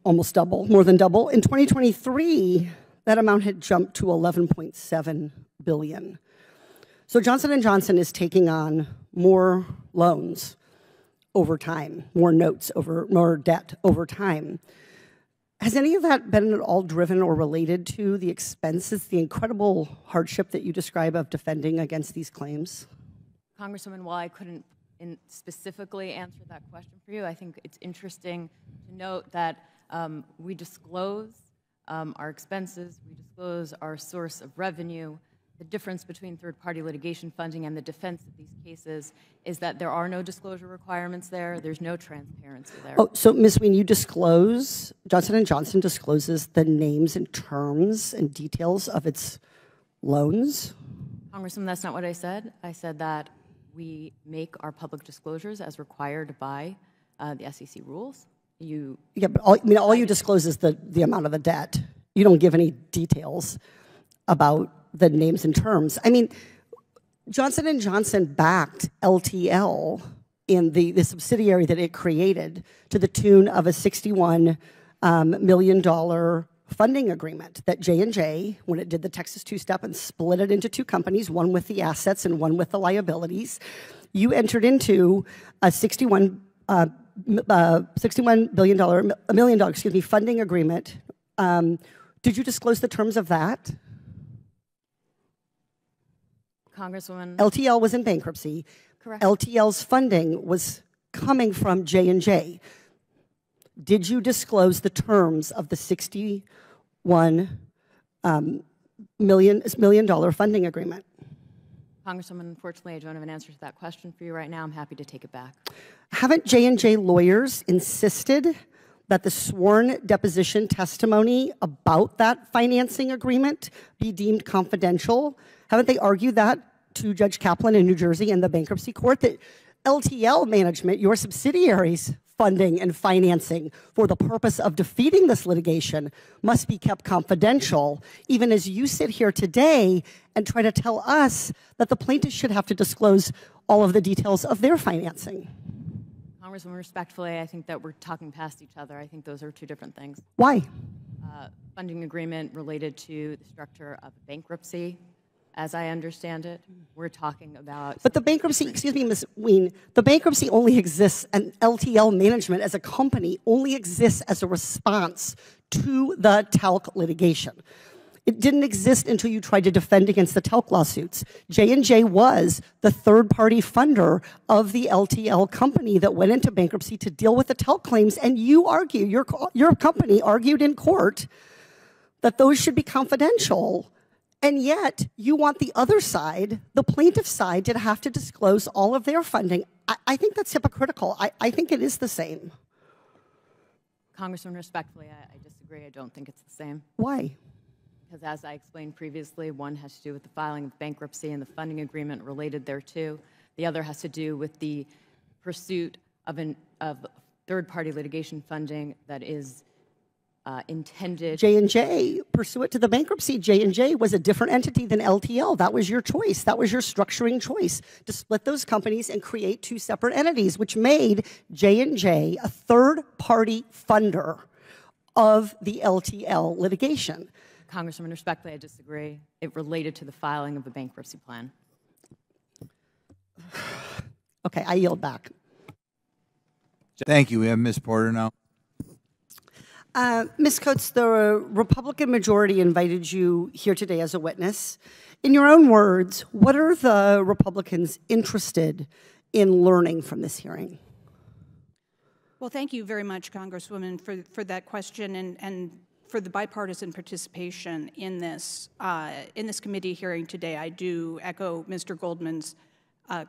[SPEAKER 2] almost double, more than double. In 2023, that amount had jumped to 11.7 billion. So Johnson & Johnson is taking on more loans over time, more notes over, more debt over time. Has any of that been at all driven or related to the expenses, the incredible hardship that you describe of defending against these claims?
[SPEAKER 14] Congresswoman, while I couldn't specifically answer that question for you, I think it's interesting to note that we disclose our expenses, we disclose our source of revenue. The difference between third-party litigation funding and the defense of these cases is that there are no disclosure requirements there. There's no transparency there.
[SPEAKER 2] Oh, so Ms. Wien, you disclose, Johnson & Johnson discloses the names and terms and details of its loans?
[SPEAKER 14] Congresswoman, that's not what I said. I said that we make our public disclosures as required by the SEC rules.
[SPEAKER 2] Yeah, but all you disclose is the amount of the debt. You don't give any details about the names and terms. I mean, Johnson & Johnson backed LTL in the subsidiary that it created to the tune of a $61 million funding agreement that J&J, when it did the Texas two-step and split it into two companies, one with the assets and one with the liabilities, you entered into a $61 million funding agreement. Did you disclose the terms of that?
[SPEAKER 14] Congresswoman.
[SPEAKER 2] LTL was in bankruptcy.
[SPEAKER 14] Correct.
[SPEAKER 2] LTL's funding was coming from J&J. Did you disclose the terms of the $61 million funding agreement?
[SPEAKER 14] Congresswoman, unfortunately, I don't have an answer to that question for you right now. I'm happy to take it back.
[SPEAKER 2] Haven't J&J lawyers insisted that the sworn deposition testimony about that financing agreement be deemed confidential? Haven't they argued that to Judge Kaplan in New Jersey in the bankruptcy court, that LTL management, your subsidiaries' funding and financing for the purpose of defeating this litigation must be kept confidential, even as you sit here today and try to tell us that the plaintiffs should have to disclose all of the details of their financing?
[SPEAKER 14] Congresswoman, respectfully, I think that we're talking past each other. I think those are two different things.
[SPEAKER 2] Why?
[SPEAKER 14] Funding agreement related to the structure of bankruptcy. As I understand it, we're talking about...
[SPEAKER 2] But the bankruptcy, excuse me, Ms. Wien, the bankruptcy only exists, and LTL management as a company only exists as a response to the talc litigation. It didn't exist until you tried to defend against the talc lawsuits. J&J was the third-party funder of the LTL company that went into bankruptcy to deal with the talc claims, and you argue, your company argued in court that those should be confidential. And yet, you want the other side, the plaintiff side, to have to disclose all of their funding. I think that's hypocritical. I think it is the same.
[SPEAKER 14] Congresswoman, respectfully, I disagree. I don't think it's the same.
[SPEAKER 2] Why?
[SPEAKER 14] Because as I explained previously, one has to do with the filing of bankruptcy and the funding agreement related thereto. The other has to do with the pursuit of third-party litigation funding that is intended.
[SPEAKER 2] J&J, pursuant to the bankruptcy, J&J was a different entity than LTL. That was your choice. That was your structuring choice, to split those companies and create two separate entities, which made J&J a third-party funder of the LTL litigation.
[SPEAKER 14] Congresswoman, respectfully, I disagree. It related to the filing of the bankruptcy plan.
[SPEAKER 2] Okay, I yield back.
[SPEAKER 15] Thank you. We have Ms. Porter now.
[SPEAKER 2] Ms. Coates, the Republican majority invited you here today as a witness. In your own words, what are the Republicans interested in learning from this hearing?
[SPEAKER 16] Well, thank you very much, Congresswoman, for that question and for the bipartisan participation in this committee hearing today. I do echo Mr. Goldman's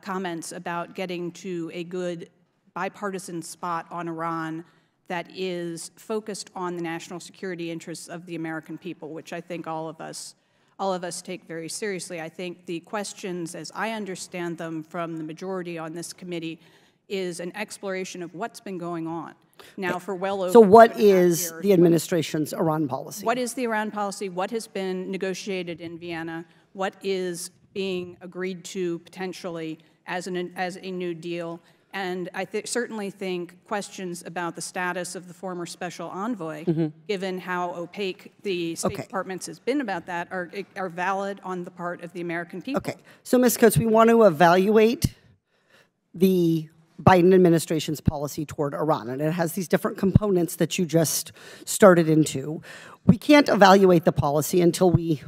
[SPEAKER 16] comments about getting to a good bipartisan spot on Iran that is focused on the national security interests of the American people, which I think all of us take very seriously. I think the questions, as I understand them from the majority on this committee, is an exploration of what's been going on now for well over.
[SPEAKER 2] So what is the administration's Iran policy?
[SPEAKER 16] What is the Iran policy? What has been negotiated in Vienna? What is being agreed to potentially as a new deal? And I certainly think questions about the status of the former special envoy, given how opaque the State Department has been about that, are valid on the part of the American people.
[SPEAKER 2] Okay, so Ms. Coates, we want to evaluate the Biden administration's policy toward Iran, and it has these different components that you just started into. We can't evaluate the policy until we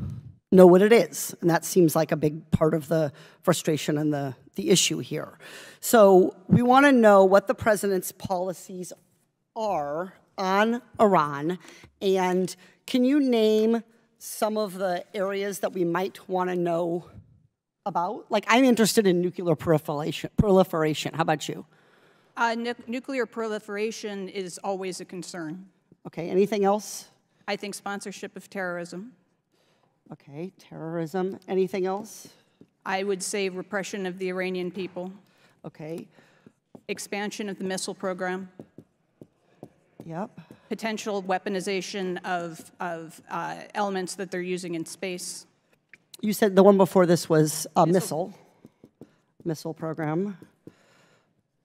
[SPEAKER 2] know what it is, and that seems like a big part of the frustration and the issue here. So we want to know what the president's policies are on Iran, and can you name some of the areas that we might want to know about? Like, I'm interested in nuclear proliferation. How about you?
[SPEAKER 16] Nuclear proliferation is always a concern.
[SPEAKER 2] Okay, anything else?
[SPEAKER 16] I think sponsorship of terrorism.
[SPEAKER 2] Okay, terrorism. Anything else?
[SPEAKER 16] I would say repression of the Iranian people.
[SPEAKER 2] Okay.
[SPEAKER 16] Expansion of the missile program.
[SPEAKER 2] Yep.
[SPEAKER 16] Potential weaponization of elements that they're using in space.
[SPEAKER 2] You said the one before this was a missile program.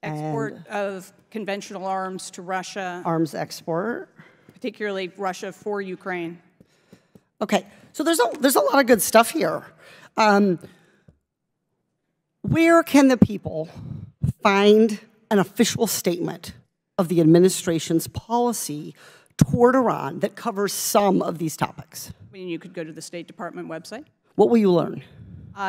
[SPEAKER 16] Export of conventional arms to Russia.
[SPEAKER 2] Arms export.
[SPEAKER 16] Particularly Russia for Ukraine.
[SPEAKER 2] Okay, so there's a lot of good stuff here. Where can the people find an official statement of the administration's policy toward Iran that covers some of these topics?
[SPEAKER 16] I mean, you could go to the State Department website.
[SPEAKER 2] What will you learn?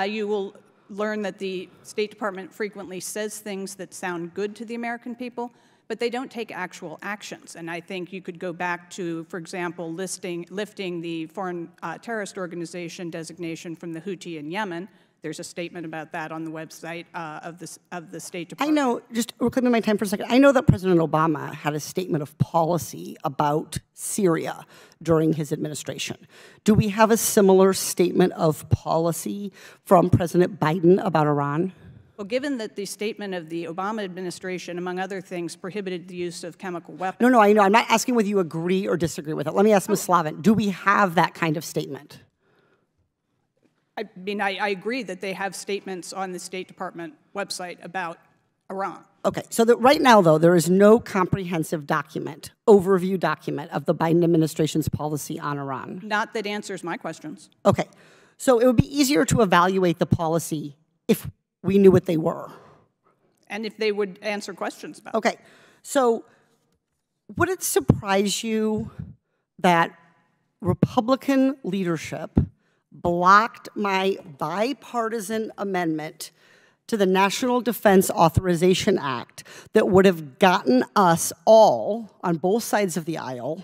[SPEAKER 16] You will learn that the State Department frequently says things that sound good to the American people, but they don't take actual actions. And I think you could go back to, for example, lifting the foreign terrorist organization designation from the Houthi in Yemen. There's a statement about that on the website of the State Department.
[SPEAKER 2] I know, just reclaiming my time for a second, I know that President Obama had a statement of policy about Syria during his administration. Do we have a similar statement of policy from President Biden about Iran?
[SPEAKER 16] Well, given that the statement of the Obama administration, among other things, prohibited the use of chemical weapons.
[SPEAKER 2] No, I know. I'm not asking whether you agree or disagree with it. Let me ask Ms. Slavin, do we have that kind of statement?
[SPEAKER 16] I mean, I agree that they have statements on the State Department website about Iran.
[SPEAKER 2] Okay, so that right now, though, there is no comprehensive overview document of the Biden administration's policy on Iran.
[SPEAKER 16] Not that answers my questions.
[SPEAKER 2] Okay, so it would be easier to evaluate the policy if we knew what they were.
[SPEAKER 16] And if they would answer questions about it.
[SPEAKER 2] Okay, so would it surprise you that Republican leadership blocked my bipartisan amendment to the National Defense Authorization Act that would have gotten us all, on both sides of the aisle,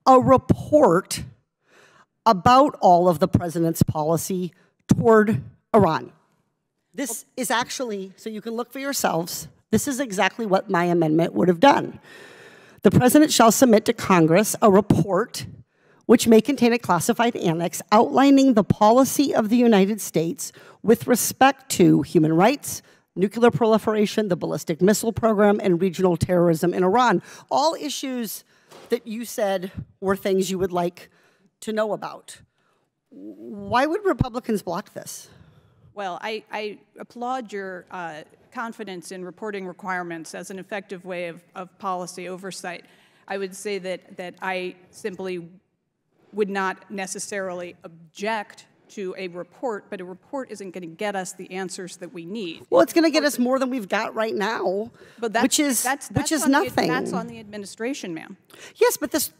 [SPEAKER 2] a report about all of the president's policy toward Iran? This is actually, so you can look for yourselves, this is exactly what my amendment would have done. The president shall submit to Congress a report which may contain a classified annex outlining the policy of the United States with respect to human rights, nuclear proliferation, the ballistic missile program, and regional terrorism in Iran. All issues that you said were things you would like to know about. Why would Republicans block this?
[SPEAKER 16] Well, I applaud your confidence in reporting requirements as an effective way of policy oversight. I would say that I simply would not necessarily object to a report, but a report isn't going to get us the answers that we need.
[SPEAKER 2] Well, it's going to get us more than we've got right now, which is nothing.
[SPEAKER 16] That's on the administration, ma'am.
[SPEAKER 2] Yes, but this,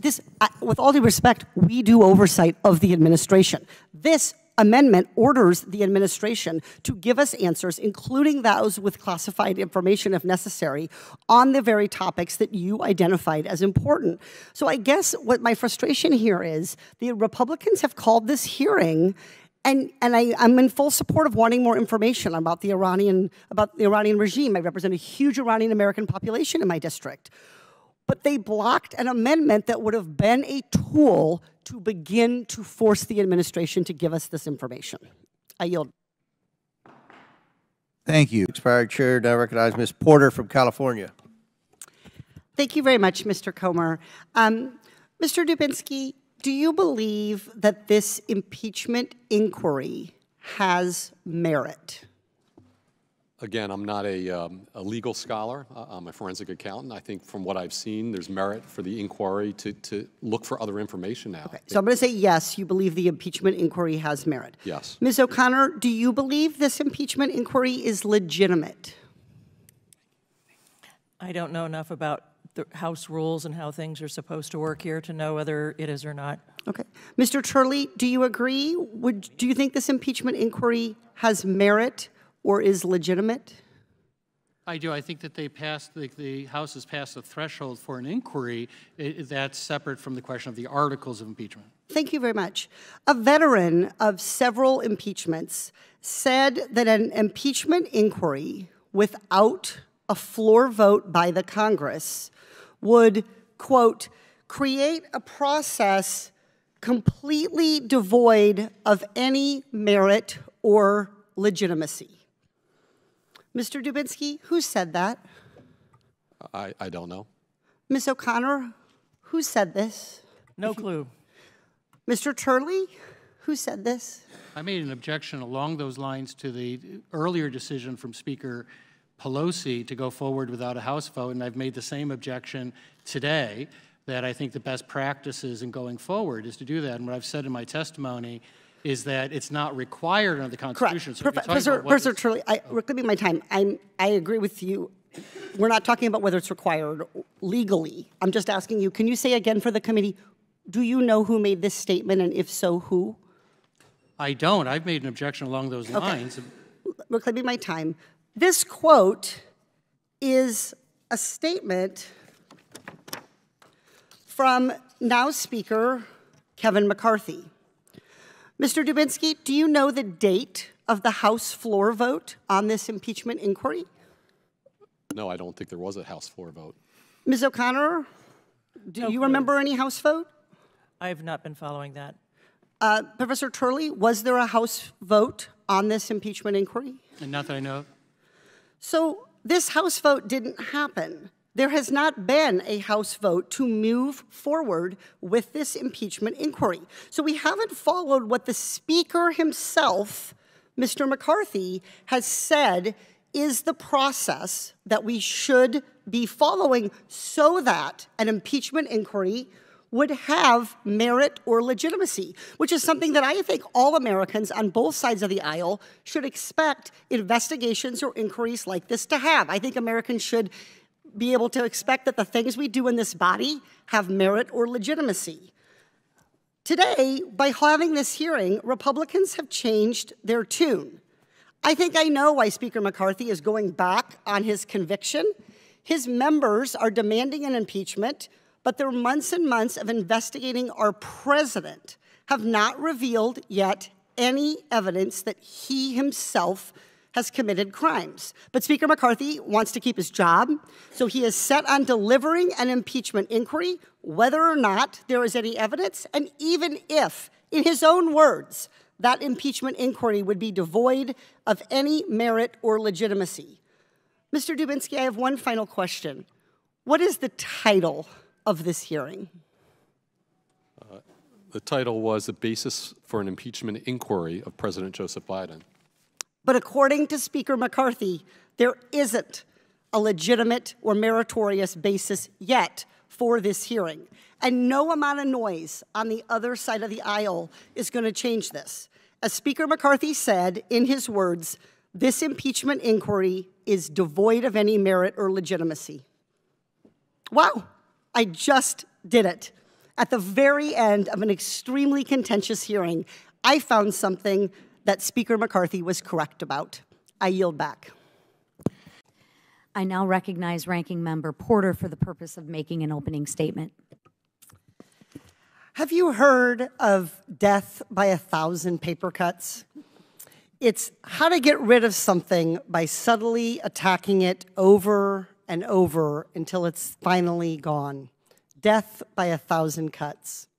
[SPEAKER 2] with all due respect, we do oversight of the administration. This amendment orders the administration to give us answers, including those with classified information if necessary, on the very topics that you identified as important. So I guess what my frustration here is, the Republicans have called this hearing, and I'm in full support of wanting more information about the Iranian regime. I represent a huge Iranian American population in my district. But they blocked an amendment that would have been a tool to begin to force the administration to give us this information. I yield.
[SPEAKER 1] Thank you. Expired chair, now recognize Ms. Porter from California.
[SPEAKER 2] Thank you very much, Mr. Comer. Mr. Dubinsky, do you believe that this impeachment inquiry has merit?
[SPEAKER 17] Again, I'm not a legal scholar. I'm a forensic accountant. I think from what I've seen, there's merit for the inquiry to look for other information now.
[SPEAKER 2] Okay, so I'm going to say yes, you believe the impeachment inquiry has merit.
[SPEAKER 17] Yes.
[SPEAKER 2] Ms. O'Connor, do you believe this impeachment inquiry is legitimate?
[SPEAKER 18] I don't know enough about the House rules and how things are supposed to work here to know whether it is or not.
[SPEAKER 2] Okay. Mr. Turley, do you agree? Do you think this impeachment inquiry has merit or is legitimate?
[SPEAKER 19] I do. I think that the House has passed a threshold for an inquiry. That's separate from the question of the articles of impeachment.
[SPEAKER 2] Thank you very much. A veteran of several impeachments said that an impeachment inquiry without a floor vote by the Congress would, quote, create a process completely devoid of any merit or legitimacy. Mr. Dubinsky, who said that?
[SPEAKER 17] I don't know.
[SPEAKER 2] Ms. O'Connor, who said this?
[SPEAKER 18] No clue.
[SPEAKER 2] Mr. Turley, who said this?
[SPEAKER 19] I made an objection along those lines to the earlier decision from Speaker Pelosi to go forward without a House vote, and I've made the same objection today, that I think the best practices in going forward is to do that. And what I've said in my testimony is that it's not required under the Constitution.
[SPEAKER 2] Correct. Professor Turley, give me my time. I agree with you. We're not talking about whether it's required legally. I'm just asking you, can you say again for the committee, do you know who made this statement, and if so, who?
[SPEAKER 19] I don't. I've made an objection along those lines.
[SPEAKER 2] Look, give me my time. This quote is a statement from now Speaker Kevin McCarthy. Mr. Dubinsky, do you know the date of the House floor vote on this impeachment inquiry?
[SPEAKER 17] No, I don't think there was a House floor vote.
[SPEAKER 2] Ms. O'Connor, do you remember any House vote?
[SPEAKER 18] I have not been following that.
[SPEAKER 2] Professor Turley, was there a House vote on this impeachment inquiry?
[SPEAKER 19] And not that I know of.
[SPEAKER 2] So this House vote didn't happen. There has not been a House vote to move forward with this impeachment inquiry. So we haven't followed what the Speaker himself, Mr. McCarthy, has said is the process that we should be following so that an impeachment inquiry would have merit or legitimacy, which is something that I think all Americans on both sides of the aisle should expect investigations or inquiries like this to have. I think Americans should be able to expect that the things we do in this body have merit or legitimacy. Today, by having this hearing, Republicans have changed their tune. I think I know why Speaker McCarthy is going back on his conviction. His members are demanding an impeachment, but their months and months of investigating our president have not revealed yet any evidence that he himself has committed crimes. But Speaker McCarthy wants to keep his job, so he is set on delivering an impeachment inquiry, whether or not there is any evidence, and even if, in his own words, that impeachment inquiry would be devoid of any merit or legitimacy. Mr. Dubinsky, I have one final question. What is the title of this hearing?
[SPEAKER 17] The title was The Basis for an Impeachment Inquiry of President Joseph Biden.
[SPEAKER 2] But according to Speaker McCarthy, there isn't a legitimate or meritorious basis yet for this hearing. And no amount of noise on the other side of the aisle is going to change this. As Speaker McCarthy said, in his words, this impeachment inquiry is devoid of any merit or legitimacy. Wow, I just did it. At the very end of an extremely contentious hearing, I found something that Speaker McCarthy was correct about. I yield back.
[SPEAKER 20] I now recognize Ranking Member Porter for the purpose of making an opening statement.
[SPEAKER 2] Have you heard of death by 1,000 paper cuts? It's how to get rid of something by subtly attacking it over and over until it's finally gone. Death by 1,000 cuts.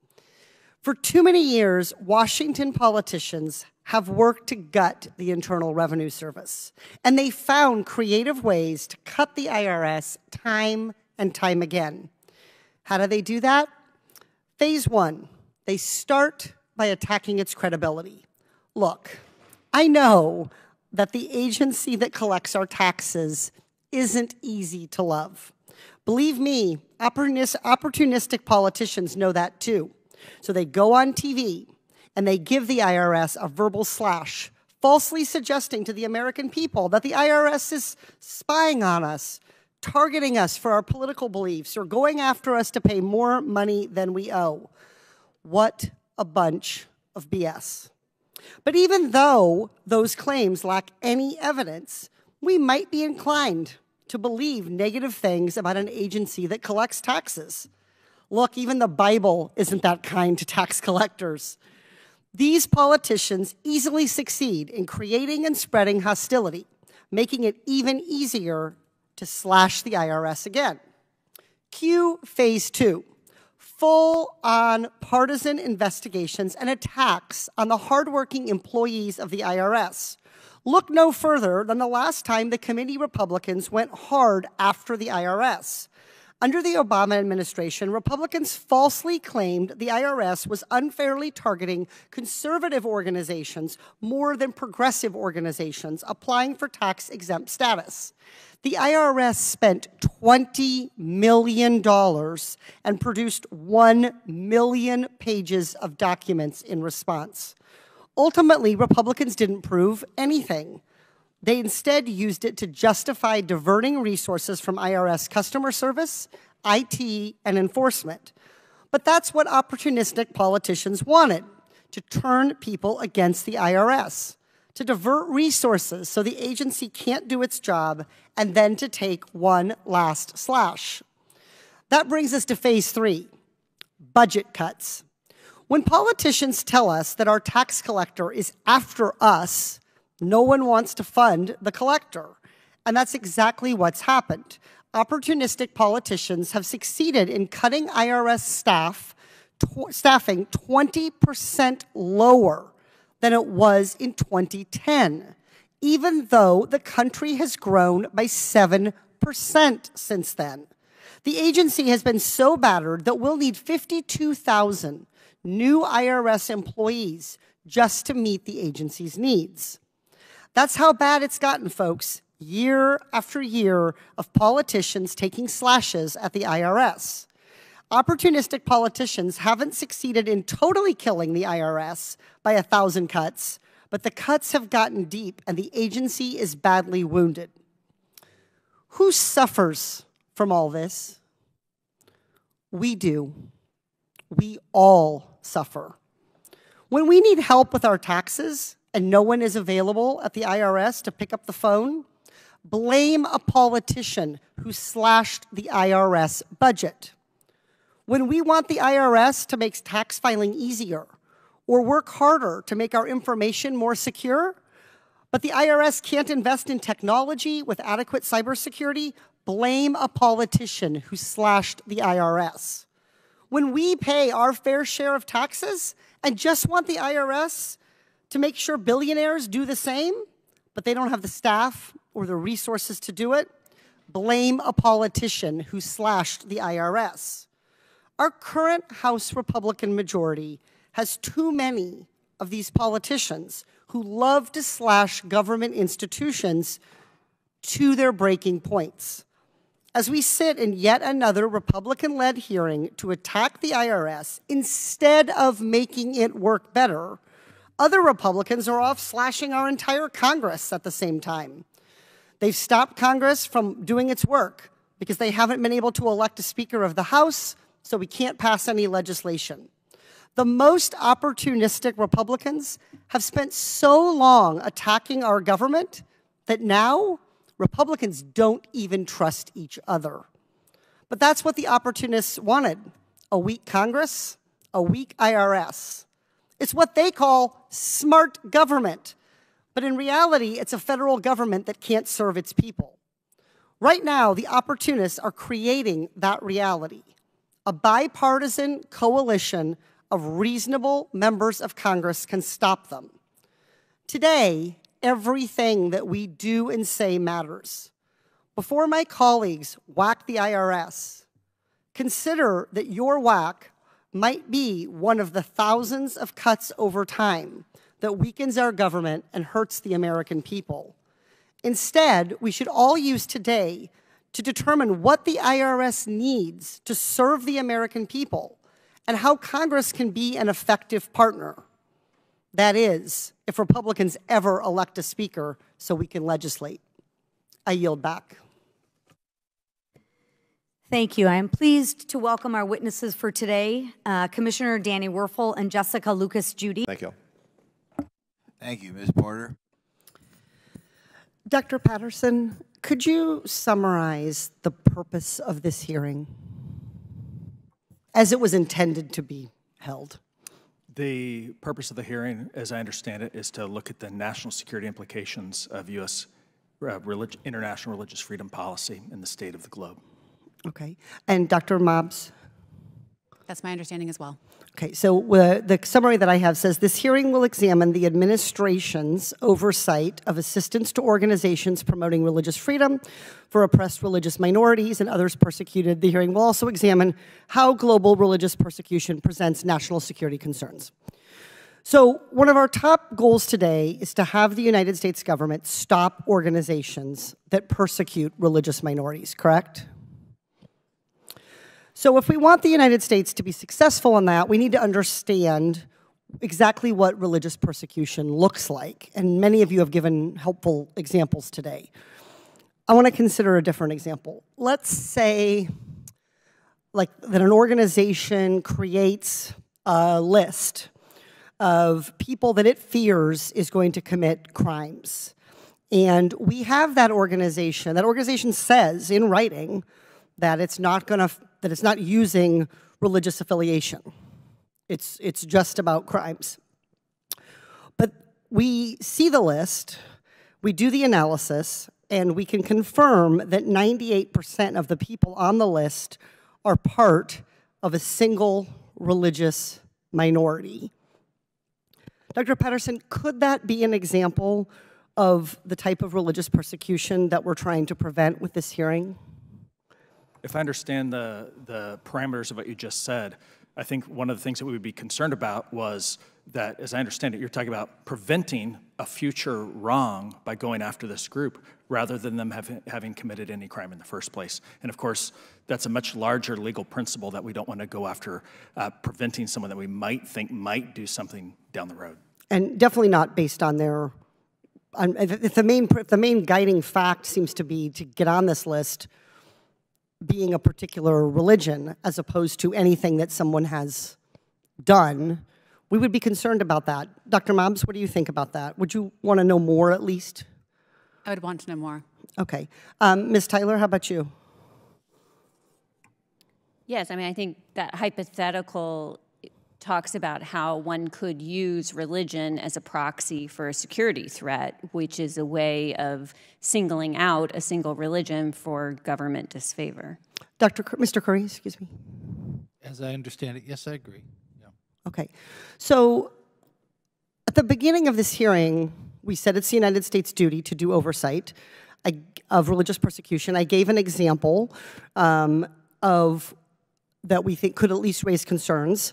[SPEAKER 2] For too many years, Washington politicians have worked to gut the Internal Revenue Service, and they found creative ways to cut the IRS time and time again. How do they do that? Phase one, they start by attacking its credibility. Look, I know that the agency that collects our taxes isn't easy to love. Believe me, opportunistic politicians know that too. So they go on TV and they give the IRS a verbal slash, falsely suggesting to the American people that the IRS is spying on us, targeting us for our political beliefs, or going after us to pay more money than we owe. What a bunch of BS. But even though those claims lack any evidence, we might be inclined to believe negative things about an agency that collects taxes. Look, even the Bible isn't that kind to tax collectors. These politicians easily succeed in creating and spreading hostility, making it even easier to slash the IRS again. Cue phase 2, full-on partisan investigations and attacks on the hardworking employees of the IRS. Look no further than the last time the committee Republicans went hard after the IRS. Under the Obama administration, Republicans falsely claimed the IRS was unfairly targeting conservative organizations more than progressive organizations applying for tax-exempt status. The IRS spent $20 million and produced 1 million pages of documents in response. Ultimately, Republicans didn't prove anything. They instead used it to justify diverting resources from IRS customer service, IT, and enforcement. But that's what opportunistic politicians wanted, to turn people against the IRS, to divert resources so the agency can't do its job, and then to take one last slash. That brings us to phase 3, budget cuts. When politicians tell us that our tax collector is after us, no one wants to fund the collector. And that's exactly what's happened. Opportunistic politicians have succeeded in cutting IRS staffing 20% lower than it was in 2010, even though the country has grown by 7% since then. The agency has been so battered that we'll need 52,000 new IRS employees just to meet the agency's needs. That's how bad it's gotten, folks, year after year of politicians taking slashes at the IRS. Opportunistic politicians haven't succeeded in totally killing the IRS by 1,000 cuts, but the cuts have gotten deep and the agency is badly wounded. Who suffers from all this? We do. We all suffer. When we need help with our taxes and no one is available at the IRS to pick up the phone, blame a politician who slashed the IRS budget. When we want the IRS to make tax filing easier or work harder to make our information more secure, but the IRS can't invest in technology with adequate cybersecurity, blame a politician who slashed the IRS. When we pay our fair share of taxes and just want the IRS to make sure billionaires do the same, but they don't have the staff or the resources to do it, blame a politician who slashed the IRS. Our current House Republican majority has too many of these politicians who love to slash government institutions to their breaking points. As we sit in yet another Republican-led hearing to attack the IRS instead of making it work better, other Republicans are off slashing our entire Congress at the same time. They've stopped Congress from doing its work because they haven't been able to elect a Speaker of the House, so we can't pass any legislation. The most opportunistic Republicans have spent so long attacking our government that now Republicans don't even trust each other. But that's what the opportunists wanted: a weak Congress, a weak IRS. It's what they call smart government. But in reality, it's a federal government that can't serve its people. Right now, the opportunists are creating that reality: a bipartisan coalition of reasonable members of Congress can stop them. Today, everything that we do and say matters. Before my colleagues whack the IRS, consider that your whack might be one of the thousands of cuts over time that weakens our government and hurts the American people. Instead, we should all use today to determine what the IRS needs to serve the American people and how Congress can be an effective partner. That is, if Republicans ever elect a speaker so we can legislate. I yield back.
[SPEAKER 20] Thank you. I am pleased to welcome our witnesses for today, Commissioner Danny Werfel and Jessica Lucas-Judy.
[SPEAKER 15] Thank you. Thank you, Ms. Porter.
[SPEAKER 2] Dr. Patterson, could you summarize the purpose of this hearing as it was intended to be held?
[SPEAKER 4] The purpose of the hearing, as I understand it, is to look at the national security implications of U.S. international religious freedom policy in the state of the globe.
[SPEAKER 2] Okay. And Dr. Mobbs?
[SPEAKER 21] That's my understanding as well.
[SPEAKER 2] Okay, so the summary that I have says, this hearing will examine the administration's oversight of assistance to organizations promoting religious freedom for oppressed religious minorities and others persecuted. The hearing will also examine how global religious persecution presents national security concerns. So one of our top goals today is to have the United States government stop organizations that persecute religious minorities, correct? So if we want the United States to be successful in that, we need to understand exactly what religious persecution looks like. And many of you have given helpful examples today. I want to consider a different example. Let's say that an organization creates a list of people that it fears is going to commit crimes. And we have that organization says in writing that it's not using religious affiliation. It's just about crimes. But we see the list, we do the analysis, and we can confirm that 98% of the people on the list are part of a single religious minority. Dr. Patterson, could that be an example of the type of religious persecution that we're trying to prevent with this hearing?
[SPEAKER 4] If I understand the parameters of what you just said, I think one of the things that we would be concerned about was that, as I understand it, you're talking about preventing a future wrong by going after this group rather than them having committed any crime in the first place. And of course, that's a much larger legal principle that we don't want to go after preventing someone that we might think might do something down the road.
[SPEAKER 2] And definitely not based on their, if the main guiding fact seems to be to get on this list being a particular religion as opposed to anything that someone has done, we would be concerned about that. Dr. Mobbs, what do you think about that? Would you want to know more at least?
[SPEAKER 21] I would want to know more.
[SPEAKER 2] Okay. Ms. Tyler, how about you?
[SPEAKER 22] Yes, I mean, I think that hypothetical talks about how one could use religion as a proxy for a security threat, which is a way of singling out a single religion for government disfavor.
[SPEAKER 2] Mr. Curry, excuse me.
[SPEAKER 24] As I understand it, yes, I agree. Yeah.
[SPEAKER 2] Okay. So at the beginning of this hearing, we said it's the United States' duty to do oversight of religious persecution. I gave an example of that we think could at least raise concerns.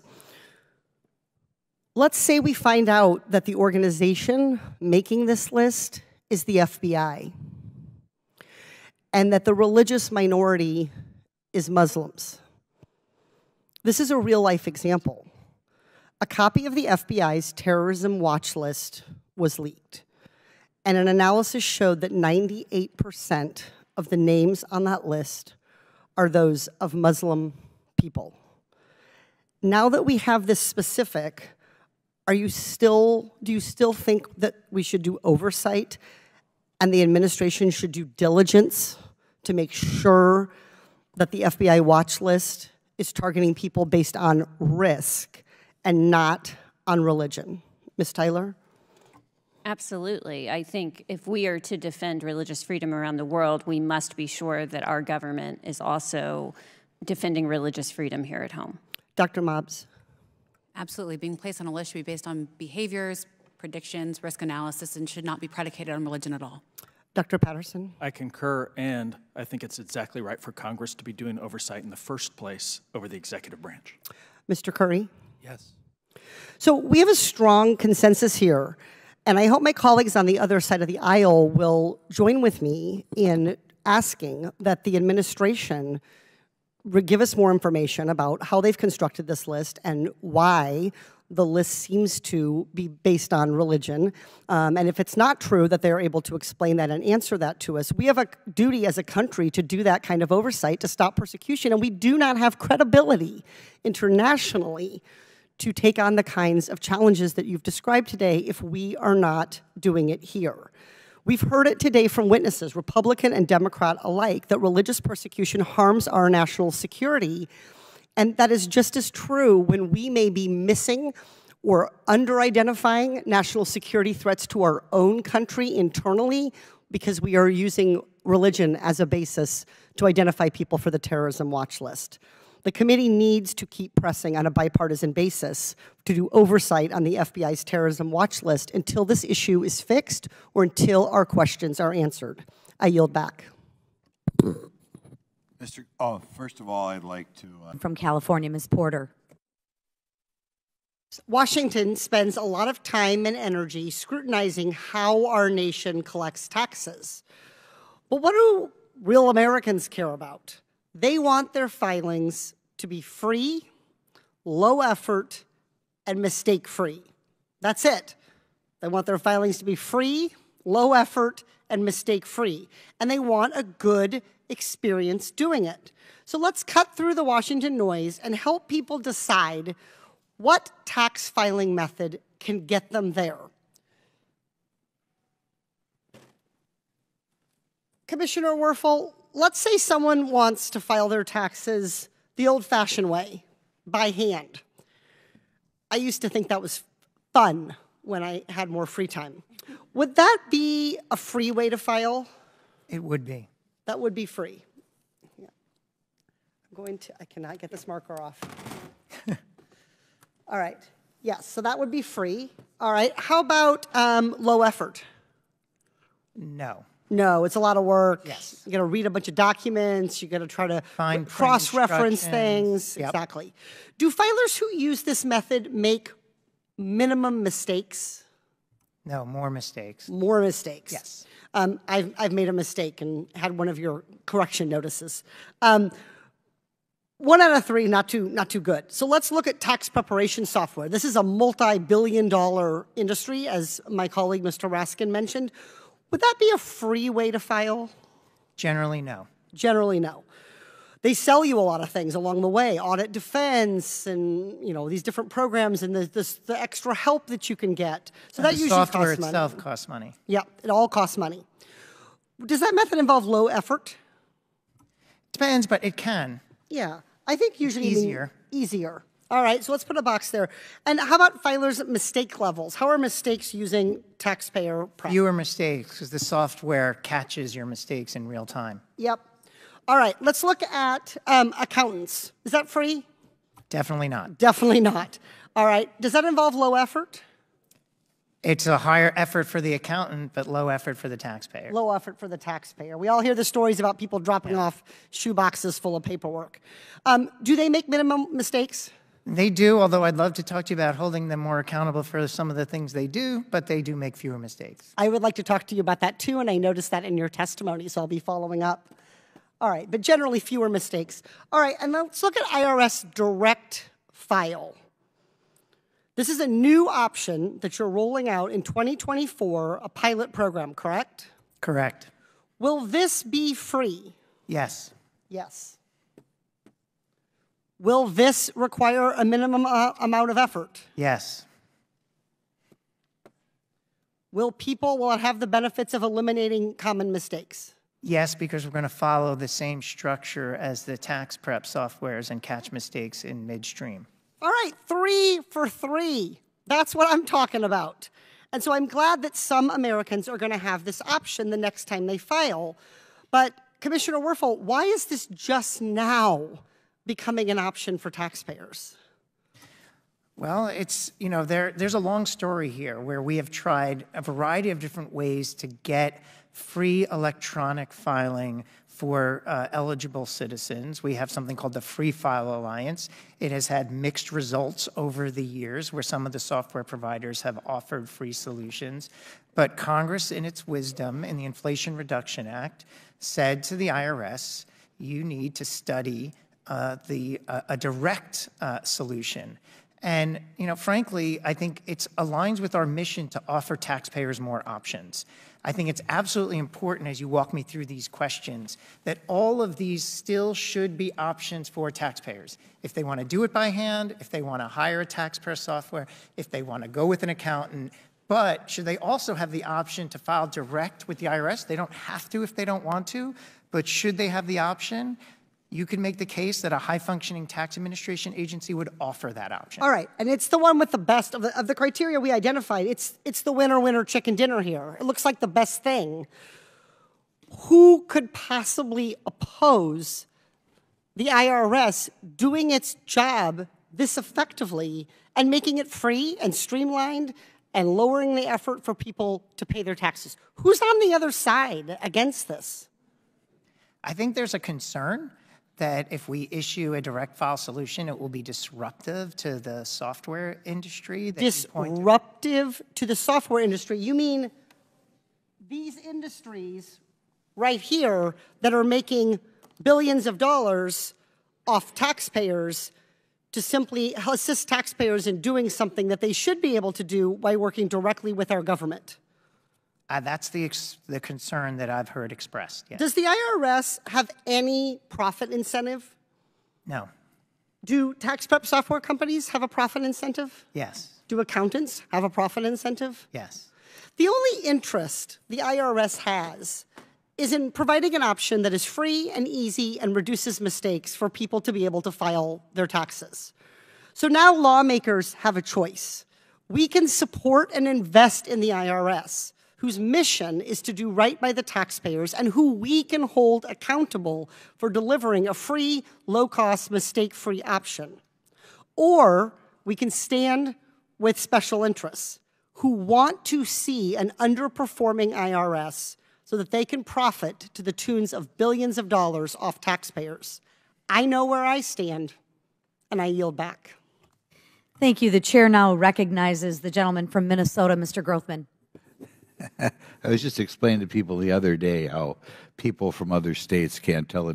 [SPEAKER 2] Let's say we find out that the organization making this list is the FBI, and that the religious minority is Muslims. This is a real-life example. A copy of the FBI's terrorism watch list was leaked, and an analysis showed that 98% of the names on that list are those of Muslim people. Now that we have this specific, do you still think that we should do oversight and the administration should do diligence to make sure that the FBI watch list is targeting people based on risk and not on religion? Ms. Tyler?
[SPEAKER 22] Absolutely. I think if we are to defend religious freedom around the world, we must be sure that our government is also defending religious freedom here at home.
[SPEAKER 2] Dr. Mobbs?
[SPEAKER 21] Absolutely. Being placed on a list should be based on behaviors, predictions, risk analysis, and should not be predicated on religion at all.
[SPEAKER 2] Dr. Patterson?
[SPEAKER 4] I concur, and I think it's exactly right for Congress to be doing oversight in the first place over the executive branch.
[SPEAKER 2] Mr. Curry?
[SPEAKER 24] Yes.
[SPEAKER 2] So we have a strong consensus here, and I hope my colleagues on the other side of the aisle will join with me in asking that the administration give us more information about how they've constructed this list and why the list seems to be based on religion. And if it's not true, that they're able to explain that and answer that to us. We have a duty as a country to do that kind of oversight to stop persecution, and we do not have credibility internationally to take on the kinds of challenges that you've described today if we are not doing it here. We've heard it today from witnesses, Republican and Democrat alike, that religious persecution harms our national security. And that is just as true when we may be missing or under-identifying national security threats to our own country internally because we are using religion as a basis to identify people for the terrorism watch list. The committee needs to keep pressing on a bipartisan basis to do oversight on the FBI's terrorism watch list until this issue is fixed or until our questions are answered. I yield back.
[SPEAKER 15] First of all, I'd like to...
[SPEAKER 20] From California, Ms. Porter.
[SPEAKER 2] Washington spends a lot of time and energy scrutinizing how our nation collects taxes. But what do real Americans care about? They want their filings to be free, low effort, and mistake-free. That's it. They want their filings to be free, low effort, and mistake-free. And they want a good experience doing it. So let's cut through the Washington noise and help people decide what tax filing method can get them there. Commissioner Werfel, let's say someone wants to file their taxes the old-fashioned way, by hand. I used to think that was fun when I had more free time. Would that be a free way to file?
[SPEAKER 3] It would be.
[SPEAKER 2] That would be free. Yeah. I cannot get this marker off. All right. Yes, so that would be free. All right. How about low effort?
[SPEAKER 3] No.
[SPEAKER 2] No, it's a lot of work.
[SPEAKER 3] Yes.
[SPEAKER 2] You got to read a bunch of documents. You got to try to
[SPEAKER 3] Fine
[SPEAKER 2] cross-reference things.
[SPEAKER 3] Yep.
[SPEAKER 2] Exactly. Do filers who use this method make minimum mistakes?
[SPEAKER 3] No, more mistakes.
[SPEAKER 2] More mistakes.
[SPEAKER 3] Yes.
[SPEAKER 2] I've made a mistake and had one of your correction notices. 1 out of 3, not too good. So let's look at tax preparation software. This is a multi-billion-dollar industry, as my colleague Mr. Raskin mentioned. Would that be a free way to file?
[SPEAKER 3] Generally, no.
[SPEAKER 2] Generally, no. They sell you a lot of things along the way, audit defense and these different programs and the extra help that you can get. So that usually costs money.
[SPEAKER 3] The software itself costs money.
[SPEAKER 2] Yeah, it all costs money. Does that method involve low effort?
[SPEAKER 3] Depends, but it can.
[SPEAKER 2] Yeah, I think usually
[SPEAKER 3] easier.
[SPEAKER 2] Easier. All right, so let's put a box there. And how about filers' mistake levels? How are mistakes using taxpayer prep?
[SPEAKER 3] Fewer mistakes, because the software catches your mistakes in real time.
[SPEAKER 2] Yep. All right, let's look at accountants. Is that free?
[SPEAKER 3] Definitely not.
[SPEAKER 2] Definitely not. All right, does that involve low effort?
[SPEAKER 3] It's a higher effort for the accountant, but low effort for the taxpayer.
[SPEAKER 2] Low effort for the taxpayer. We all hear the stories about people dropping off shoe boxes full of paperwork. Do they make minimum mistakes?
[SPEAKER 3] They do, although I'd love to talk to you about holding them more accountable for some of the things they do, but they do make fewer mistakes.
[SPEAKER 2] I would like to talk to you about that too, and I noticed that in your testimony, so I'll be following up. All right, but generally fewer mistakes. All right, and let's look at IRS Direct File. This is a new option that you're rolling out in 2024, a pilot program, correct?
[SPEAKER 3] Correct.
[SPEAKER 2] Will this be free?
[SPEAKER 3] Yes.
[SPEAKER 2] Yes. Will this require a minimum amount of effort?
[SPEAKER 3] Yes.
[SPEAKER 2] Will it have the benefits of eliminating common mistakes?
[SPEAKER 3] Yes, because we're going to follow the same structure as the tax prep softwares and catch mistakes in midstream.
[SPEAKER 2] All right, 3 for 3. That's what I'm talking about. And so I'm glad that some Americans are going to have this option the next time they file. But Commissioner Werfel, why is this just now becoming an option for taxpayers?
[SPEAKER 3] Well, it's, there's a long story here where we have tried a variety of different ways to get free electronic filing for eligible citizens. We have something called the Free File Alliance. It has had mixed results over the years where some of the software providers have offered free solutions. But Congress, in its wisdom, in the Inflation Reduction Act, said to the IRS, you need to study a direct solution. And, frankly, I think it aligns with our mission to offer taxpayers more options. I think it's absolutely important as you walk me through these questions that all of these still should be options for taxpayers. If they want to do it by hand, if they want to hire a taxpayer software, if they want to go with an accountant, but should they also have the option to file direct with the IRS? They don't have to if they don't want to, but should they have the option? You can make the case that a high-functioning tax administration agency would offer that option.
[SPEAKER 2] All right, and it's the one with the best of the criteria we identified. It's the winner chicken dinner here. It looks like the best thing. Who could possibly oppose the IRS doing its job this effectively and making it free and streamlined and lowering the effort for people to pay their taxes? Who's on the other side against this?
[SPEAKER 3] I think there's a concern that if we issue a direct file solution, it will be disruptive to the software industry.
[SPEAKER 2] Disruptive to the software industry? You mean these industries right here that are making billions of dollars off taxpayers to simply assist taxpayers in doing something that they should be able to do by working directly with our government?
[SPEAKER 3] That's the concern that I've heard expressed, yes.
[SPEAKER 2] Does the IRS have any profit incentive?
[SPEAKER 3] No.
[SPEAKER 2] Do tax prep software companies have a profit incentive?
[SPEAKER 3] Yes.
[SPEAKER 2] Do accountants have a profit incentive?
[SPEAKER 3] Yes.
[SPEAKER 2] The only interest the IRS has is in providing an option that is free and easy and reduces mistakes for people to be able to file their taxes. So now lawmakers have a choice. We can support and invest in the IRS, whose mission is to do right by the taxpayers and who we can hold accountable for delivering a free, low-cost, mistake-free option. Or we can stand with special interests who want to see an underperforming IRS so that they can profit to the tunes of billions of dollars off taxpayers. I know where I stand, and I yield back.
[SPEAKER 20] Thank you. The chair now recognizes the gentleman from Minnesota, Mr. Grothman.
[SPEAKER 15] I was just explaining to people the other day how people from other states can't tell the